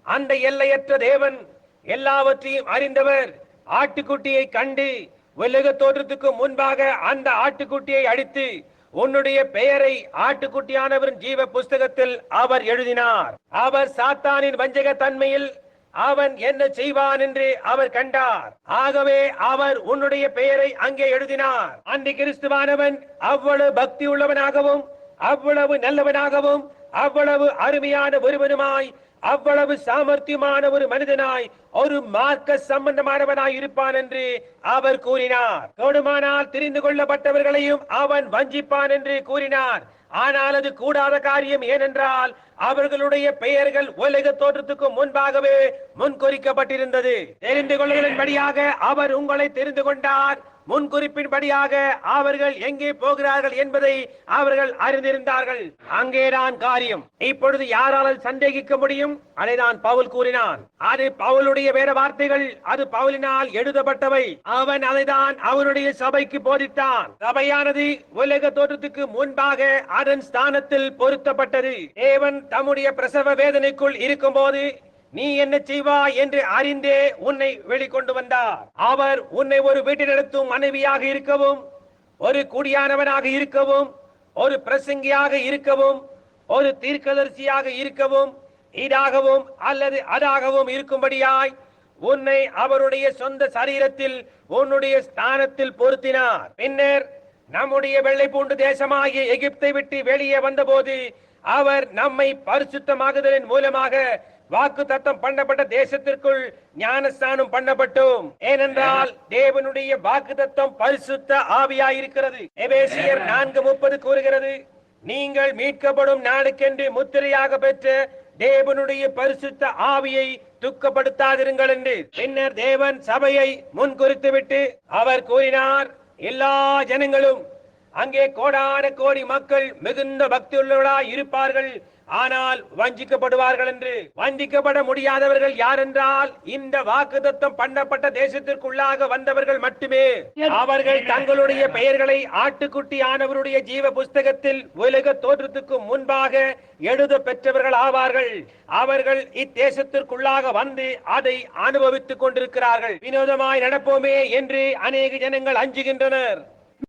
அந்த எல்லையற்ற தேவன், எல்லாவற்றையும் அறிந்தவர், ஆட்டுக்குட்டியை கண்டு உலக தோற்றத்துக்கு முன்பாக அந்த ஆட்டுக்குட்டியை அடித்து உன்னுடைய பெயரை ஆட்டுக்குட்டியானவரின் ஜீவ புஸ்தகத்தில் அவர் எழுதினார். அவர் சாத்தானின் வஞ்சக தன்மையில் அவன் என்ன செய்வான் என்று அவர் கண்டார். ஆகவே அவர் உன்னுடைய பெயரை அங்கே எழுதினார். அந்த கிறிஸ்துவானவன் அவ்வளவு பக்தி உள்ளவனாகவும் அவ்வளவு நல்லவனாகவும் அவ்வளவு அருமையான ஒருவனுமாய் அவ்வளவு சாமர்த்தியமான ஒரு மனிதனாய் ஒரு மார்க்க சம்பந்தமானவனாய் இருப்பான் என்று அவர் கூறினார். கொடுமானால் தெரிந்து கொள்ளப்பட்டவர்களையும் அவன் வஞ்சிப்பான் என்று கூறினார். ஆனால் அது கூடாத காரியம். ஏனென்றால் அவர்களுடைய பெயர்கள் உலக தோற்றத்துக்கு முன்பாகவே முன்குறிக்கப்பட்டிருந்தது. தெரிந்து கொள்ளுதலின்படியாக அவர் உங்களை தெரிந்து கொண்டார். முன்குறிப்பின்படியாக அவர்கள் எங்கே போகிறார்கள் என்பதை அவர்கள் அறிந்திருந்தார்கள். அங்கேதான் காரியம். இப்பொழுது யாரால் சந்தேகிக்க முடியும்? அதைதான் பவுல் கூறினான். அது பவுலுடைய வேற வார்த்தைகள், அது பவுலினால் எழுதப்பட்டவை. அவன் அதைதான் அவருடைய சபைக்கு போதித்தான். சபையானது உலக தோற்றத்துக்கு முன்பாக அதன் ஸ்தானத்தில் பொருத்தப்பட்டது. தேவன் தம்முடைய பிரசவ வேதனைக்குள் இருக்கும்போது நீ என்ன செய்வாய் என்று அறிந்தே உன்னை வெளிக்கொண்டு வந்தார். அவர் உன்னை ஒரு வீட்டில் நடத்தும் மனைவியாக இருக்கவும், ஒரு குடியானவனாக இருக்கவும், ஒரு பிரசங்கியாக இருக்கவும், ஒரு தீர்க்கதரிசியாக இருக்கவும், இதாகவும் அல்லது அதாகவும் இருக்கும்படியாய் உன்னை அவருடைய சொந்த சரீரத்தில் உன்னுடைய ஸ்தானத்தில் பொருத்தினார். பின்னர் நம்முடைய வெள்ளை பூண்டு தேசமாகிய எகிப்தை விட்டு வெளியே வந்தபோது அவர் நம்மை பரிசுத்தமாகுதலின் மூலமாக வாக்கு தத்தம் பண்ணப்பட்ட தேசத்திற்குள் ஞானஸ்தானம் பண்ணப்பட்டோம். ஏனென்றால் தேவனுடைய வாக்கு தத்தம் பரிசுத்த ஆவியாயிருக்கிறது. எபேசியர் 4:30 கூறுகிறது, நீங்கள் மீட்கப்படும் நாளுக்கென்று முத்திரையாக பெற்ற தேவனுடைய பரிசுத்த ஆவியை துக்கப்படுத்தாதிருங்கள் என்று. பின்னர் தேவன் சபையை முன்குறித்து விட்டு அவர் கூறினார், எல்லா ஜனங்களும் அங்கே கோடான கோடி மக்கள் மிகுந்த பக்தியுள்ளவர்களாய் இருப்பார்கள், ஆனால் வஞ்சிக்கப்படுவார்கள் என்று. வஞ்சிக்கப்பட முடியாதவர்கள் யார் என்றால் இந்த வாக்குத்தத்தம் பண்ணப்பட்ட தேசத்திற்குள்ளாக வந்தவர்கள் மட்டுமே. அவர்கள் தங்களுடைய பெயர்களை ஆட்டுக்குட்டி ஆனவருடைய ஜீவ புஸ்தகத்தில் உலக தோற்றத்துக்கு முன்பாக எழுத பெற்றவர்கள் ஆவார்கள். அவர்கள் இத்தேசத்திற்குள்ளாக வந்து அதை அனுபவித்துக் கொண்டிருக்கிறார்கள். வினோதமாய் நடப்போமே என்று அநேக ஜனங்கள் அஞ்சுகின்றனர்.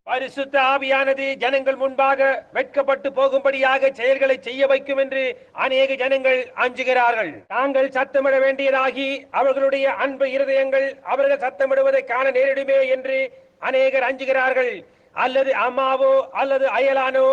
பரிசுத்த ஆவியானது ஜனங்கள் முன்பாக வெட்கப்பட்டு போகும்படியாக செயல்களை செய்ய வைக்கும் என்று அநேக ஜனங்கள் அஞ்சுகிறார்கள். தாங்கள் சத்தமிட வேண்டியதாகி அவர்களுடைய அன்பு இருதயங்கள் அவர்கள் சத்தமிடுவதை காண நேரிடுமே என்று அநேகர் அஞ்சுகிறார்கள். அல்லது அம்மாவோ அல்லது அயலானோ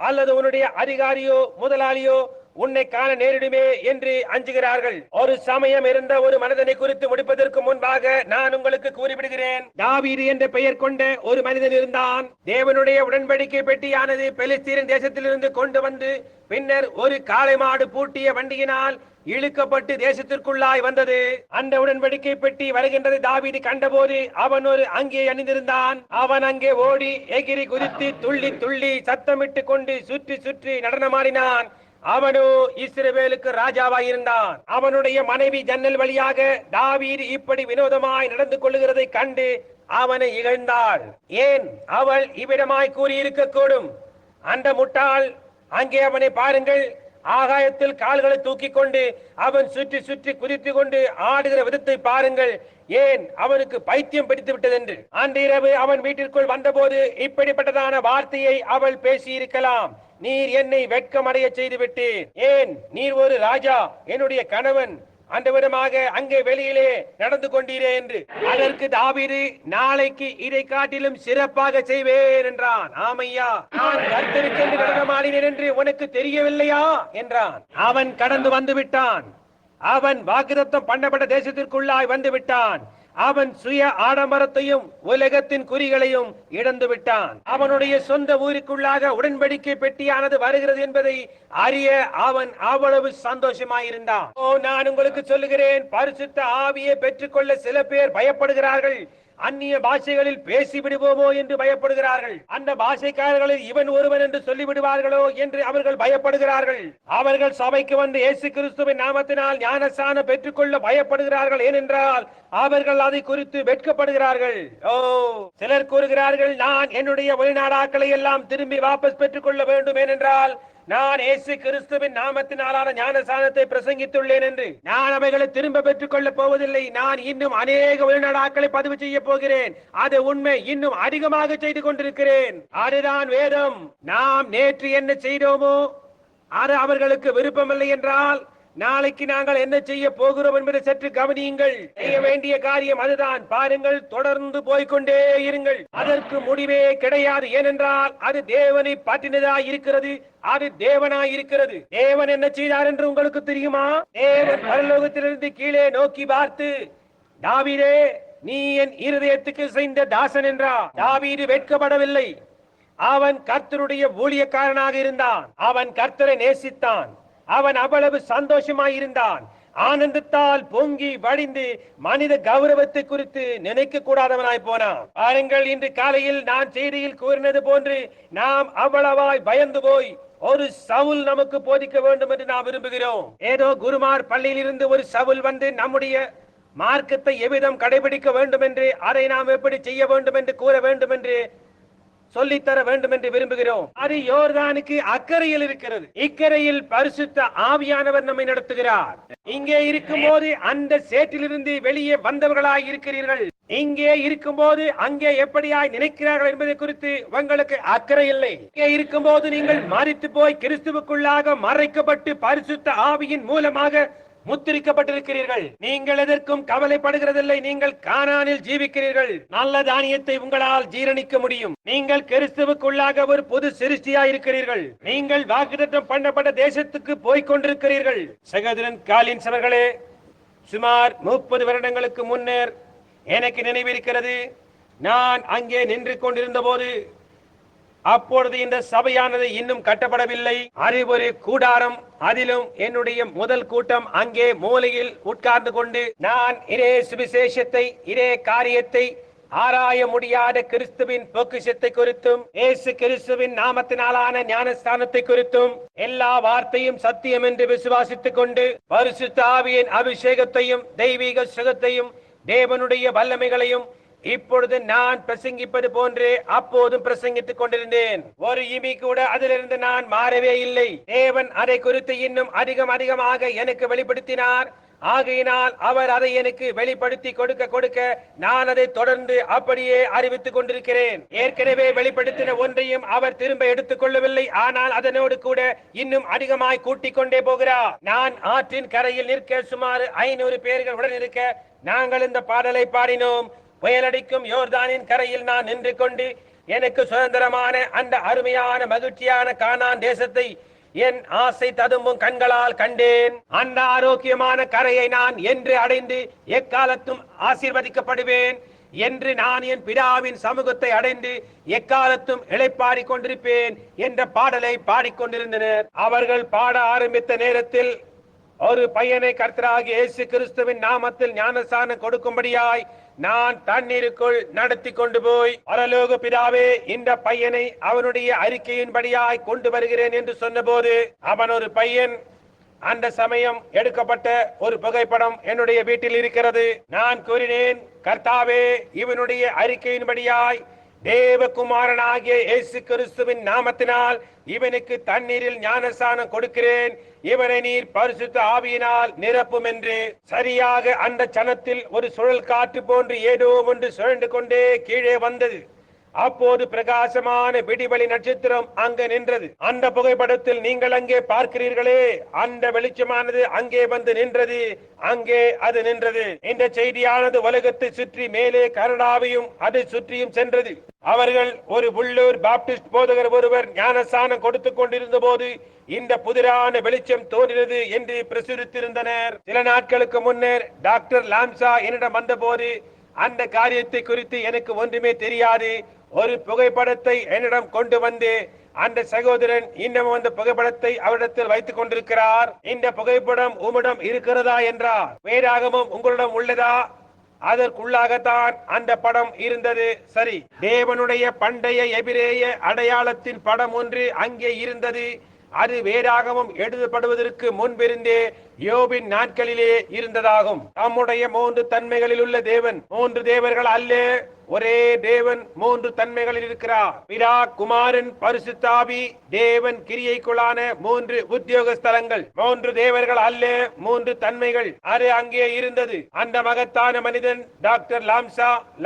அல்லது உன்னுடைய அதிகாரியோ முதலாளியோ உன்னை காண நேரிடுமே என்று அஞ்சுகிறார்கள். ஒரு சமயம் இருந்த ஒரு மனிதனை குறித்து முடிப்பதற்கு முன்பாக நான் உங்களுக்கு கூறிவிடுகிறேன். தாவீது என்ற பெயர் கொண்ட ஒரு மனிதன் இருந்தான். தேவனுடைய உடன்படிக்கை பெட்டியானது பெலிஸ்தீன் தேசத்திலிருந்து கொண்டு வந்து பின்னர் ஒரு காளை மாடு பூட்டிய வண்டியினால் இழுக்கப்பட்டு தேசத்திற்குள்ளாய் வந்தது. அந்த உடன்படிக்கை பெட்டி வருகின்றது தாவீது கண்டபோது அவன் ஒரு அங்கே அணிந்திருந்தான். அவன் அங்கே ஓடி எகிரி குதித்து துள்ளி துள்ளி சத்தமிட்டு கொண்டு சுற்றி சுற்றி நடனமாடினான். அவனோ இஸ்ரவேலுக்கு ராஜாவாய் இருந்தான். அவனுடைய மனைவி ஜன்னல் வழியாக தாவீது இப்படி வினோதமாய் நடந்து கொள்ளுகிறதை கண்டு அவனை இகழ்ந்தாள். ஏன் அவள் இவ்விடமாய் கூறியிருக்க கூடும்? அந்த முட்டாள், அங்கே அவனை பாருங்கள், ஆகாயத்தில் கால்களை தூக்கி கொண்டு அவன் சுற்றி சுற்றி குதித்து கொண்டு ஆடுகிற விதத்தை பாருங்கள். ஏன் அவனுக்கு பைத்தியம் பிடித்து விட்டது என்று. அன்று இரவு அவன் வீட்டிற்குள் வந்தபோது இப்படிப்பட்டதான வார்த்தையை அவள் பேசியிருக்கலாம். நீர் என்னை வெட்கமடைய செய்து விட்டீர். ஏன் நீர் ஒரு ராஜா, என்னுடைய கணவன் அந்த விதமாக அங்கே வெளியிலே நடந்து கொண்டீரே என்று. அதற்கு தாவீது, நாளைக்கு இதை காட்டிலும் சிறப்பாக செய்வேன் என்றான். ஆமையா, நான் கர்த்தருக்கென்று நடனமாடினேன் என்று உனக்கு தெரியவில்லையா என்றான். அவன் கடந்து வந்து விட்டான். அவன் வாக்குத்தத்தம் பண்ணப்பட்ட தேசத்திற்குள்ளாய் வந்து விட்டான். அவன் சுய ஆடம்பரத்தையும் உலகத்தின் குறிகளையும் இழந்து விட்டான். அவனுடைய சொந்த ஊருக்குள்ளாக உடன்படிக்கை பெட்டியானது வருகிறது என்பதை அறிய அவன் அவ்வளவு சந்தோஷமாயிருந்தான். நான் உங்களுக்கு சொல்லுகிறேன், பரிசுத்த ஆவியை பெற்றுக்கொள்ள சில பேர் பயப்படுகிறார்கள். அந்நிய பாஷைகளில் பேசி விடுவோமோ என்று பயப்படுகிறார்கள். அந்த பாஷைக்காரர்களில் இவன் ஒருவன் என்று சொல்லிவிடுவார்களோ என்று அவர்கள் பயப்படுகிறார்கள். அவர்கள் சபைக்கு வந்து இயேசு கிறிஸ்துவின் நாமத்தினால் ஞானஸ்நானம் பெற்றுக்கொள்ள பயப்படுகிறார்கள். ஏனென்றால் அவர்கள் அதை குறித்து வெட்கப்படுகிறார்கள். சிலர் கூறுகிறார்கள், நான் என்னுடைய வெளிநாடாக்களை எல்லாம் திரும்பி வாபஸ் பெற்றுக் கொள்ள வேண்டும், ஏனென்றால் நான் இயேசு கிறிஸ்துவின் நாமத்தினாலான ஞானஸ்நானத்தை பிரசங்கித்துள்ளேன் என்று. நான் அவைகளை திரும்ப பெற்றுக் கொள்ள போவதில்லை. நான் இன்னும் அநேக வெளிநாடாக்களை பதிவு செய்ய போகிறேன். அது உண்மை, இன்னும் அதிகமாக செய்து கொண்டிருக்கிறேன். அதுதான் வேதம். நாம் நேற்று என்ன செய்தோமோ அது அவர்களுக்கு விருப்பமில்லை என்றால் நாளைக்கு நாங்கள் என்ன செய்ய போகிறோம் என்பதை சற்று கவனியுங்கள். செய்ய வேண்டிய காரியம் அதுதான். பாருங்கள், தொடர்ந்து போய்கொண்டே இருங்கள். அதற்கு முடிவே கிடையாது. ஏனென்றால் அது தேவனை பற்றினதாய் இருக்கிறது. அது தேவனாய் இருக்கிறது. தேவன் என்ன செய்தார் என்று உங்களுக்கு தெரியுமா? தேவன் பரலோகத்திலிருந்து கீழே நோக்கி பார்த்து, தாவீதே, நீ என் இருதயத்துக்கு செய்த தாசன் என்றார். தாவீது வெட்கப்படவில்லை. அவன் கர்த்தருடைய ஊழியக்காரனாக இருந்தான். அவன் கர்த்தரை நேசித்தான். அவன் அவ்வளவு சந்தோஷமாயிருந்தான். ஆனந்தத்தால் பொங்கி வடிந்து மனித கௌரவத்தை குறித்து நினைக்க கூடாதவனாய் போனான். பாருங்கள், இன்று காலையில் நான் செய்தியில் கூறினது போன்று நாம் அவ்வளவாய் பயந்து போய் ஒரு சவுல் நமக்கு போதிக்க வேண்டும் என்று நாம் விரும்புகிறோம். ஏதோ குருமார் பள்ளியில் இருந்து ஒரு சவுல் வந்து நம்முடைய மார்க்கத்தை எவ்விதம் கடைபிடிக்க வேண்டும் என்று, அதை நாம் எப்படி செய்ய வேண்டும் என்று கூற வேண்டும் என்று சொல்லித்தர வேண்டும் என்று விரும்புகிறோம். அது யோர்தானுக்கு அக்கறையில் இருக்கிறது. இக்கரையில் பரிசுத்த ஆவியானவர் நம்மை நடத்துகிறார். இங்கே இருக்கும்போது அந்த சேற்றிலிருந்து வெளியே வந்தவர்களாய் இருக்கிறீர்கள். இங்கே இருக்கும்போது அங்கே எப்படியாய் நினைக்கிறார்கள் என்பதை குறித்து உங்களுக்கு அக்கறை இல்லை. இங்கே இருக்கும்போது நீங்கள் மரித்து போய் கிறிஸ்துவுக்குள்ளாக மறைக்கப்பட்டு பரிசுத்த ஆவியின் மூலமாக முத்திரிக்கப்பட்டிருக்கிறீர்கள். நீங்கள் எதற்கும் கவலைப்படுகிறதில்லை. நீங்கள் கானானில் ஜீவிக்கிறீர்கள். நல்ல தானியத்தை உங்களால் ஜீரணிக்க முடியும். நீங்கள் கிறிஸ்துவுக்குள்ளாக ஒரு புது சிருஷ்டியா இருக்கிறீர்கள். நீங்கள் வாக்குத்தத்தம் பண்ணப்பட்ட தேசத்துக்கு போய்க் கொண்டிருக்கிறீர்கள். சகோதரன் காலின்ஸ் அவர்களே, சுமார் 30 வருடங்களுக்கு முன்னர் எனக்கு நினைவிருக்கிறது, நான் அங்கே நின்று கொண்டிருந்த போது அப்பொழுது இந்த சபையானது இன்னும் கட்டப்படவில்லை. அது ஒரு கூடாரம். அதிலும் என்னுடைய முதல் கூட்டம் அங்கே மூலையில் உட்கார்ந்து கொண்டு நான் இதே சுவிசேஷத்தை, இதே காரியத்தை, ஆராய முடியாத கிறிஸ்துவின் பொக்கிஷத்தை குறித்தும் இயேசு கிறிஸ்துவின் நாமத்தினாலான ஞானஸ்தானத்தை குறித்தும் எல்லா வார்த்தையும் சத்தியம் என்று விசுவாசித்துக் கொண்டு பரிசுத்த ஆவியின் அபிஷேகத்தையும் தெய்வீக சுகத்தையும் தேவனுடைய வல்லமைகளையும் இப்பொழுது நான் பிரசங்கிப்பது போன்று அப்போதும் பிரசங்கித்துக் கொண்டிருந்தேன். ஒரு இமி கூட அதிலிருந்து நான் மாறவே இல்லை. தேவன் அதை குறித்து இன்னும் அதிகமாக எனக்கு வெளிப்படுத்தினார். ஆகையினால் அவர் அதை எனக்கு வெளிப்படுத்தி கொடுக்க நான் அதை தொடர்ந்து அப்படியே அறிவித்துக் கொண்டிருக்கிறேன். ஏற்கனவே வெளிப்படுத்தின ஒன்றையும் அவர் திரும்ப எடுத்துக் கொள்ளவில்லை. ஆனால் அதனோடு கூட இன்னும் அதிகமாய் கூட்டிக் கொண்டே போகிறார். நான் ஆற்றின் கரையில் நிற்க சுமார் 500 பேர்கள் உடன் இருக்க நாங்கள் இந்த பாடலை பாடினோம். புயலடிக்கும் யோர்தானின் கரையில் நான் நின்று கொண்டு எனக்கு சுதந்திரமான அந்த அருமையான மகிழ்ச்சியான கானான் தேசத்தை என் ஆசை ததும்பும் கண்களால் கண்டேன். அந்த ஆரோக்கியமான கரையை நான் என்று அடைந்து எக்காலத்தும் ஆசீர்வதிக்கப்படுவேன் என்று நான் என் பிதாவின் சமூகத்தை அடைந்து எக்காலத்தும் இளைப்பாறிக் கொண்டிருப்பேன் என்ற பாடலை பாடிக்கொண்டிருந்தனர். அவர்கள் பாட ஆரம்பித்த நேரத்தில் ஒரு பையனை கர்த்தராகிய இயேசு கிறிஸ்துவின் நாமத்தில் ஞானஸ்நானம் கொடுக்கும்படியாய் நான் தண்ணீருக்குள் நடத்தி கொண்டு போய், பரலோக பிதாவே, இந்த பையனை அவனுடைய அறிக்கையின்படியாய் கொண்டு வருகிறேன் என்று சொன்னபோது, அவன் ஒரு பையன். அந்த சமயம் எடுக்கப்பட்ட ஒரு புகைப்படம் என்னுடைய வீட்டில் இருக்கிறது. நான் கூறினேன், கர்த்தாவே, இவனுடைய அறிக்கையின்படியாய் தேவகுமாரனாகிய இயேசு கிறிஸ்துவின் நாமத்தினால் இவனுக்கு தண்ணீரில் ஞானஸ்நானம் கொடுக்கிறேன். இவனை நீர் பரிசுத்த ஆவியினால் நிரப்பும் என்று. சரியாக அந்த சனத்தில் ஒரு சுழல் காற்று போன்று ஏதோ ஒன்று சுழண்டு கொண்டே கீழே வந்தது. அப்போது பிரகாசமான விடிவெளி நட்சத்திரம் அங்கு நின்றது. அந்த புகைப்படத்தில் நீங்கள் அங்கே பார்க்கிறீர்களே, அந்த வெளிச்சமானது அங்கே வந்து நின்றது. அங்கே அது நின்றது. இந்த செய்தியானது உலகத்தை சுற்றி மேலே கனடாவையும் அதை சுற்றியும் சென்றது. அவர்கள் ஒரு உள்ளூர் பாப்டிஸ்ட் போதகர் ஒருவர் ஞானஸ்நானம் கொடுத்துக் கொண்டிருந்த போது இந்த புதிரான வெளிச்சம் தோன்றினது என்று பிரசுரித்திருந்தனர். சில நாட்களுக்கு முன்னர் டாக்டர் லாம்சா என்னிடம் வந்த போது அந்த காரியத்தை குறித்து எனக்கு ஒன்றுமே தெரியாது. ஒரு புகைப்படத்தை என்னிடம் கொண்டு வந்து அந்த சகோதரன் இன்னமும் அந்த புகைப்படத்தை அவரிடத்தில் வைத்துக் கொண்டிருக்கிறார். இந்த புகைப்படம் உம்மிடம் இருக்கிறதா என்றார். வேறாகமும் உங்களிடம் உள்ளதா? அதற்குள்ளாகத்தான் அந்த படம் இருந்தது. சரி, தேவனுடைய பண்டைய எபிரேய அடையாளத்தின் படம் ஒன்று அங்கே இருந்தது. அது வேறாகவும் எழுதப்படுவதற்கு முன்பிருந்தே யோபின் நாட்களிலே இருந்ததாகும். தம்முடைய 3 தன்மைகளில் உள்ள தேவன் 3 தேவர்கள் அல்ல, ஒரே தேவன் 3 தன்மைகளில் இருக்கிறார். பிதா, குமாரன், பரிசுத்த ஆவி. தேவன் கிரியைக்குள்ளான 3 உத்தியோக ஸ்தலங்கள். 3 தேவர்கள் அல்ல, 3 தன்மைகள். அது அங்கே இருந்தது. அந்த மகத்தான மனிதன் டாக்டர்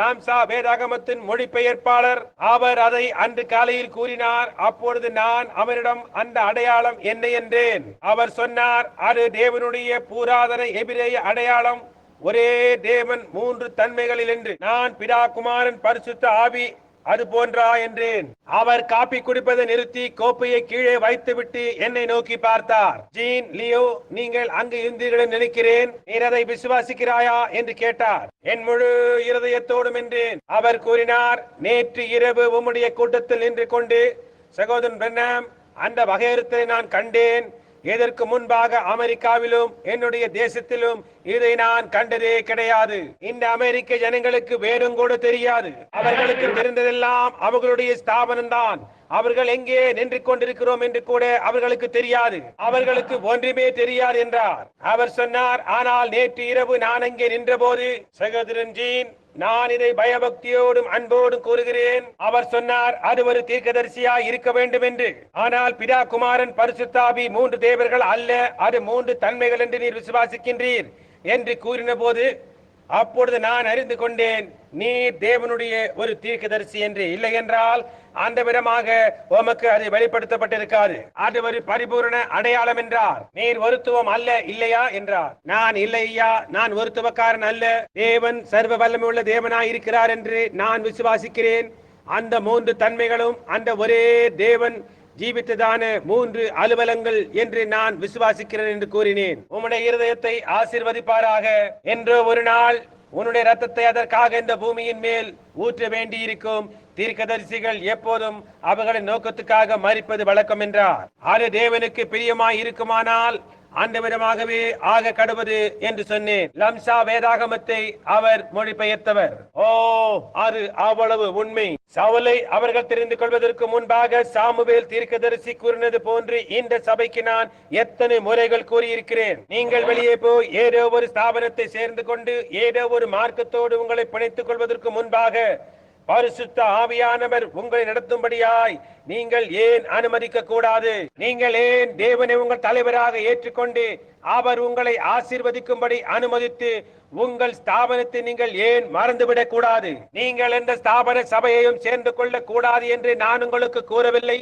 லாம்சா வேதாகமத்தின் மொழிபெயர்ப்பாளர். அவர் அதை அன்று காலையில் கூறினார். அப்பொழுது நான் அவரிடம் அந்த அடையாளம் என்ன என்றேன். அவர் சொன்னார், அது தேவனுடைய புராதன எபிரேய அடையாளம். ஒரே தேவன் 3 தன்மைகளில் என்று. நான் பிதா, குமாரன், பரிசுத்த ஆவி அது போன்றா என்றேன். அவர் காப்பி குடிப்பதை நிறுத்தி கோப்பையை கீழே வைத்துவிட்டு என்னை நோக்கி பார்த்தார். ஜீன், லியோ, நீங்கள் அங்கு இருந்தீர்கள் நினைக்கிறேன். நீர் அதை விசுவாசிக்கிறாயா என்று கேட்டார். என் முழு இருதயத்தோடும் என்றேன். அவர் கூறினார், நேற்று இரவு உம்முடைய கூட்டத்தில் நின்று கொண்டு சகோதரன் பிரணாம் அந்த வகையறுத்தை நான் கண்டேன். இதற்கு முன்பாக அமெரிக்காவிலும் என்னுடைய தேசத்திலும் இதை நான் கண்டதே கிடையாது. இந்த அமெரிக்க ஜனங்களுக்கு வேறும் கூட தெரியாது. அவர்களுக்கு தெரிந்ததெல்லாம் அவர்களுடைய ஸ்தாபனம் தான். அவர்கள் எங்கே நின்று கொண்டிருக்கிறோம் என்று கூட அவர்களுக்கு தெரியாது. அவர்களுக்கு ஒன்றுமே தெரியாது என்றார். அவர் சொன்னார், ஆனால் நேற்று இரவு நான் அங்கே நின்ற போது சகோதரன் ஜீன், நான் இதை பயபக்தியோடும் அன்போடும் கூறுகிறேன். அவர் சொன்னார், அது ஒரு தீர்க்கதரிசியாய் இருக்க வேண்டும் என்று. ஆனால் பிதா, குமாரன், பரிசுத்தாவி 3 தேவர்கள் அல்ல, அது 3 தன்மைகள் என்று நீர் விசுவாசிக்கின்றீர் என்று கூறின போது, அப்பொழுது நான் அறிந்து கொண்டேன், நீர் தேவனுடைய ஒரு தீர்க்கதரிசி என்று. இல்லை என்றால் அந்த விதமாக உமக்கு அது வெளிப்படுத்தப்பட்டிருக்காது. அது ஒரு பரிபூர்ண அடையாளம் என்றார். நீர் ஒருத்துவம் அல்ல இல்லையா என்றார். நான் இல்லையா, நான் ஒருத்துவக்காரன் அல்ல. தேவன் சர்வ வல்லமை உள்ள தேவனாய் இருக்கிறார் என்று நான் விசுவாசிக்கிறேன். அந்த 3 தன்மைகளும் அந்த ஒரே தேவன் ஜீவித்ததான 3 அலுவலங்கள் என்று நான் விசுவாசிக்கிறேன் என்று கூறினேன். உம்முடைய இருதயத்தை ஆசீர்வதிப்பாராக. என்றோ ஒரு நாள் உன்னுடைய ரத்தத்தை அதற்காக இந்த பூமியின் மேல் ஊற்ற வேண்டி இருக்கும். தீர்க்கதரிசிகள் எப்போதும் அவர்களின் நோக்கத்துக்காக மரிப்பது வழக்கம் என்றார். அது தேவனுக்கு பிரியமாய் இருக்குமானால் அந்த விதமாகவே ஆக கடுவது என்று சொன்னேன். லம்சா வேதாகமத்தை அவர் மொழிபெயர்த்தவர். ஓ, அது அவ்வளவு உண்மை. சவுலை அவர்கள் தெரிந்து கொள்வதற்கு முன்பாக சாமுவேல் தீர்க்கதரிசி கூறினது போன்று இந்த சபைக்கு நான் எத்தனை முறைகள் கூறியிருக்கிறேன். நீங்கள் வெளியே போய் ஏதோ ஒரு ஸ்தாபனத்தை சேர்ந்து கொண்டு ஏதோ ஒரு மார்க்கத்தோடு உங்களை பிணைத்துக் கொள்வதற்கு முன்பாக பரிசுத்த ஆவியானவர் உங்களை நடத்தும்படியாய் நீங்கள் ஏன் அனுமதிக்க கூடாது? நீங்கள் ஏன் தேவனை உங்கள் தலைவராக ஏற்றுக்கொண்டு அவர் உங்களை ஆசீர்வதிக்கும்படி அனுமதித்து உங்கள் ஸ்தாபனத்தை நீங்கள் ஏன் மறந்துவிடக் கூடாது? நீங்கள் எந்த ஸ்தாபன சபையையும் சேர்ந்து கொள்ள கூடாது என்று நான் உங்களுக்கு கூறவில்லை.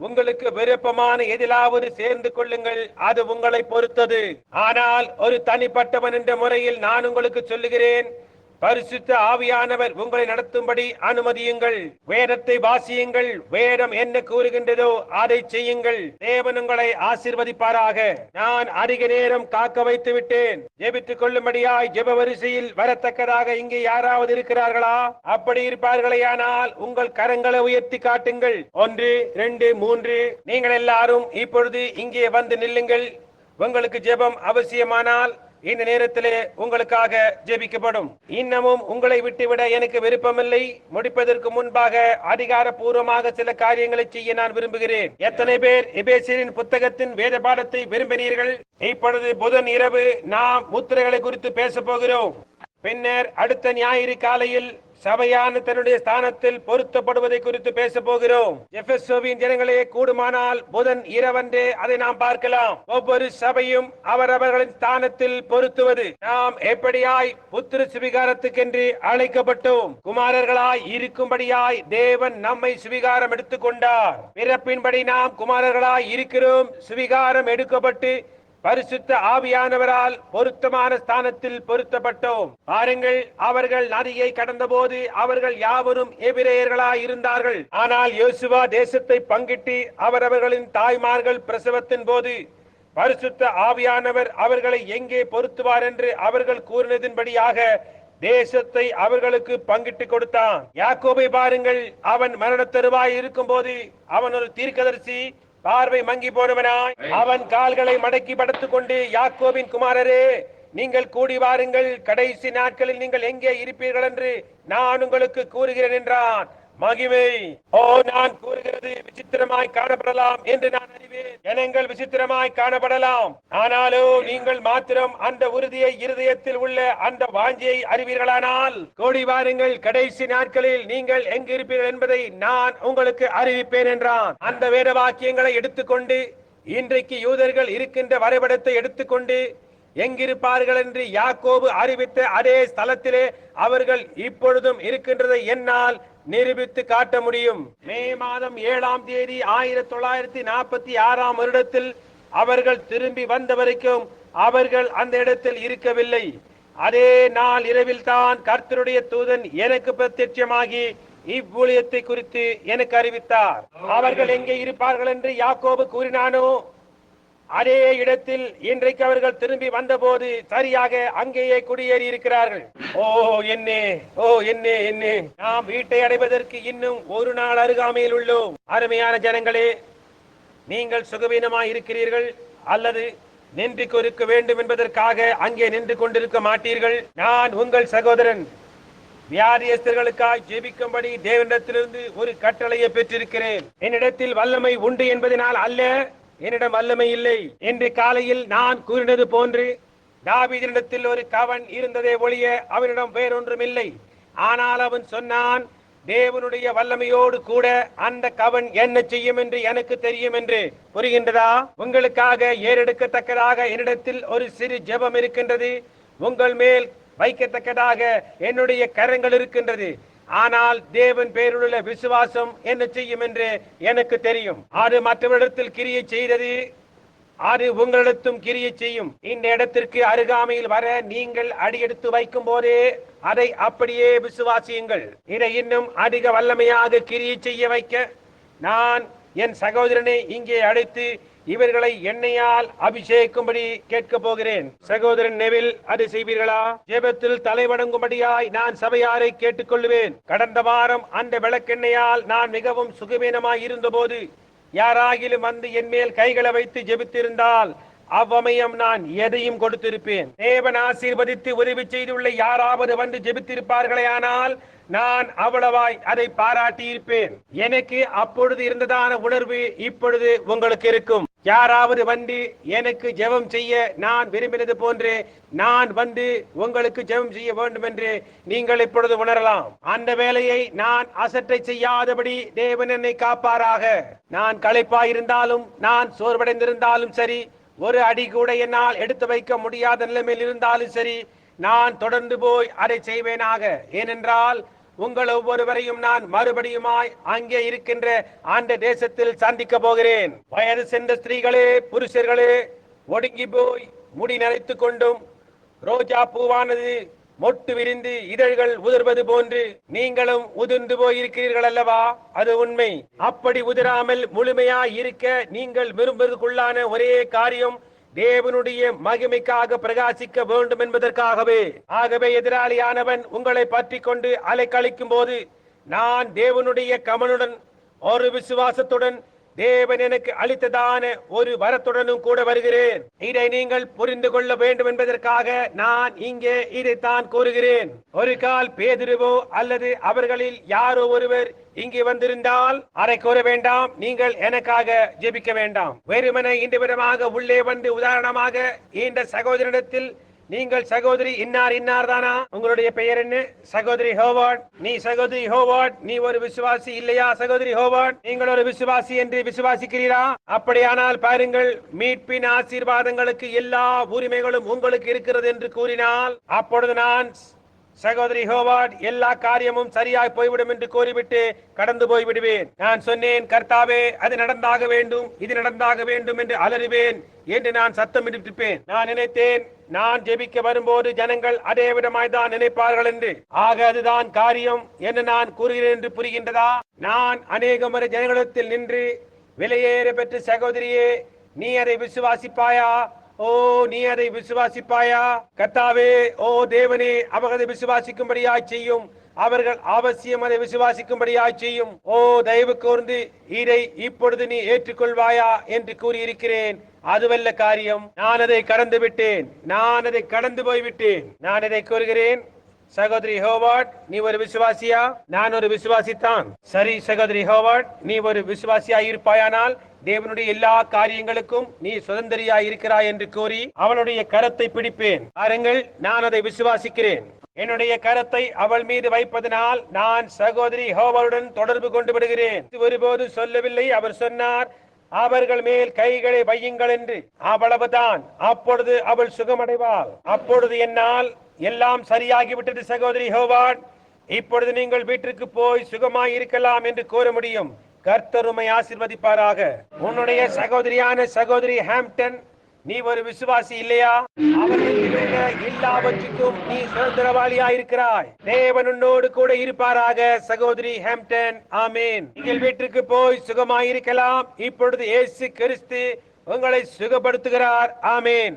உங்களுக்கு விருப்பமான எதிலாவது சேர்ந்து கொள்ளுங்கள், அது உங்களை பொறுத்தது. ஆனால் ஒரு தனிப்பட்டவன் என்ற முறையில் நான் உங்களுக்கு சொல்லுகிறேன், பரிசுத்த ஆவியானவர் உங்களை நடத்தும்படி அனுமதியுங்கள். வேதத்தை வாசியுங்கள். வேதம் என்ன கூறுகின்றதோ அதை செய்யுங்கள். தேவன் உங்களை ஆசீர்வதிப்பாராக. நான் அதிக நேரம் காக்க வைத்து விட்டேன். ஜெபித்துக் கொள்ளும்படியாய் ஜெப வரிசையில் வரத்தக்கதாக இங்கே யாராவது இருக்கிறார்களா? அப்படி இருப்பார்களேயானால் உங்கள் கரங்களை உயர்த்தி காட்டுங்கள். 1, 2, 3. நீங்கள் எல்லாரும் இப்பொழுது இங்கே வந்து நில்லுங்கள். உங்களுக்கு ஜெபம் அவசியமானால் இந்த நேரத்திலே உங்களுக்காக ஜெபிக்கப்படும். இன்னமும் உங்களை விட்டுவிட எனக்கு விருப்பமில்லை. முடிப்பதற்கு முன்பாக அதிகாரப்பூர்வமாக சில காரியங்களை செய்ய நான் விரும்புகிறேன். எத்தனை பேர் எபேசியரின் புத்தகத்தின் வேத பாடத்தை விரும்பினீர்கள்? இப்பொழுது புதன் இரவு நாம் முத்திரைகளை குறித்து பேச போகிறோம். பின்னர் அடுத்த ஞாயிறு காலையில் சபையான தன்னுடைய ஸ்தானத்தில் பொருத்தப்படுவதை குறித்து பேச போகிறோம். எபேசுவின் ஜனங்களே, கூடுமானால் புதன் இரவன்றே அதை நாம் பார்க்கலாம். ஒவ்வொரு சபையும் அவரவர்களின் ஸ்தானத்தில் பொருத்துவது. நாம் எப்படியாய் புத்திர சுவிகாரத்துக்கென்று அழைக்கப்பட்டோம். குமாரர்களாய் இருக்கும்படியாய் தேவன் நம்மை சுவிகாரம் எடுத்துக் கொண்டார். பிறப்பின்படி நாம் குமாரர்களாய் இருக்கிறோம். சுவிகாரம் எடுக்கப்பட்டு பரிசுத்த ஆவியானவரால் பொருத்தமான ஸ்தானத்தில் பொருத்தப்பட்டோம். பாருங்கள், அவர்கள் நதியை கடந்த போது அவர்கள் யாவரும் எபிரேயர்களாய் இருந்தார்கள். ஆனால் யோசுவா தேசத்தை பங்கிட்டு அவரவர்களின் தாய்மார்கள் பிரசவத்தின் போது பரிசுத்த ஆவியானவர் அவர்களை எங்கே பொருத்துவார் என்று அவர்கள் கூறினதின்படியாக தேசத்தை அவர்களுக்கு பங்கிட்டு கொடுத்தான். யாக்கோபை பாருங்கள், அவன் மரண தருவாய் இருக்கும் போது அவன் ஒரு தீர்க்கதரிசி. பார்வை மங்கி போனவனாய் அவன் கால்களை மடக்கி படுத்துக் கொண்டு, யாக்கோபின் குமாரரே, நீங்கள் கூடி வாருங்கள், கடைசி நாட்களில் நீங்கள் எங்கே இருப்பீர்கள் என்று நான் உங்களுக்கு கூறுகிறேன் என்றான். மகிமை. ஓ, நான் கூறுகிறது விசித்திரமாய் காணப்படலாம் என்று நான் அறிவேன். ஜனங்கள் விசித்திரமாய் காணப்படலாம். ஆனாலோ நீங்கள் மாத்திரம் அந்த உறுதியை, இருதயத்தில் உள்ள அந்த வாஞ்சியை அறிவீர்களானால் கோடி வாருங்கள், கடைசி நாட்களில் நீங்கள் எங்கு இருப்பீர்கள் என்பதை நான் உங்களுக்கு அறிவிப்பேன் என்றான். அந்த வேத வாக்கியங்களை எடுத்துக்கொண்டு இன்றைக்கு யூதர்கள் இருக்கின்ற வரைபடத்தை எடுத்துக்கொண்டு எங்கிருப்பார்கள் என்று யாக்கோபு அறிவித்த அதே ஸ்தலத்திலே அவர்கள் இப்பொழுதும் இருக்கின்றதை என்னால் நிரூபித்து காட்ட முடியும். மே மாதம் 7ஆம் தேதி 1946ஆம் வருடத்தில் அவர்கள் திரும்பி வந்த வரைக்கும் அவர்கள் அந்த இடத்தில் இருக்கவில்லை. அதே நாள் இரவில் தான் கர்த்தருடைய தூதன் எனக்கு பிரத்யட்சமாகி இவ்வூழியத்தை குறித்து எனக்கு அறிவித்தார். அவர்கள் எங்கே இருப்பார்கள் என்று யாக்கோபு கூறினானோ அதே இடத்தில் இன்றைக்கு அவர்கள் திரும்பி வந்தபோது சரியாக அங்கேயே குடியேறி இருக்கிறார்கள். ஓ என்னே, ஓ என்னே, என்னே, நாம் வீட்டை அடைவதற்கு இன்னும் ஒரு நாள் அருகாமையில் உள்ளோம். அருமையான ஜனங்களே, நீங்கள் சுகவீனமாய் இருக்கிறீர்கள் அல்லது நின்று கொண்டிருக்க வேண்டும் என்பதற்காக அங்கே நின்று கொண்டிருக்க மாட்டீர்கள். நான் உங்கள் சகோதரன். வியாதியஸ்தர்களுக்காய் ஜெபிக்கும்படி தேவனிடத்திலிருந்து ஒரு கட்டளையை பெற்றிருக்கிறேன். என்னிடத்தில் வல்லமை உண்டு என்பதனால் அல்ல, என்னிடம் வல்லமை இல்லை. இன்று காலையில் நான் கூறினது போன்று தாவீதினிடத்தில் ஒரு கவன் இருந்ததே ஒழிய அவனிடம் வேறொன்றும் இல்லை. ஆனால் அவன் சொன்னான், தேவனுடைய வல்லமையோடு கூட அந்த கவன் என்ன செய்யும் என்று எனக்கு தெரியும் என்று. புரிகின்றதா? உங்களுக்காக ஏறெடுக்கத்தக்கதாக என்னிடத்தில் ஒரு சிறு ஜெபம் இருக்கின்றது, உங்கள் மேல் வைக்கத்தக்கதாக என்னுடைய கரங்கள் இருக்கின்றது. ஆனால் தேவன் பேருள்ள விசுவாசம் என்ன செய்யும் என்று எனக்கு தெரியும். அது மற்றவரிடத்தில் கிரியை செய்தது, அது உங்களிடத்தும் கிரியை செய்யும். இந்த இடத்திற்கு அருகாமையில் வர நீங்கள் அடியெடுத்து வைக்கும் போதே அதை அப்படியே விசுவாசியுங்கள். இதை இன்னும் அதிக வல்லமையாக கிரியை செய்ய வைக்க நான் என் சகோதரனை இங்கே அழைத்து இவர்களை எண்ணெயால் அபிஷேகிக்கும்படி கேட்க போகிறேன். சகோதரன் நெவில், அது செய்வீர்களா? ஜெபத்தில் தலைவணங்கும்படியாய் நான் சபையாரை கேட்டுக்கொள்வேன். கடந்த வாரம் அந்த விளக்கெண்ணெயால் நான் மிகவும் சுகவீனமாய் இருந்த போது யாராகிலும் வந்து என் மேல் கைகளை வைத்து ஜெபித்திருந்தால் அவ்வமயம் நான் எதையும் கொடுத்திருப்பேன். தேவன் ஆசீர்வதித்து உதவி செய்துள்ள யாராவது வந்து ஜெபித்திருப்பார்களே, ஆனால் நான் அவ்வளவாய் அதை பாராட்டி இருப்பேன். எனக்கு அப்பொழுது இருந்ததான உணர்வு இப்பொழுது உங்களுக்கு இருக்கும். யாராவது வந்து எனக்கு ஜெபம் செய்ய நான் விரும்பினது போன்று நான் வந்து உங்களுக்கு ஜெபம் செய்ய வேண்டும் என்று நீங்கள் இப்பொழுது உணரலாம். அந்த வேலையை நான் அசட்டை செய்யாதபடி தேவன் என்னை காப்பாராக. நான் களைப்பாயிருந்தாலும் நான் சோர்வடைந்திருந்தாலும் சரி, ஒரு அடி கூட என்னால் எடுத்து வைக்க முடியாத நிலைமையில் இருந்தாலும் சரி, நான் தொடர்ந்து போய் அதை செய்வேனாக. ஏனென்றால் உங்கள் ஒவ்வொருவரையும் நான் மறுபடியுமாய் அங்கே இருக்கின்ற அந்த தேசத்தில் சந்திக்க போகிறேன். வயது சென்ற ஸ்திரீகளே, புருஷர்களே, ஒடுங்கி போய் முடி நரைத்துக் கொண்டும் ரோஜா பூவானது மொட்டு விரிந்து இதழ்கள் உதிர்வது போன்று நீங்களும் உதிர்ந்து போயிருக்கிறீர்கள் அல்லவா? அது உண்மை. அப்படி உதிராமல் முழுமையாய் இருக்க நீங்கள் விரும்புவதற்குள்ளான ஒரே காரியம் தேவனுடைய மகிமைக்காக பிரகாசிக்க வேண்டும் என்பதற்காகவே. ஆகவே எதிராளியானவன் உங்களை பற்றி கொண்டு அலைக்கழிக்கும் போது நான் தேவனுடைய கமனுடன் ஒரு விசுவாசத்துடன் தேவன் எனக்கு அளித்ததான ஒரு வரத்துடனும் கூட வருகிறேன். இதை நீங்கள் புரிந்து கொள்ள வேண்டும் என்பதற்காக நான் இங்கே இதைத்தான் கூறுகிறேன். ஒரு கால் பேதுருவோ அல்லது அவர்களில் யாரோ ஒருவர் இங்கே வந்திருந்தால் அதை கூற வேண்டாம், நீங்கள் எனக்காக ஜெபிக்க வேண்டாம். வெறுமனை இந்த விதமாக உள்ளே வந்து உதாரணமாக இந்த சகோதரனிடத்தில் நீங்கள் சகோதரி இன்னார் இன்னார் தானா? உங்களுடைய பெயர் என்ன? சகோதரி ஹோவார்ட். நீ சகோதரி ஹோவார்ட், நீ ஒரு விசுவாசி இல்லையா? சகோதரி ஹோவார்ட், நீங்கள் ஒரு விசுவாசி என்று விசுவாசிக்கிறீரா? அப்படியானால் பாருங்கள், மீட்பின் ஆசீர்வாதங்களுக்கு எல்லா உரிமைகளும் உங்களுக்கு இருக்கிறது என்று கூறினால், அப்பொழுது நான் சகோதரி ஹோவார்ட் எல்லா காரியமும் சரியாய் போய்விடும் என்று கூறிவிட்டு கடந்து போய்விடுவேன். நான் சொன்னேன், கர்த்தாவே அது நடந்தாக வேண்டும், இது நடந்தாக வேண்டும் என்று அலறுவேன் என்று நான் சத்தமிட்டிருப்பேன். நான் நினைத்தேன், நான் ஜெபிக்க வரும்போது ஜனங்கள் அதே விதமாய் தான் நினைப்பார்கள் என்று. ஆக அதுதான் காரியம் என்று நான் கூறுகிறேன் என்று புரிகின்றதா? நான் அநேக முறை ஜனங்களிடத்தில் நின்று விலையேற பெற்ற சகோதரியே, நீ அதை விசுவாசிப்பாயா? ஓ, நீ அதை விசுவாசிப்பாயா? கர்த்தாவே, ஓ தேவனே, அவர்களை விசுவாசிக்கும்படியாய் செய்யும், அவர்கள் அவசியம் அதை விசுவாசிக்கும்படியாய் செய்யும். ஓ தயவு கூர்ந்து இதை இப்பொழுது நீ ஏற்றுக்கொள்வாயா என்று கூறியிருக்கிறேன். அதுவல்ல காரியம். நான் அதை கடந்து விட்டேன், நான் அதை கடந்து போய்விட்டேன். நான் இதை கூறுகிறேன், சகோதரி ஹோவார்ட், நீ ஒரு விசுவாசியா? நான் ஒரு விசுவாசித்தான். சரி சகோதரி ஹோவார்ட், நீ ஒரு விசுவாசியா இருப்பாயானால் தேவனுடைய எல்லா காரியங்களுக்கும் நீ சுதந்திரியாய் இருக்கிறாய் என்று கூறி அவளுடைய கரத்தை பிடிப்பேன். பாருங்கள், நான் அதை விசுவாசிக்கிறேன். என்னுடைய கரத்தை அவள் மீது வைப்பதனால் நான் சகோதரி ஹோவார்டுடன் தொடர்பு கொண்டு விடுகிறேன். ஒருபோது சொல்லவில்லை, அவர் சொன்னார், அவர்கள் மேல் கைகளை வையுங்கள் என்று. அவ்வளவுதான். அப்பொழுது அவள் சுகமடைவாள். அப்பொழுது என்னால் எல்லாம் சரியாகிவிட்டது சகோதரி ஹோவார்ட், இப்பொழுது நீங்கள் வீட்டிற்கு போய் சுகமாய் இருக்கலாம் என்று கூற முடியும். கர்த்தர் உம்மை ஆசீர்வதிப்பாராக. உன்னுடைய சகோதரியான சகோதரி ஹாம்டன், நீ ஒரு விசுவாசி இல்லையா? அவர்களுக்கு எல்லாவற்றுக்கும் நீ சுதந்திரவாளியா இருக்கிறாய். தேவன் உன்னோடு கூட இருப்பாராக சகோதரி ஹாம்டன். ஆமேன். நீங்கள் வீட்டிற்கு போய் சுகமாய் இருக்கலாம். இப்பொழுது இயேசு கிறிஸ்து உங்களை சுகப்படுத்துகிறார். ஆமேன்.